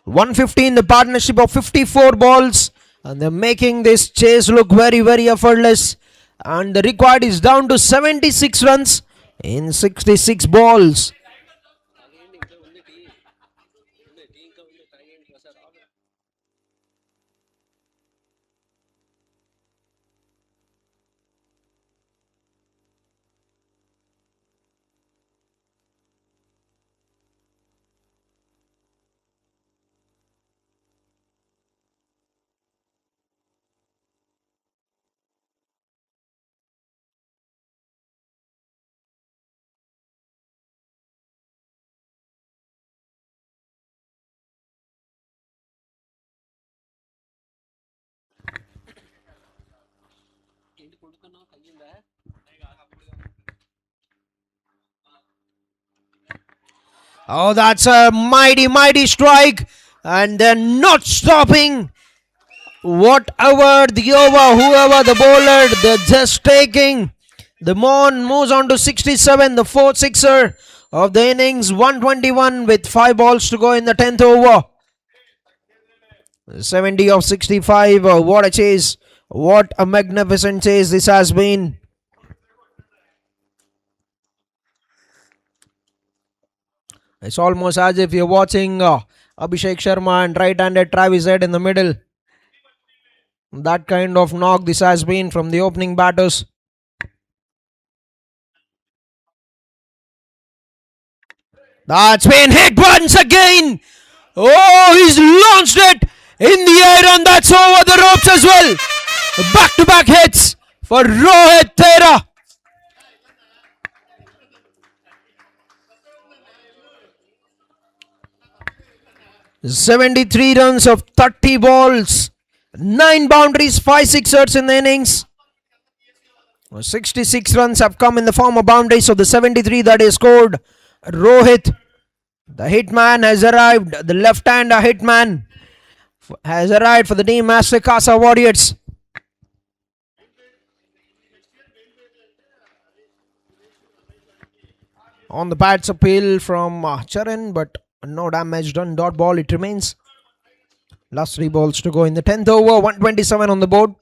115, the partnership of 54 balls, and they're making this chase look very, very effortless. And the required is down to 76 runs in 66 balls. Oh, that's a mighty, mighty strike, and they're not stopping. Whatever the over, whoever the bowler, they're just taking. The Mon moves on to 67, the 4th sixer of the innings, 121 with 5 balls to go in the 10th over. 70 of 65, what a chase. What a magnificent chase this has been. It's almost as if you're watching Abhishek Sharma and right-handed Travis Head in the middle. That kind of knock this has been from the opening batters. That's been hit once again. Oh, he's launched it in the air, and that's over the ropes as well. Back-to-back hits for Rohit Thera. 73 runs of 30 balls. 9 boundaries, 5 sixers in the innings. 66 runs have come in the form of boundaries of the 73 that is scored. Rohit, the hitman, has arrived. The left-hander hitman has arrived for the team ASTEC CASA Warriors. On the bats appeal from Charan, but no damage done. Dot ball it remains. Last 3 balls to go in the 10th over. 127 on the board.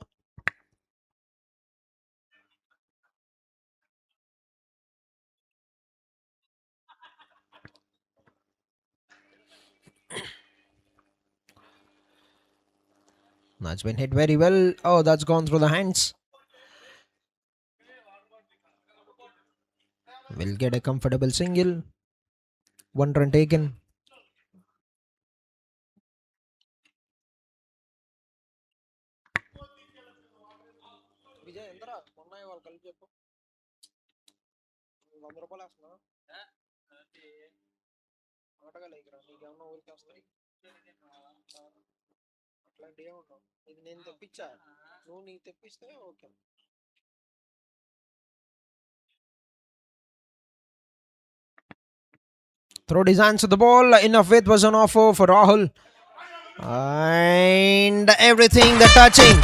That's been hit very well. Oh, that's gone through the hands. Will get a comfortable single. 1 run taken. Throwed his hands to the ball. Enough width was on offer for Rahul. And everything the touching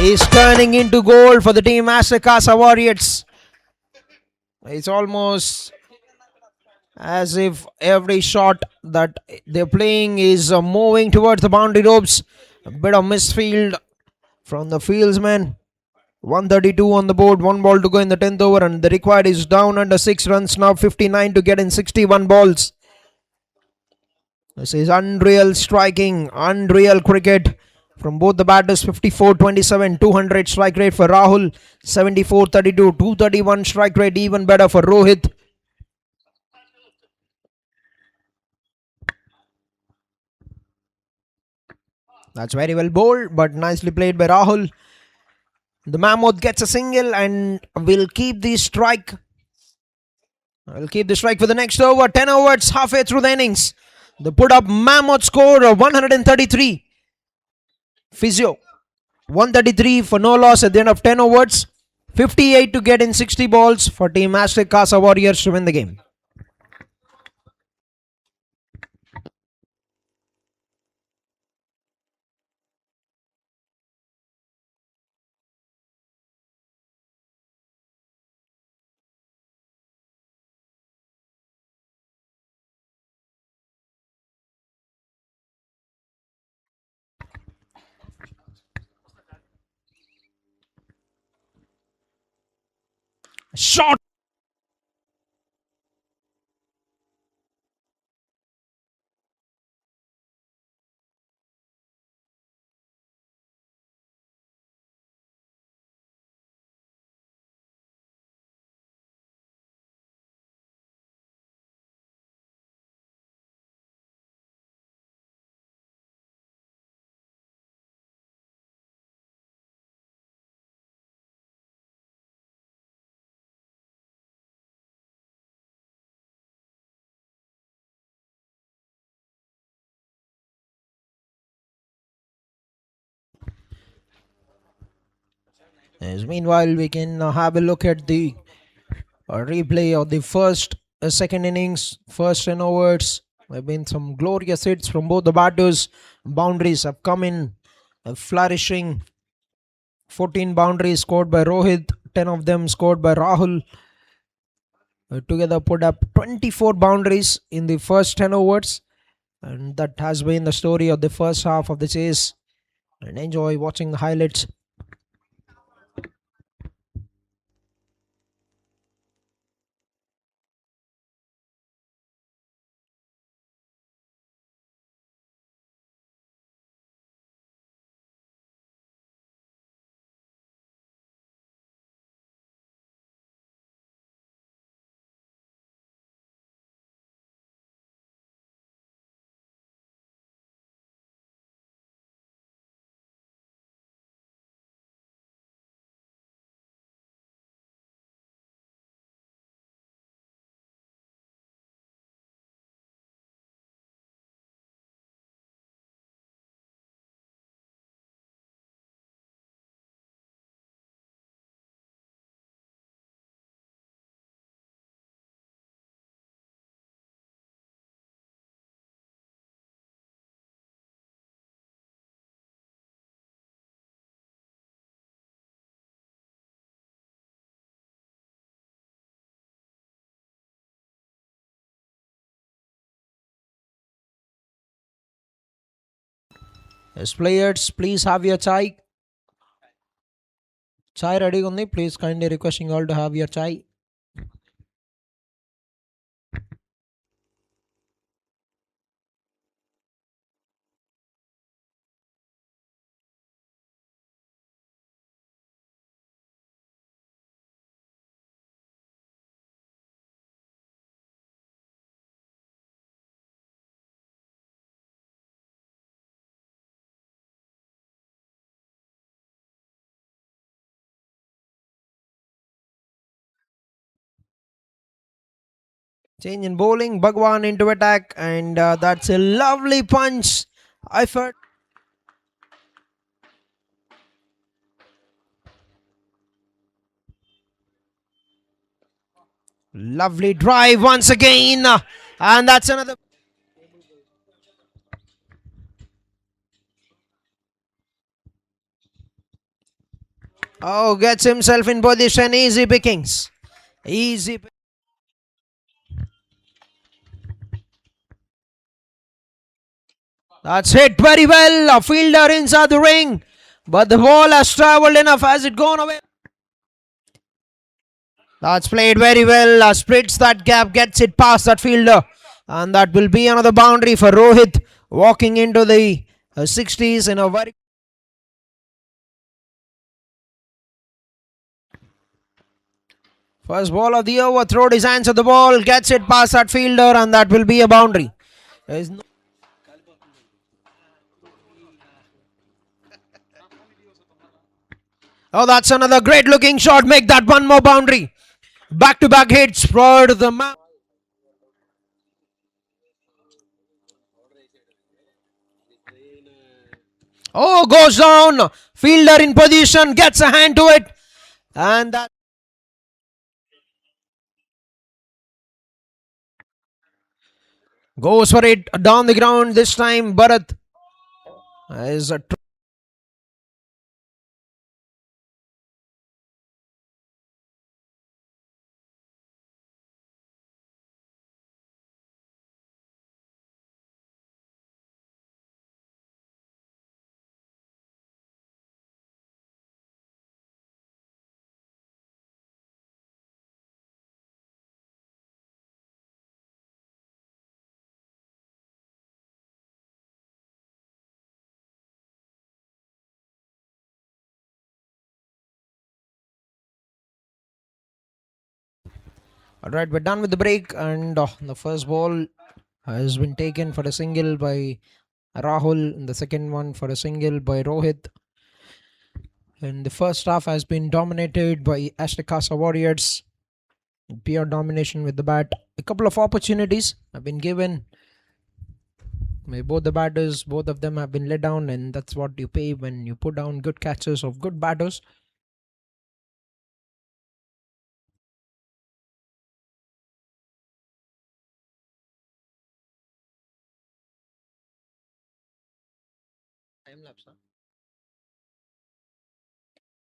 is turning into goal for the team ASTEC CASA Warriors. It's almost as if every shot that they're playing is moving towards the boundary ropes. A bit of misfield from the fieldsman. 132 on the board, 1 ball to go in the 10th over, and the required is down under 6 runs now. 59 to get in 61 balls. This is unreal striking, unreal cricket from both the batters. 54-27, 200 strike rate for Rahul. 74-32, 231 strike rate, even better for Rohit. That's very well bowled, but nicely played by Rahul. The Mammoth gets a single and will keep the strike. Will keep the strike for the next over. 10 overs, halfway through the innings. The put up Mammoth score of 133. Physio 133 for no loss at the end of 10 overs. 58 to get in 60 balls for Team ASTEC CASA Warriors to win the game. Shot. As meanwhile, we can have a look at the replay of the first, second innings, first 10 overs. There have been some glorious hits from both the batters. Boundaries have come in flourishing. 14 boundaries scored by Rohit, 10 of them scored by Rahul. Together put up 24 boundaries in the first 10 overs. And that has been the story of the first half of the chase. And enjoy watching the highlights. Yes, players, please have your chai. Chai ready undi. Please kindly requesting all to have your chai. Change in bowling. Bhagwan into attack, and that's a lovely punch. Effort. Lovely drive once again. And that's another. Oh, gets himself in position. Easy pickings. Easy. That's hit very well. A fielder inside the ring. But the ball has travelled enough. Has it gone away? That's played very well. Splits that gap, gets it past that fielder. And that will be another boundary for Rohit. Walking into the 60s in a very. First ball of the over. Throwed his hands at the ball. Gets it past that fielder. And that will be a boundary. No. Oh, that's another great looking shot. Make that one more boundary. Back to back hits for the man. Oh, goes down. Fielder in position. Gets a hand to it. And that goes for it. Down the ground this time. Bharat is a. Alright, we're done with the break, and the first ball has been taken for a single by Rahul, and the second one for a single by Rohit. And the first half has been dominated by ASTEC CASA Warriors. Pure domination with the bat. A couple of opportunities have been given by both the batters. Both of them have been let down, and that's what you pay when you put down good catches of good batters.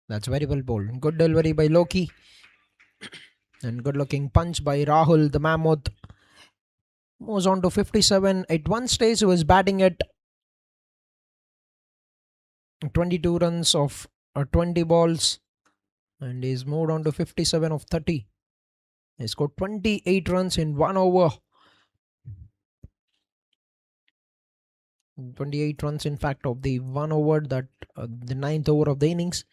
That's very well bowled. Good delivery by Loki. And good looking punch by Rahul, the mammoth. Moves on to 57. At one stage, he was batting at 22 runs of 20 balls. And he's moved on to 57 of 30. He scored 28 runs in 1 over. 28 runs, in fact, of the 1 over, that the 9th over of the innings.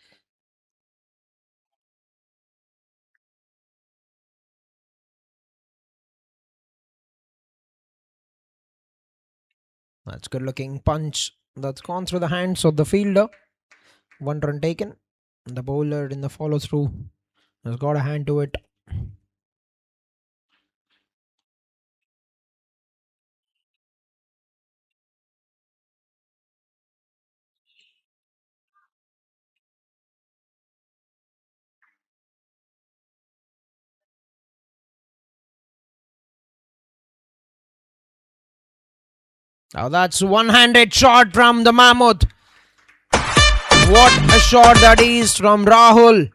That's good looking punch. That's gone through the hands of the fielder. 1 run taken. The bowler in the follow through has got a hand to it. Now that's one-handed shot from the mammoth. What a shot that is from Rahul.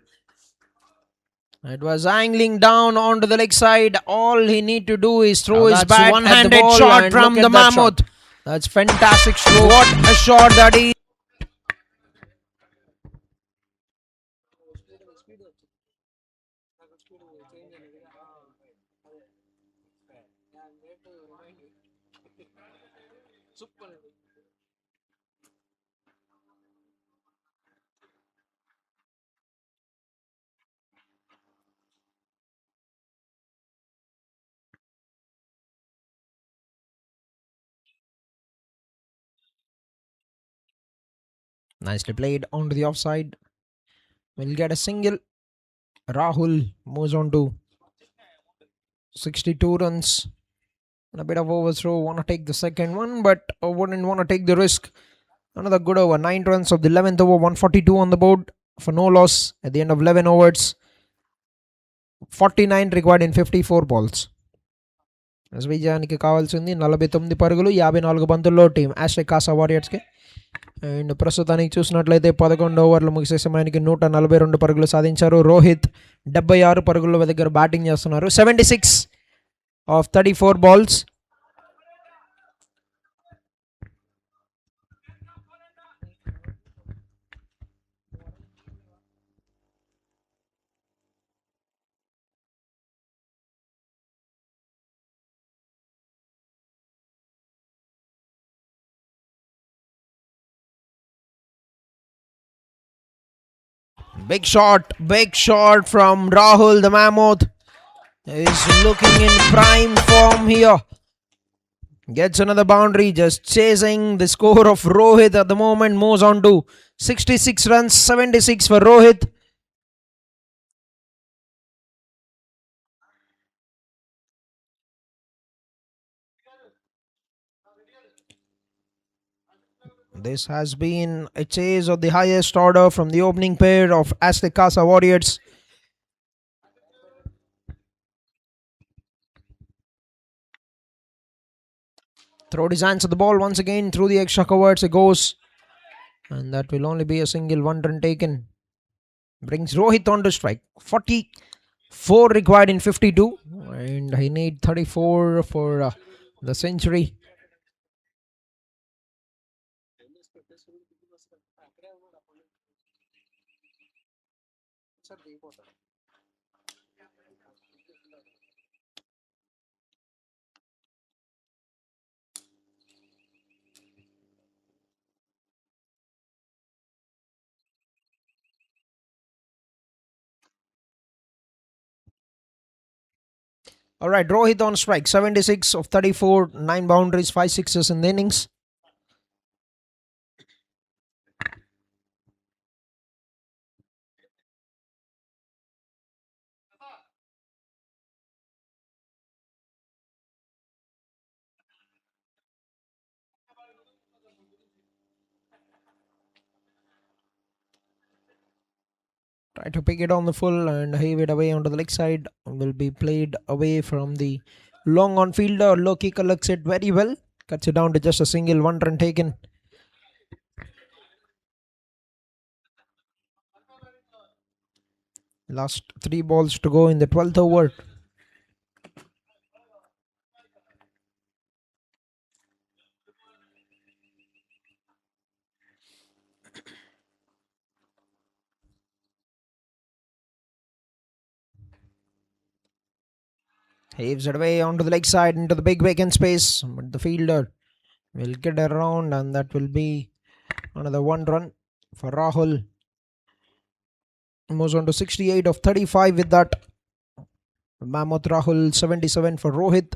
It was angling down onto the leg side. All he need to do is throw his bat. One-handed shot from the mammoth. That's fantastic stroke. What a shot that is. Nicely played onto the offside. We'll get a single. Rahul moves on to 62 runs. And a bit of overthrow. Want to take the second one, but wouldn't want to take the risk. Another good over. 9 runs of the 11th over. 142 on the board for no loss at the end of 11 overs. 49 required in 54 balls. విజయానికి కావాల్సింది 49 పరుగులు 54 బంతుల్లో team Astec Kasa వారియర్స్కి. And ప్రస్తుతానికి చూసినట్లయితే 11 ఓవర్లు ముగిసే సమయానికి 142 పరుగులు సాధించారు. రోహిత్ 76 పరుగుల దగ్గర బ్యాటింగ్ చేస్తున్నారు. 76 of 34 balls. Big shot from Rahul. The Mammoth is looking in prime form here. Gets another boundary, just chasing the score of Rohit at the moment. Moves on to 66 runs, 76 for Rohit. This has been a chase of the highest order from the opening pair of ASTEC CASA Warriors. Throw designs of the ball once again through the extra covers. It goes. And that will only be a single 1 run taken. Brings Rohit on to strike. 44 required in 52. And he need 34 for the century. Alright, Rohit on strike. 76 of 34. 9 boundaries, 5 sixes in the innings. Try to pick it on the full and heave it away onto the leg side. Will be played away from the long on fielder. Loki collects it very well. Cuts it down to just a single 1 run taken. Last 3 balls to go in the 12th over. Heaves it away onto the leg side into the big vacant space. But the fielder will get around, and that will be another 1 run for Rahul. Moves on to 68 of 35 with that. Mammoth Rahul 77 for Rohit.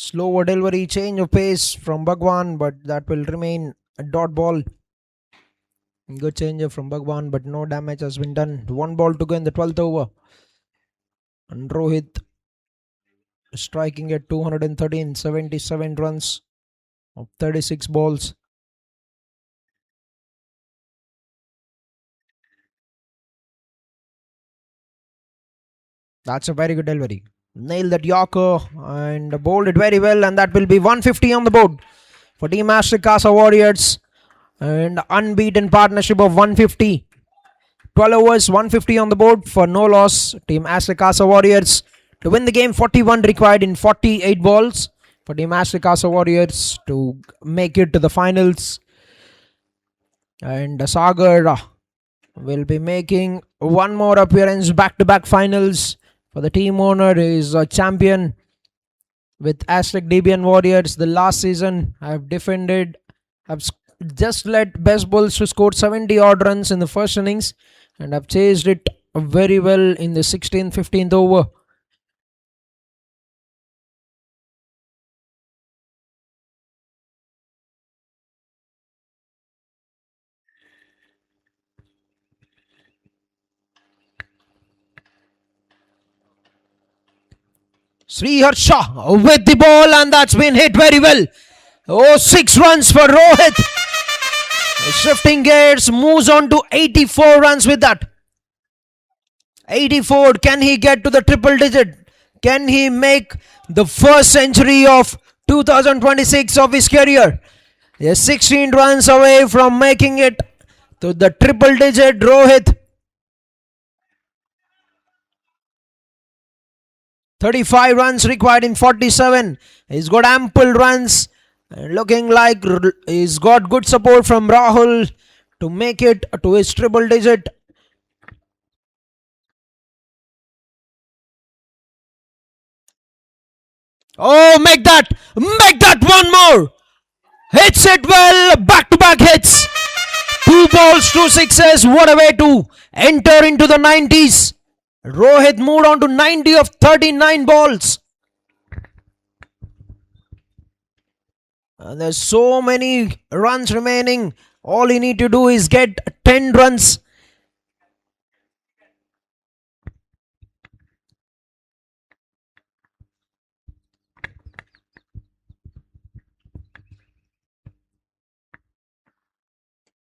Slower delivery, change of pace from Bhagwan, but that will remain a dot ball. Good changer from Bhagwan, but no damage has been done. 1 ball to go in the 12th over. And Rohit striking at 213, 77 runs of 36 balls. That's a very good delivery. Nailed that Yorker and bowled it very well, and that will be 150 on the board for Team ASTEC CASA Warriors. And unbeaten partnership of 150. 12 overs, 150 on the board for no loss. Team ASTEC CASA Warriors to win the game. 41 required in 48 balls for Team ASTEC CASA Warriors to make it to the finals. And Sagar will be making one more appearance, back-to-back finals. For the team owner is a champion with ASTEC DBN Warriors. The last season I've just led best bowls to score 70 odd runs in the first innings, and I've chased it very well in the 16th, 15th over. Sriharsha with the ball, and that's been hit very well. Oh, 6 runs for Rohit. Shifting gears, moves on to 84 runs with that. 84. Can he get to the triple digit? Can he make the first century of 2026 of his career? Yes, 16 runs away from making it to the triple digit. Rohit. 35 runs required in 47. He's got ample runs. Looking like he's got good support from Rahul to make it to his triple digit. Oh, make that one more. Hits it well, back to back hits. 2 balls, 2 sixes. What a way to enter into the 90s. Rohit moved on to 90 of 39 balls. And there's so many runs remaining. All you need to do is get 10 runs.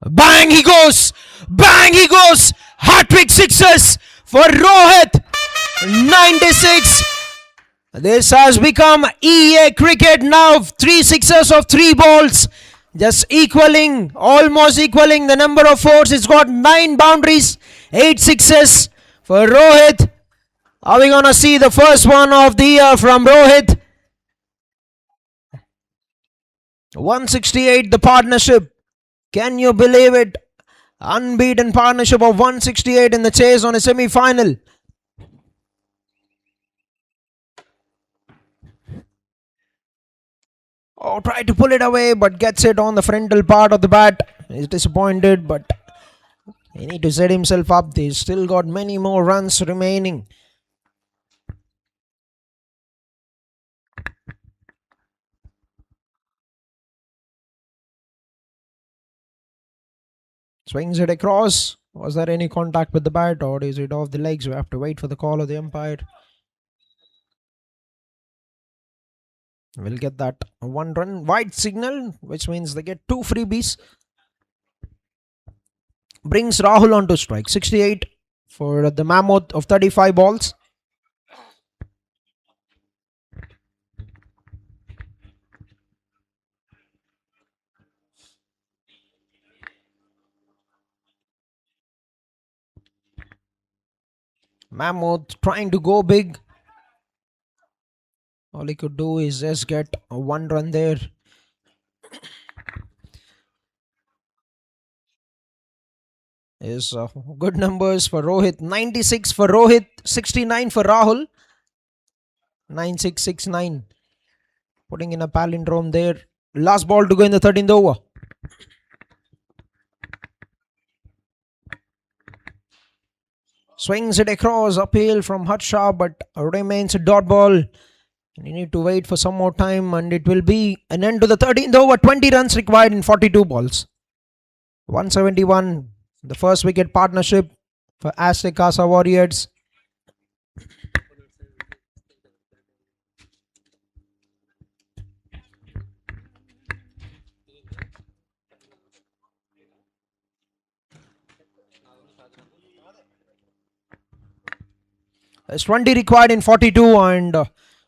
Bang he goes! Bang he goes! Hat-trick sixes for Rohit. 96. This has become EA cricket now. 3 sixes of 3 balls. Just almost equaling the number of fours. It's got 9 boundaries, 8 sixes for Rohit. Are we gonna see the first one of the year from Rohit? 168, the partnership. Can you believe it? Unbeaten partnership of 168 in the chase on a semi-final. Oh, tried to pull it away, but gets it on the frontal part of the bat. He's disappointed, but he need to set himself up. He's still got many more runs remaining. Swings it across. Was there any contact with the bat, or is it off the legs? We have to wait for the call of the umpire. We'll get that 1 run wide signal, which means they get 2 freebies. Brings Rahul on to strike. 68 for the mammoth of 35 balls. Mammoth trying to go big. All he could do is just get 1 run there. Is good numbers for Rohit. 96 for Rohit, 69 for Rahul. 9669. Putting in a palindrome there. Last ball to go in the 13th over. Swings it across uphill from Harsha, but remains a dot ball. And you need to wait for some more time, and it will be an end to the 13th over. 20 runs required in 42 balls. 171. The first wicket partnership for ASTEC CASA Warriors. There's 20 required in 42, and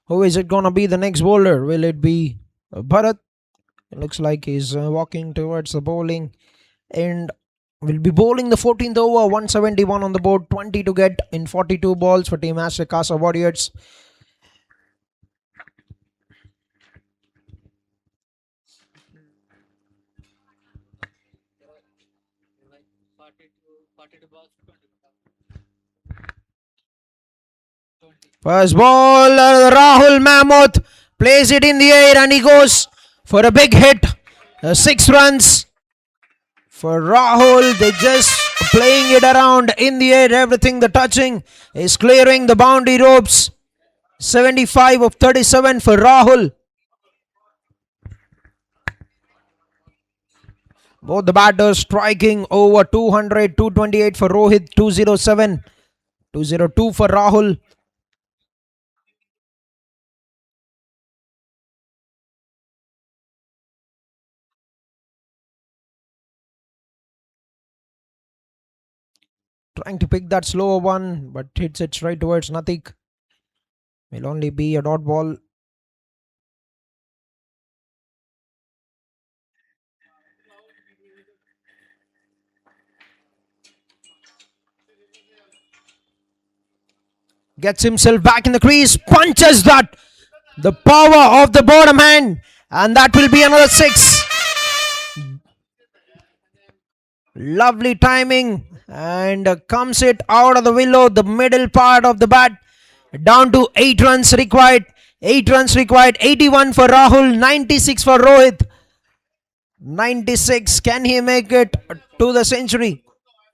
who is it gonna be the next bowler? Will it be Bharat? It looks like he's walking towards the bowling, and will be bowling the 14th over. 171 on the board, 20 to get in 42 balls for Team ASTEC CASA Warriors. First ball, Rahul Mammoth plays it in the air, and he goes for a big hit. 6 runs for Rahul. They just playing it around in the air. Everything the touching is clearing the boundary ropes. 75 of 37 for Rahul. Both the batters striking over 200. 228 for Rohit, 207. 202 for Rahul. Trying to pick that slower one, but hits it straight towards Natik. Will only be a dot ball. Gets himself back in the crease, punches that. The power of the bottom hand, and that will be another 6. Lovely timing, and comes it out of the willow, the middle part of the bat. Down to 8 runs required. 8 runs required. 81 for Rahul, 96 for Rohit. 96. Can he make it to the century?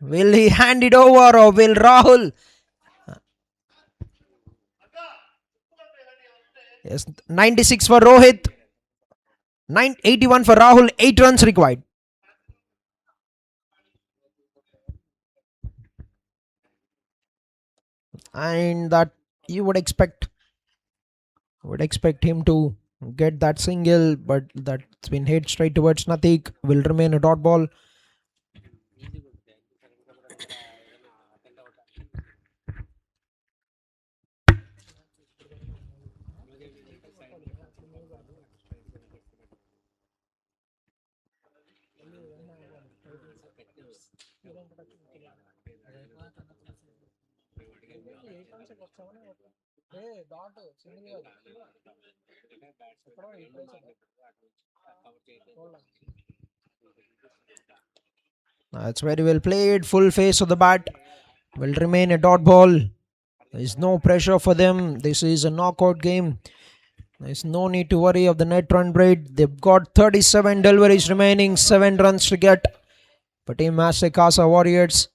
Will he hand it over, or will Rahul? Yes, 96 for Rohit. 81 for Rahul. 8 runs required. And that you would expect him to get that single, but that's been hit straight towards Natik. Will remain a dot ball. That's very well played. Full face of the bat. Will remain a dot ball. There's no pressure for them. This is a knockout game. There's no need to worry of the net run rate. They've got 37 deliveries remaining, 7 runs to get. For team ASTEC CASA Warriors,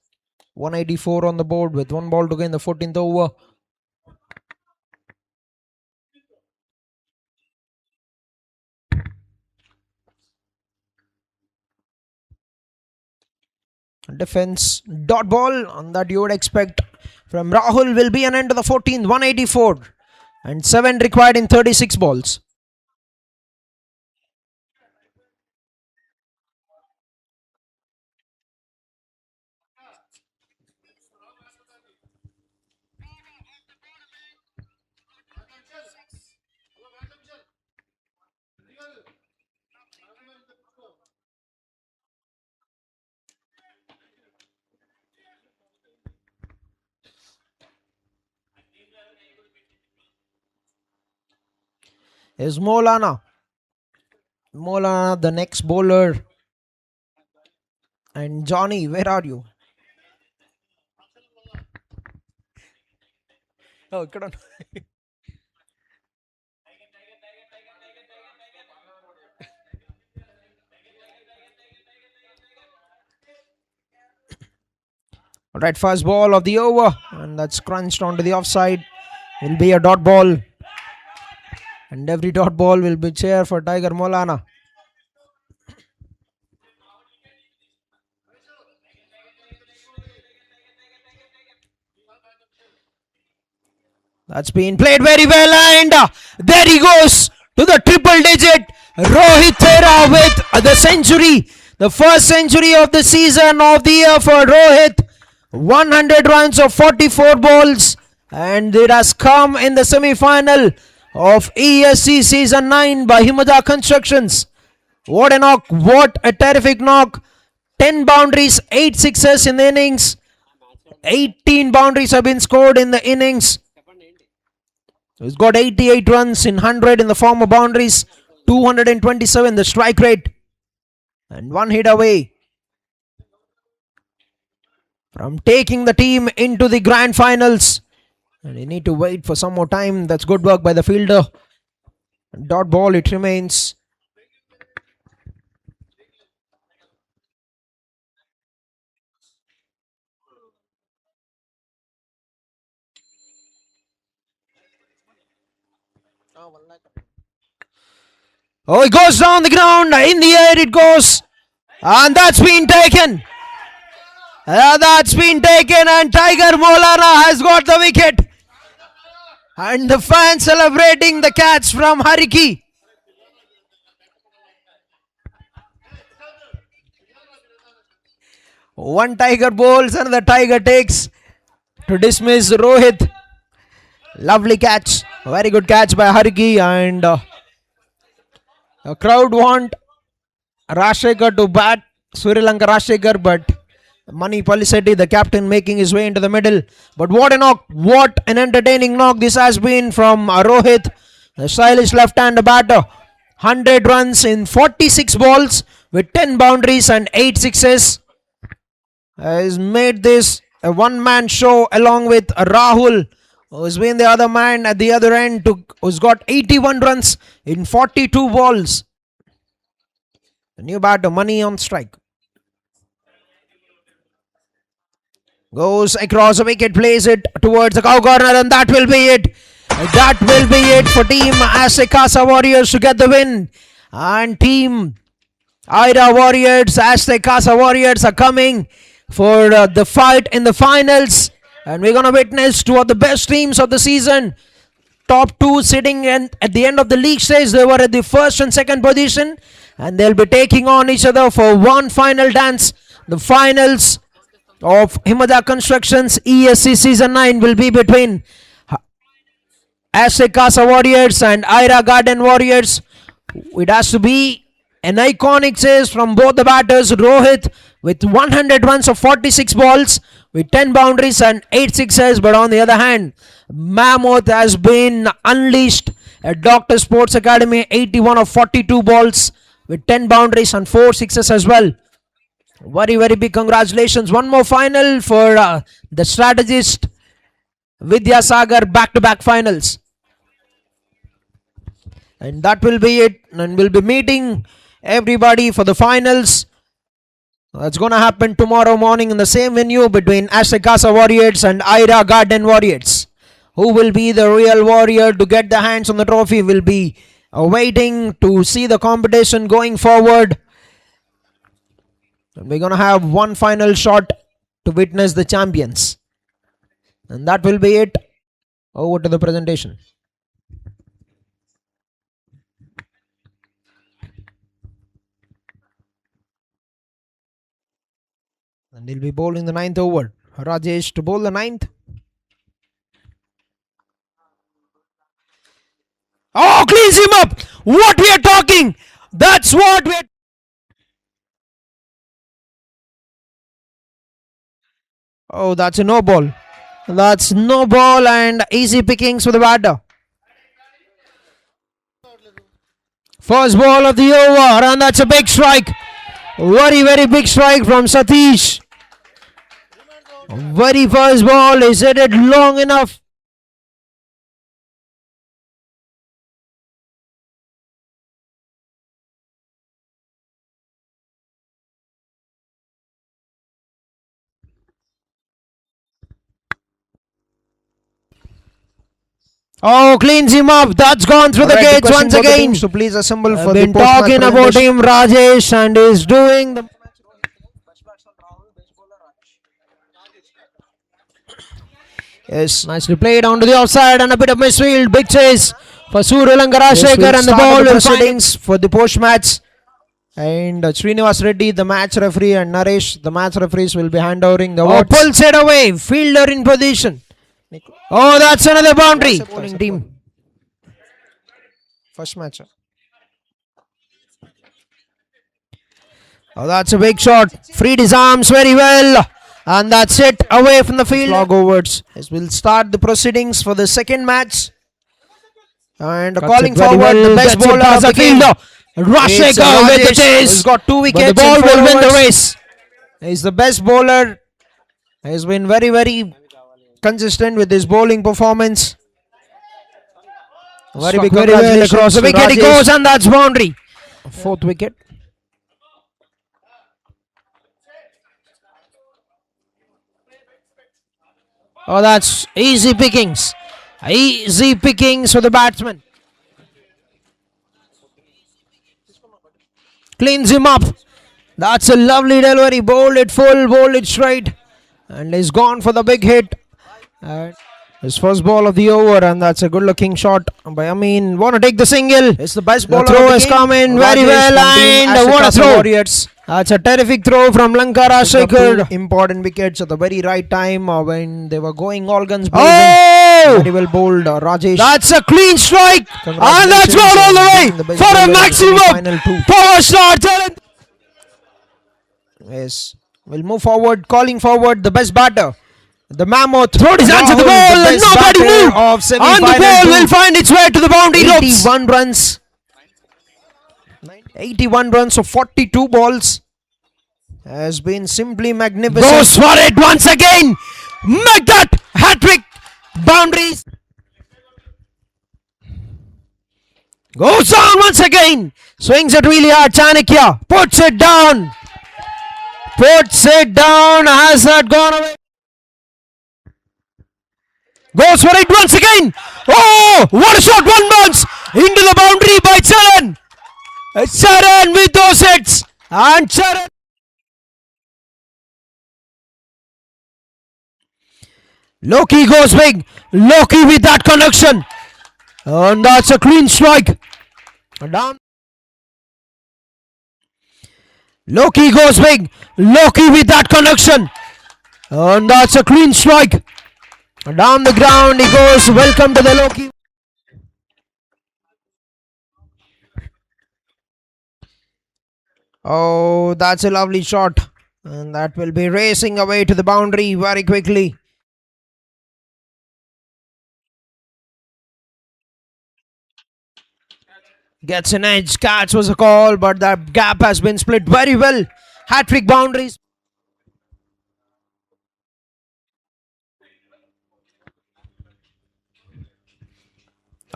184 on the board with 1 ball to go in the 14th over. Defense dot ball on that you would expect from Rahul will be an end to the 14th, 184 and 7 required in 36 balls. Is Molana, the next bowler. And Johnny, where are you? Oh, come on. Alright, first ball of the over, and that's crunched onto the offside. Will be a dot ball. And every dot ball will be cheer for Tiger Molana. That's been played very well, and there he goes to the triple digit. Rohit Thera with the century. The first century of the season of the year for Rohit. 100 runs of 44 balls, and it has come in the semi-final of ESC Season 9 by Himada Constructions. What a knock, what a terrific knock. 10 boundaries, 8 sixes in the innings. 18 boundaries have been scored in the innings. He's got 88 runs in 100 in the form of boundaries, 227 the strike rate, and 1 hit away from taking the team into the grand finals. And you need to wait for some more time. That's good work by the fielder. Dot ball it remains. Oh, it goes down the ground. In the air it goes. And that's been taken. That's been taken, and Tiger Molana has got the wicket. And the fans celebrating the catch from Hariki. One Tiger bowls, another Tiger takes to dismiss Rohit. Lovely catch. Very good catch by Hariki. And the crowd want Rashekar to bat Sri Lanka Rashekar, but Mani Palisetti, the captain, making his way into the middle. But what a knock! What an entertaining knock this has been from Rohit, the stylish left-hander batter. 100 runs in 46 balls with 10 boundaries and 8 sixes. Has made this a one-man show along with Rahul, who's been the other man at the other end, who's got 81 runs in 42 balls. The new batter, Mani on strike. Goes across the wicket, plays it towards the cow corner, and that will be it. That will be it for Team ASTEC CASA Warriors to get the win. And Team Ira Warriors, ASTEC CASA Warriors are coming for the fight in the finals. And we're going to witness two of the best teams of the season. Top two sitting at the end of the league stage. They were at the first and second position. And they'll be taking on each other for one final dance. The finals of Himada Constructions ESC Season 9 will be between ASTEC CASA Warriors and Ira Garden Warriors. It has to be an iconic chase from both the batters. Rohit with 100 runs of 46 balls with 10 boundaries and 8 sixes. But on the other hand, Mammoth has been unleashed at Dr. Sports Academy, 81 of 42 balls with 10 boundaries and 4 sixes as well. Very, very big congratulations. One more final for the strategist Vidyasagar, back-to-back finals. And that will be it. And we'll be meeting everybody for the finals. That's going to happen tomorrow morning in the same venue between ASTEC CASA Warriors and Ira Garden Warriors. Who will be the real warrior to get the hands on the trophy? Will be waiting to see the competition going forward. And we're going to have one final shot to witness the champions. And that will be it. Over to the presentation. And he'll be bowling the 9th over. Rajesh to bowl the 9th. Oh, cleans him up. What we are talking. That's what we're... Oh, that's a no ball. That's no ball and easy pickings for the batter. First ball of the over, and that's a big strike. Very, very big strike from Satish. Very first ball is hit it long enough. Oh, cleans him up. That's gone through the gates once again. So please assemble for the talking about him, Rajesh, and is doing the... Yes, nicely played onto the offside and a bit of misfield. Big chase for Sri Lanka Rashekar, and the ball will proceedings for the post match. And Srinivas Reddy, the match referee, and Naresh, the match referees, will be handovering the awards. Oh, pulls it away. Fielder in position. Oh, that's another boundary. Bowling team. First match. Oh, that's a big shot. Freed his arms very well. And that's it, away from the field. Log overs. Yes, we'll start the proceedings for the second match. And calling forward the best bowler of the fielder, Rashekar with the chase. He's got 2 wickets. But the ball will win the race. He's the best bowler. He's been very, very consistent with his bowling performance. Very big congratulations across the wicket. He goes, and that's boundary. 4th wicket. Oh, that's easy pickings. Easy pickings for the batsman. Cleans him up. That's a lovely delivery. Bowled it full, bowled it straight. And he's gone for the big hit. His first ball of the over, and that's a good looking shot by Amin. Want to take the single. It's the best The ball. throw has come in very well, and what a throw. Warriors. That's a terrific throw from Lanka Rajshekhar. Important wickets at the very right time when they were going all guns blazing. Oh! Very well bowled, Rajesh. That's a clean strike, and that's one all the way for a maximum power shot. Yes, we'll move forward, calling forward the best batter. The Mammoth Throw his hands at the ball, and nobody moved. And the ball will find its way to the boundary ropes. 81 runs. 81 runs of 42 balls. Has been simply magnificent. Goes for it once again. Make that hat-trick. Boundaries. Goes down once again. Swings it really hard. Chanakya puts it down. Puts it down. Has that gone away? Goes for it once again. Oh, what a shot. One bounce into the boundary by Charan. Charan with those hits. And Charan. Loki goes big. Loki with that connection. And that's a clean strike. Down. Loki goes big. Loki with that connection. And that's a clean strike. Down the ground he goes. Welcome to the Loki. Oh, that's a lovely shot. And that will be racing away to the boundary very quickly. Gets an edge. Catch was a call, but that gap has been split very well. Hat-trick boundaries.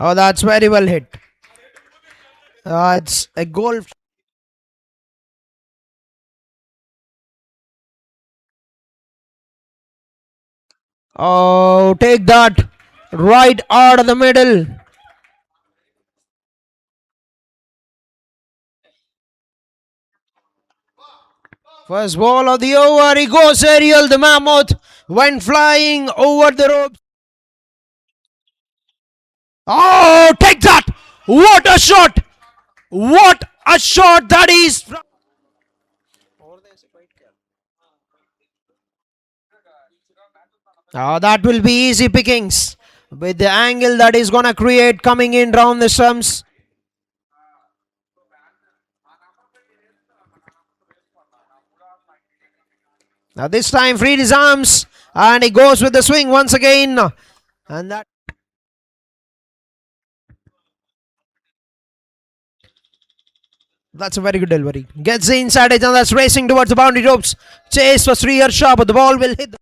Oh, that's very well hit. It's a goal. Oh, take that. Right out of the middle. First ball of the over. He goes aerial. The Mammoth went flying over the ropes. Oh, take that. What a shot. What a shot that is. That will be easy pickings with the angle that is going to create coming in round the stumps. Now this time freed his arms and he goes with the swing once again. And that's a very good delivery. Gets the inside edge and that's racing towards the boundary ropes. Chase for Sri Harsha, but the ball will hit.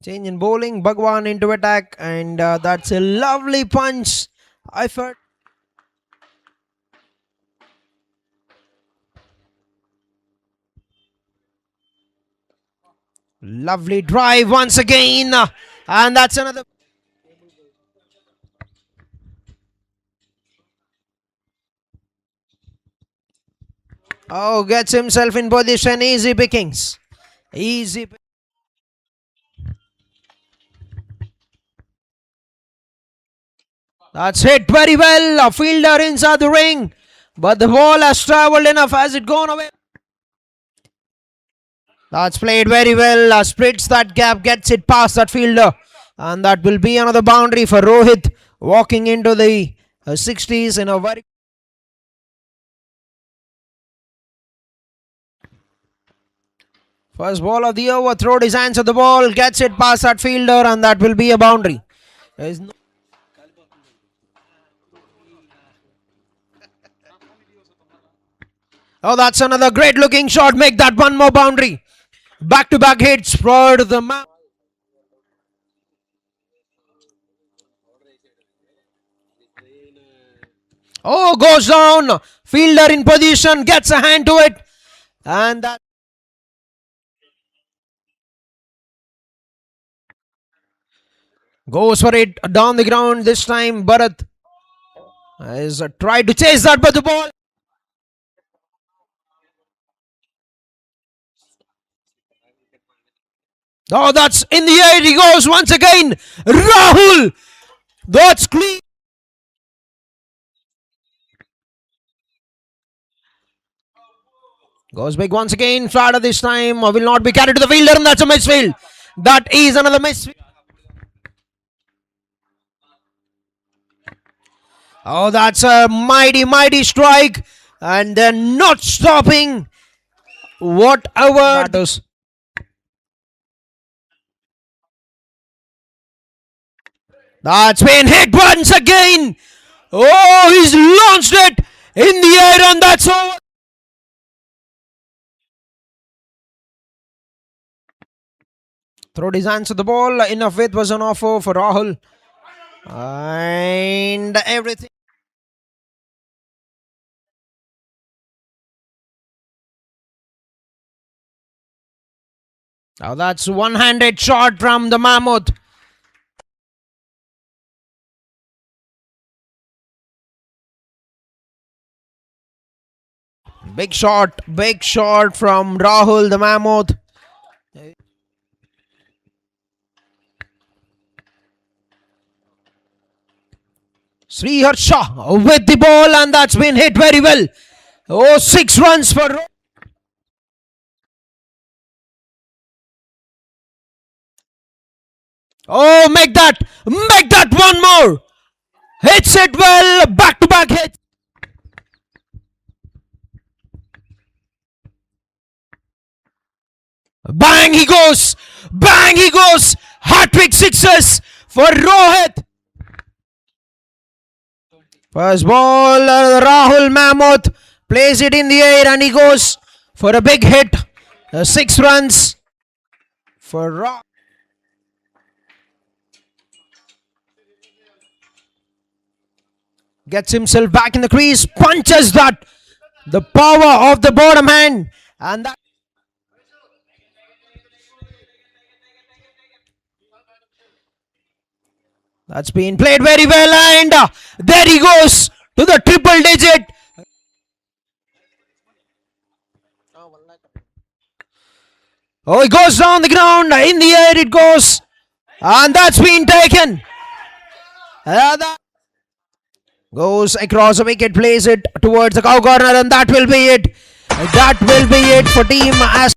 Change in bowling. Bhagwan into attack, and that's a lovely punch. I felt. Lovely drive once again, and that's another. Oh, gets himself in position. Easy pickings. Easy. That's hit very well. A fielder inside the ring, but the ball has travelled enough. Has it gone away? That's played very well. Splits that gap, gets it past that fielder, and that will be another boundary for Rohit, walking into the 60s in a very. First ball of the over, throwed his hands at the ball, gets it past that fielder, and that will be a boundary. Oh, that's another great looking shot. Make that one more boundary. Back to back hits for the map. Oh, goes down. Fielder in position, gets a hand to it, and that. Goes for it down the ground. This time Bharat has tried to chase that, but the ball. Oh, that's in the air. He goes once again. Rahul. That's clean. Goes big once again. Flata this time will not be carried to the fielder, and that's a misfield. That is another misfield. Oh, that's a mighty strike, and they're not stopping. Whatever batters. That's been hit once again. Oh, he's launched it in the air, and that's over. Throwed his hands to the ball. Enough width was an offer for Rahul. And everything. Now that's one-handed shot from the Mammoth. Big shot from Rahul the Mammoth. Sri Harsha with the ball, and that's been hit very well. Oh, 6 runs for. Oh, make that one more. Hits it well, back to back hit. Bang he goes, hat-trick sixes for Rohit. First ball, Rahul Mammoth plays it in the air and he goes for a big hit. 6 runs for Rahul. Gets himself back in the crease, punches that. The power of the bottom hand, and that. That's been played very well, and there he goes to the triple digit. Oh, he goes down the ground, in the air it goes, and that's been taken. That goes across the wicket, plays it towards the cow corner, and that will be it. That will be it for team ASTEC.